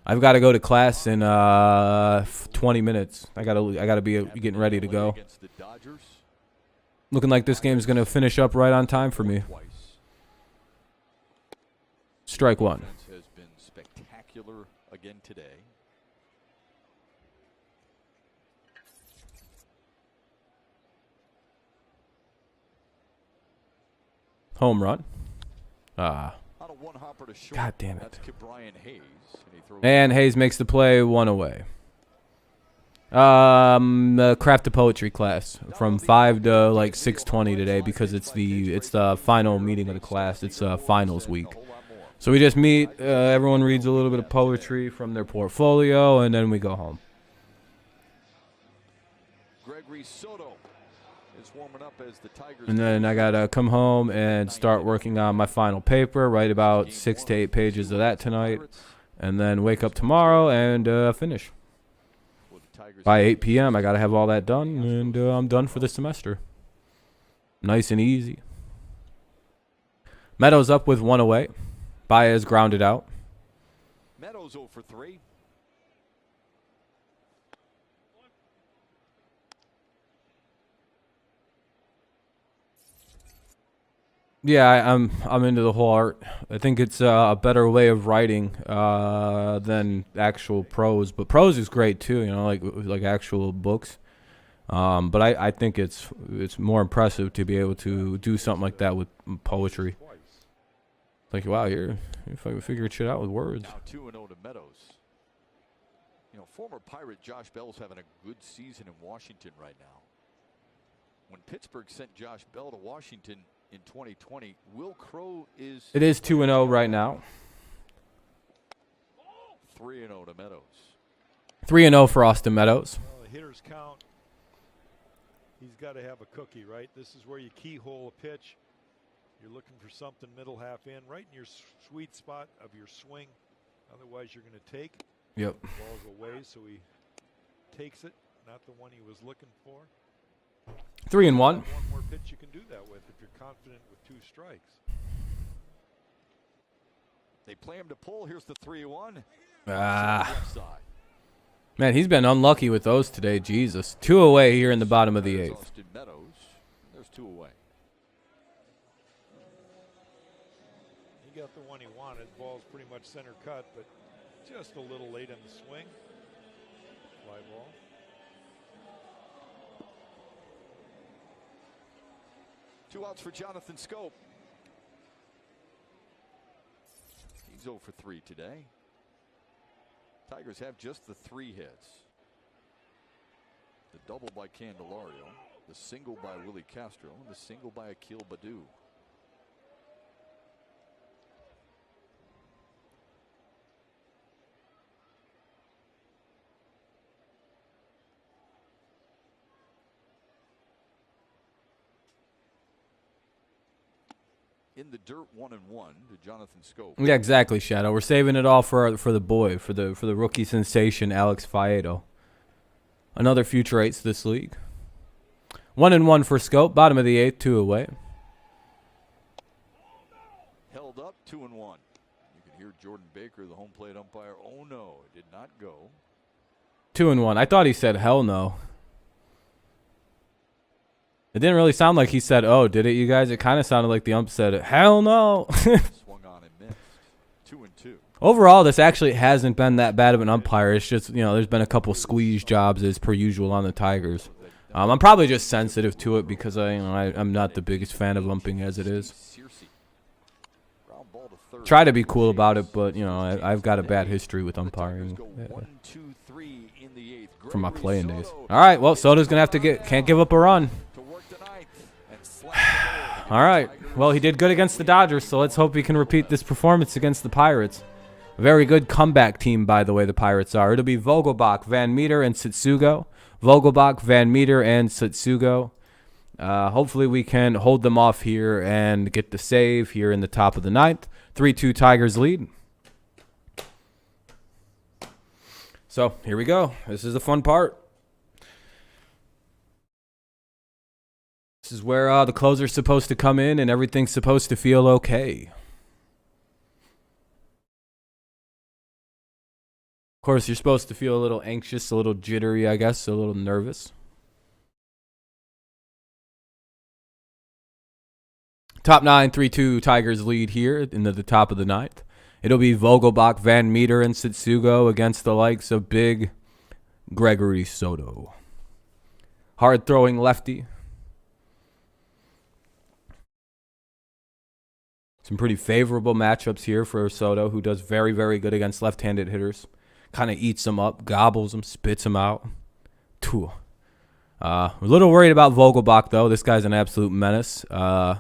I've got to go to class in 20 minutes. I gotta be getting ready to go. Looking like this game is gonna finish up right on time for me. Strike one. Has been spectacular again today. Home run. God damn it. And Hayes makes the play, 1 away. Craft of poetry class from 5 to 6:20 today because it's the final meeting of the class. It's finals week. So we just meet, everyone reads a little bit of poetry from their portfolio, and then we go home. Gregory Soto is warming up as the Tigers. And then I got to come home and start working on my final paper, write about 6 to 8 pages of that tonight, and then wake up tomorrow and finish. By 8 p.m., I got to have all that done, and I'm done for the semester. Nice and easy. Meadows up with 1 away. Baez grounded out. Meadows 0 for 3. Yeah, I'm into the whole art. I think it's a better way of writing than actual prose. But prose is great too, like actual books. But I think it's more impressive to be able to do something like that with poetry. Like, wow, you're figuring shit out with words. Now 2-0 to Meadows. Former Pirate Josh Bell's having a good season in Washington right now. When Pittsburgh sent Josh Bell to Washington in 2020, Will Crow is... It is 2-0 right now. 3-0 to Meadows. 3-0 for Austin Meadows. Well, the hitters count he's got to have a cookie, right? This is where you keyhole a pitch. You're looking for something middle half in, right in your sweet spot of your swing. Otherwise, you're going to take. Yep. The ball's away, so he takes it. Not the one he was looking for. 3-1. One more pitch you can do that with if you're confident with 2 strikes. They play him to pull. Here's the 3-1. Ah. Man, he's been unlucky with those today. Jesus. 2 away here in the bottom of the 8th. Austin Meadows. There's 2 away. He got the one he wanted. Ball's pretty much center cut, but just a little late in the swing. Fly ball. Two outs for Jonathan Scope. He's 0 for 3 today. Tigers have just the 3 hits. The double by Candelario, the single by Willie Castro, and the single by Akil Baddoo. In the dirt, 1-1 to Jonathan Scope. Yeah, exactly, Shadow. We're saving it all for the boy, for the rookie sensation, Alex Faedo. Another future ace this league. 1-1 for Scope. Bottom of the 8th, 2 away. Held up, 2-1. You can hear Jordan Baker, the home plate umpire. Oh no, it did not go. 2-1. I thought he said hell no. It didn't really sound like he said, oh, did it, you guys? It kind of sounded like the ump said, hell no. Swung on and missed. 2-2. Overall, this actually hasn't been that bad of an umpire. It's just, there's been a couple squeeze jobs as per usual on the Tigers. I'm probably just sensitive to it because I'm not the biggest fan of umping as it is. Try to be cool about it, but, I've got a bad history with umpiring. From my playing days. All right, well, Soto's going to have to can't give up a run. All right. Well, he did good against the Dodgers, so let's hope he can repeat this performance against the Pirates. A very good comeback team, by the way, the Pirates are. It'll be Vogelbach, Van Meter, and Tsutsugo. Vogelbach, Van Meter, and Tsutsugo. Hopefully we can hold them off here and get the save here in the top of the 9th. 3-2 Tigers lead. So, here we go. This is the fun part. This is where the closer's supposed to come in and everything's supposed to feel okay. Of course, you're supposed to feel a little anxious, a little jittery, I guess, a little nervous. Top 9, 3-2 Tigers lead here in the top of the 9th. It'll be Vogelbach, Van Meter, and Tsutsugo against the likes of big Gregory Soto. Hard-throwing lefty. Some pretty favorable matchups here for Soto, who does very, very good against left-handed hitters. Kind of eats them up, gobbles them, spits them out. We're a little worried about Vogelbach, though. This guy's an absolute menace. And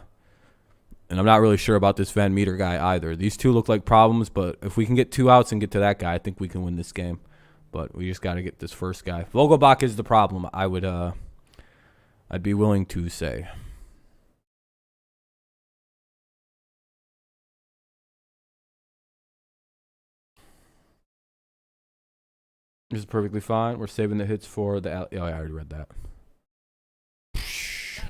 I'm not really sure about this Van Meter guy either. These two look like problems, but if we can get 2 outs and get to that guy, I think we can win this game. But we just got to get this first guy. Vogelbach is the problem, I'd be willing to say. This is perfectly fine. We're saving the hits for the... Oh, I already read that.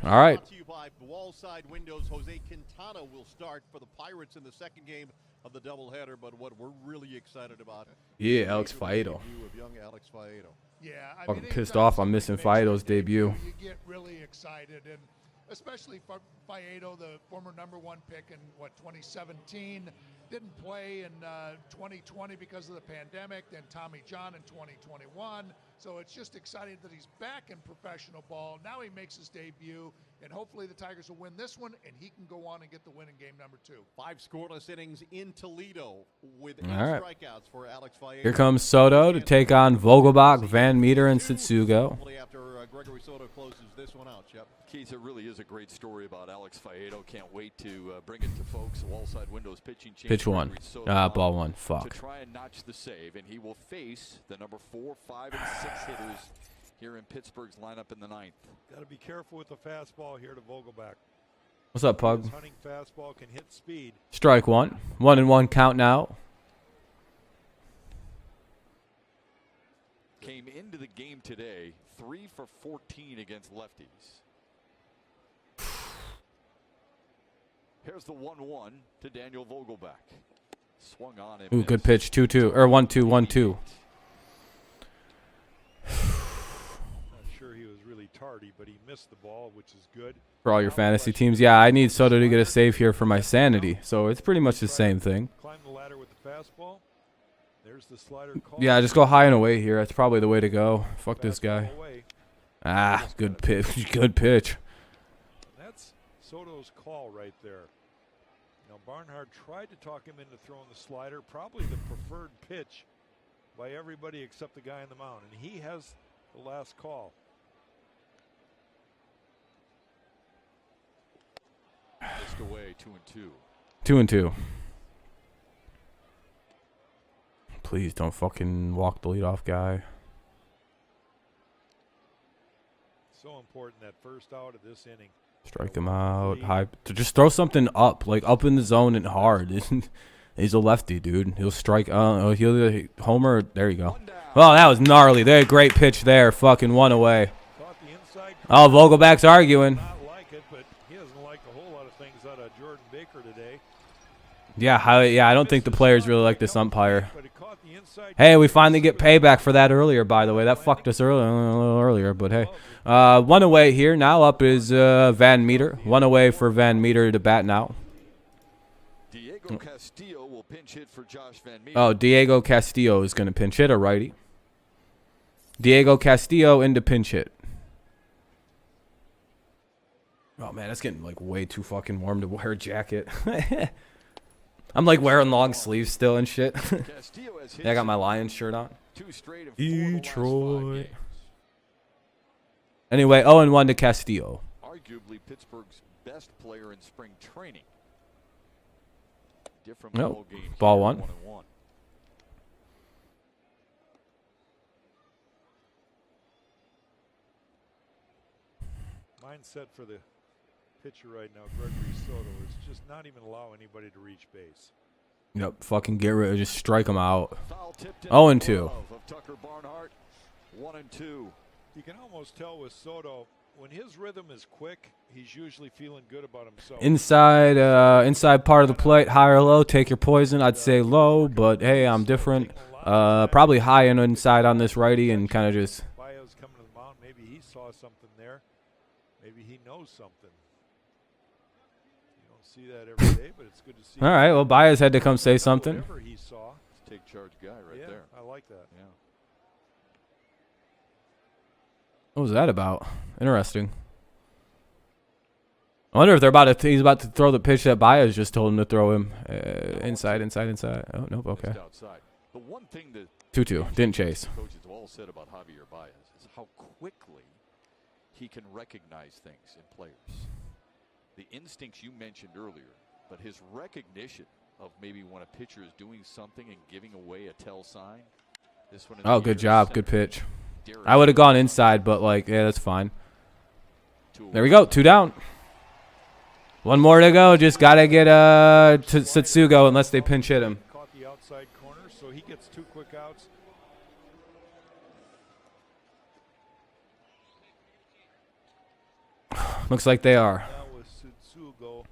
All right. Brought to you by Wallside Windows. Jose Quintana will start for the Pirates in the second game of the doubleheader. But what we're really excited about... Yeah, Alex Faedo. Of young Alex Faedo. Yeah, I'm pissed off on missing Faedo's debut. You get really excited, and especially for Faedo, the former #1 pick in 2017, didn't play in 2020 because of the pandemic. Then Tommy John in 2021. So it's just exciting that he's back in professional ball. Now he makes his debut, and hopefully the Tigers will win this one, and he can go on and get the win in game number 2. 5 scoreless innings in Toledo with 8 right. strikeouts for Alex Faedo. Here comes Soto to take on Vogelbach, Van Meter, and Tsutsugo. Hopefully after Gregory Soto closes this one out, Yep. Keith, it really is a great story about Alex Faedo. Can't wait to bring it to folks. Wallside Windows pitching change. Pitch 1. Ball 1. Fuck. To try and notch the save, and he will face the number 4, 5, and 6 hitters here in Pittsburgh's lineup in the 9th. Got to be careful with the fastball here to Vogelback. What's up, Pug? His hunting fastball can hit speed. Strike one. 1-1 count now. Came into the game today 3 for 14 against lefties. Here's the 1-1 to Daniel Vogelback. Swung on him. Ooh, good pitch. 2-2 or 1-2, 1-2. Not sure he was really tardy, but he missed the ball, which is good. For all your fantasy teams, yeah, I need Soto to get a save here for my sanity. So it's pretty much the same thing. Climb the ladder with the fastball. There's the slider call. Yeah, just go high and away here. That's probably the way to go. Fuck this guy. Away. Ah, good pitch. Good pitch. That's Soto's call right there. Now Barnhart tried to talk him into throwing the slider, probably the preferred pitch by everybody except the guy on the mound, and he has the last call. Missed away, 2-2. 2-2. Please don't fucking walk the leadoff guy. So important that first out of this inning. Strike him out. High. To just throw something up, like up in the zone and hard. He's a lefty, dude. He'll strike. He'll homer. There you go. Oh, that was gnarly. There, great pitch there. Fucking one away. Oh, Vogelback's arguing. Not like it, but he doesn't like a whole lot of things out of Jordan Baker today. Yeah, I don't think the players really like this umpire. Hey, we finally get payback for that earlier, by the way. That fucked us a little earlier, but hey. One away here. Now up is Van Meter. One away for Van Meter to bat now. Diego Castillo will pinch hit for Josh Van Meter. Oh, Diego Castillo is going to pinch hit, a righty. Diego Castillo into pinch hit. Oh, man, it's getting like way too fucking warm to wear a jacket. I'm like wearing long sleeves still and shit. Yeah, I got my Lions shirt on. Detroit. Anyway, 0-1 to Castillo. Arguably Pittsburgh's best player in spring training. Different ball game. Ball one. 1-1. Mindset for the pitcher right now, Gregory Soto, is just not even allow anybody to reach base. Yep, fucking get rid of, just strike him out. 0-2. Tucker Barnhart, 1-2. You can almost tell with Soto, when his rhythm is quick, he's usually feeling good about himself. Inside part of the plate, high or low, take your poison. I'd say low, but hey, I'm different. Probably high and inside on this righty and kind of just. Baez coming to the mound, maybe he saw something there. Maybe he knows something. You don't see that every day, but it's good to see. All right, well, Baez had to come say something. Whatever he saw. Take charge guy right there. I like that. Yeah. What was that about? Interesting. I wonder if he's about to throw the pitch that Baez just told him to throw him. Inside. Oh, nope, okay. The one thing that 2-2, didn't chase. Coaches have all said about Javier Baez is how quickly he can recognize things in players. The instincts you mentioned earlier, but his recognition of maybe when a pitcher is doing something and giving away a tell sign. This one. Oh, good job, good pitch. I would have gone inside, but like, yeah, that's fine. There we go, 2 down. One more to go. Just gotta get to Satsugo unless they pinch hit him. Caught the outside corner, so he gets 2 quick outs. Looks like they are. That was Satsugo.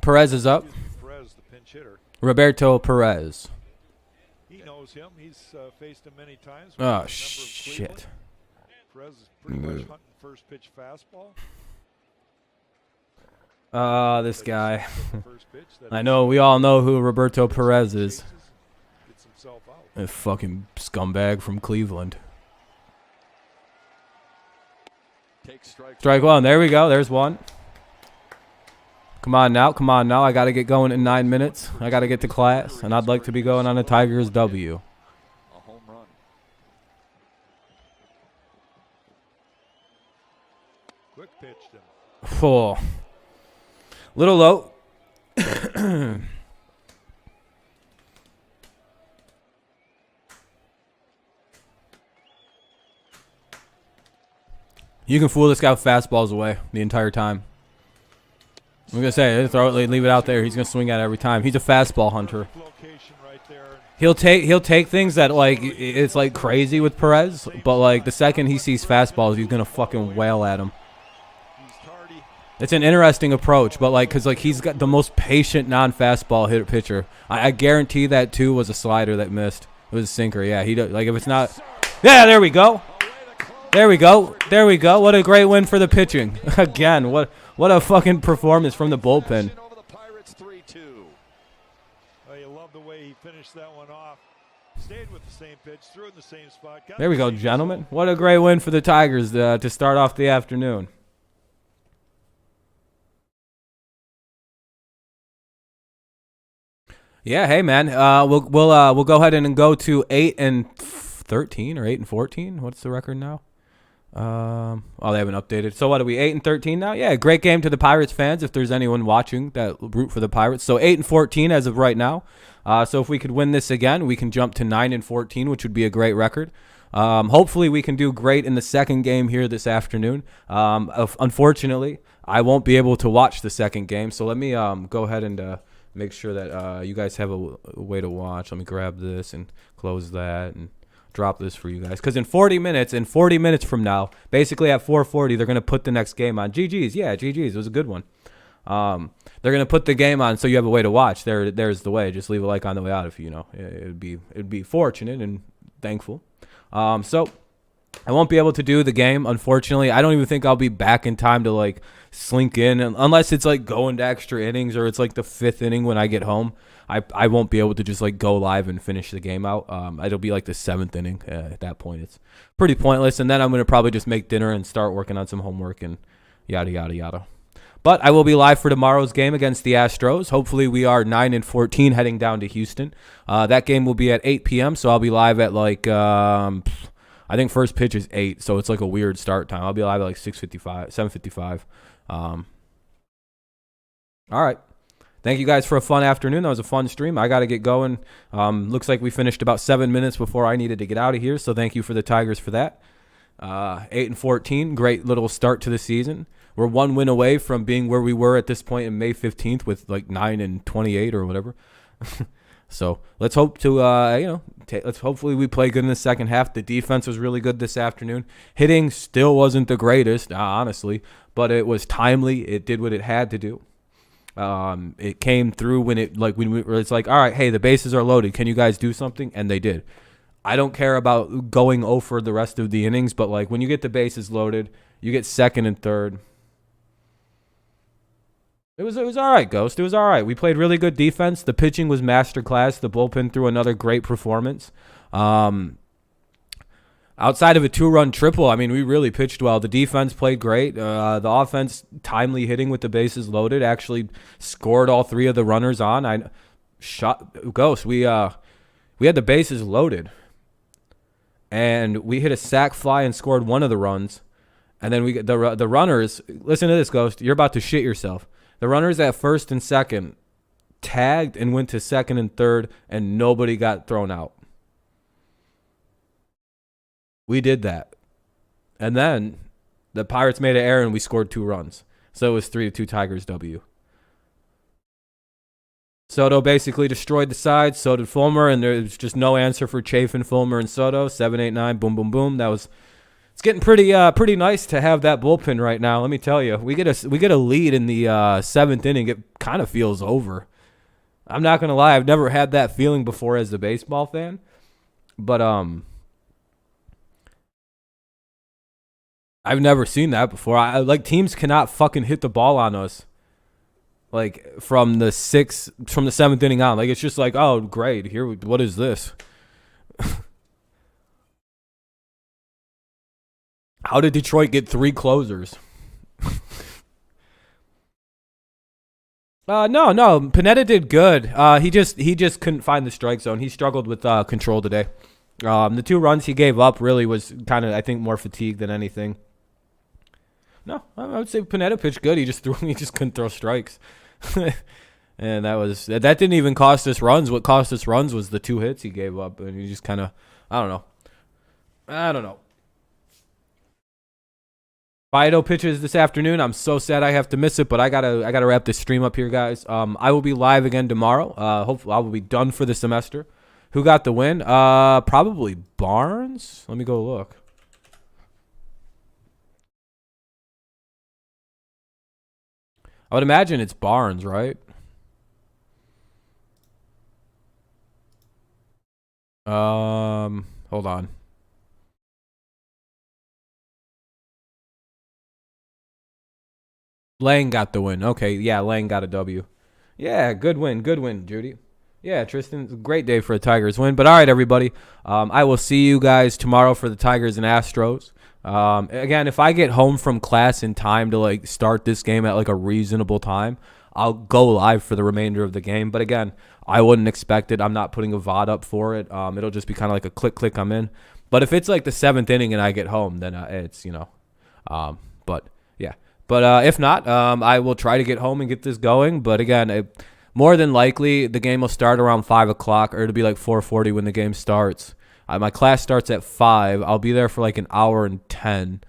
Perez is up. Perez, the pinch hitter. Roberto Perez. He knows him. He's faced him many times. Oh, shit. Perez is pretty much hunting first pitch fastball. This guy. I know, we all know who Roberto Perez is. A fucking scumbag from Cleveland. Strike one. There we go. There's one. Come on now. I got to get going in 9 minutes. I got to get to class, and I'd like to be going on a Tigers W. A home run. Quick pitch to him. Oh. Little low. You can fool this guy with fastballs away the entire time. I'm gonna say, throw it, leave it out there. He's gonna swing at it every time. He's a fastball hunter. He'll take things that like it's like crazy with Perez, but like the second he sees fastballs, he's gonna fucking wail at him. It's an interesting approach, but like, cause like he's got the most patient non-fastball hitter pitcher. I guarantee that too was a slider that missed. It was a sinker. Yeah, he like if it's not. Yeah, there we go. There we go. There we go. What a great win for the pitching. Again, what a fucking performance from the bullpen. You love the way he finished that one off. Stayed with the same pitch, threw in the same spot. There we go, gentlemen. What a great win for the Tigers to start off the afternoon. Yeah, hey man. We'll go ahead and go to 8-13 or 8-14. What's the record now? They haven't updated. So what are we, 8-13 now? Yeah, great game to the Pirates fans if there's anyone watching that root for the Pirates. So 8-14 as of right now. So if we could win this again, we can jump to 9-14, which would be a great record. Hopefully we can do great in the second game here this afternoon. Unfortunately, I won't be able to watch the second game. So let me go ahead and make sure that you guys have a way to watch. Let me grab this and close that and drop this for you guys. Because in 40 minutes from now, basically at 4:40, they're going to put the next game on. GG's. Yeah, GG's. It was a good one. They're going to put the game on so you have a way to watch. There's the way. Just leave a like on the way out if you know. It'd be fortunate and thankful. So I won't be able to do the game, unfortunately. I don't even think I'll be back in time to like slink in unless it's like going to extra innings or it's like the 5th inning when I get home. I won't be able to just like go live and finish the game out. It'll be like the 7th inning. At that point, it's pretty pointless. And then I'm going to probably just make dinner and start working on some homework and yada, yada, yada. But I will be live for tomorrow's game against the Astros. Hopefully we are 9-14 heading down to Houston. That game will be at 8 p.m. So I'll be live at like, I think first pitch is 8. So it's like a weird start time. I'll be live at like 7:55. All right. Thank you guys for a fun afternoon. That was a fun stream. I got to get going. Looks like we finished about 7 minutes before I needed to get out of here. So thank you for the Tigers for that. 8-14, great little start to the season. We're one win away from being where we were at this point in May 15th with like 9-28 or whatever. So let's hope to, let's hopefully we play good in the second half. The defense was really good this afternoon. Hitting still wasn't the greatest, honestly, but it was timely. It did what it had to do. It came through when it's like, all right, hey, the bases are loaded. Can you guys do something? And they did. I don't care about going 0 for the rest of the innings, but like when you get the bases loaded, you get second and third. It was all right, Ghost. It was all right. We played really good defense. The pitching was masterclass. The bullpen threw another great performance. Outside of a 2-run triple, I mean, we really pitched well. The defense played great. The offense, timely hitting with the bases loaded, actually scored all 3 of the runners on. Ghost. We had the bases loaded, and we hit a sac fly and scored 1 of the runs. And then we get the runners. Listen to this, Ghost. You're about to shit yourself. The runners at first and second tagged and went to second and third, and nobody got thrown out. We did that. And then the Pirates made an error, and we scored 2 runs. So it was 3-2 Tigers W. Soto basically destroyed the side. So did Fulmer, and there's just no answer for Chafin, Fulmer, and Soto. 7, 8, 9, boom, boom, boom. It's getting pretty nice to have that bullpen right now. Let me tell you, we get a lead in the 7th inning. It kind of feels over. I'm not gonna lie, I've never had that feeling before as a baseball fan, but I've never seen that before. Teams cannot fucking hit the ball on us, like from the 7th inning on. Like it's just like, oh great, what is this? How did Detroit get 3 closers? No. Pineda did good. He just couldn't find the strike zone. He struggled with control today. The 2 runs he gave up really was kind of, I think, more fatigue than anything. No, I would say Pineda pitched good. He just couldn't throw strikes. And that didn't even cost us runs. What cost us runs was the 2 hits he gave up, and he just kind of, I don't know. Fido pitches this afternoon. I'm so sad I have to miss it, but I gotta wrap this stream up here, guys. I will be live again tomorrow. Hopefully I will be done for the semester. Who got the win? Probably Barnes. Let me go look. I would imagine it's Barnes, right? Hold on. Lang got the win. Okay, yeah, Lang got a W. Yeah, good win, Judy. Yeah, Tristan, it's a great day for a Tigers win. But all right, everybody, I will see you guys tomorrow for the Tigers and Astros. Again, if I get home from class in time to like start this game at like a reasonable time, I'll go live for the remainder of the game. But again, I wouldn't expect it. I'm not putting a VOD up for it. It'll just be kind of like a click, I'm in. But if it's like the 7th inning and I get home, then it's, but yeah. But if not, I will try to get home and get this going. But again, more than likely, the game will start around 5 o'clock, or it'll be like 4:40 when the game starts. My class starts at 5. I'll be there for like an hour and 10.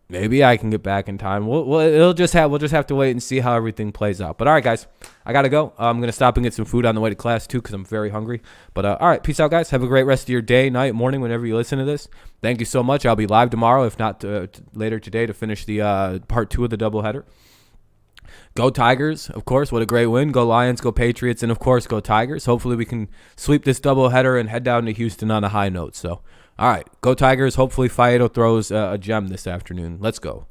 Maybe I can get back in time. We'll just have to wait and see how everything plays out. But all right, guys, I gotta go. I'm gonna stop and get some food on the way to class too, because I'm very hungry. But all right, peace out, guys. Have a great rest of your day, night, morning, whenever you listen to this. Thank you so much. I'll be live tomorrow, if not later today, to finish the part 2 of the doubleheader. Go Tigers, of course. What a great win. Go Lions, go Patriots, and, of course, go Tigers. Hopefully we can sweep this doubleheader and head down to Houston on a high note. So, all right, go Tigers. Hopefully Fido throws a gem this afternoon. Let's go.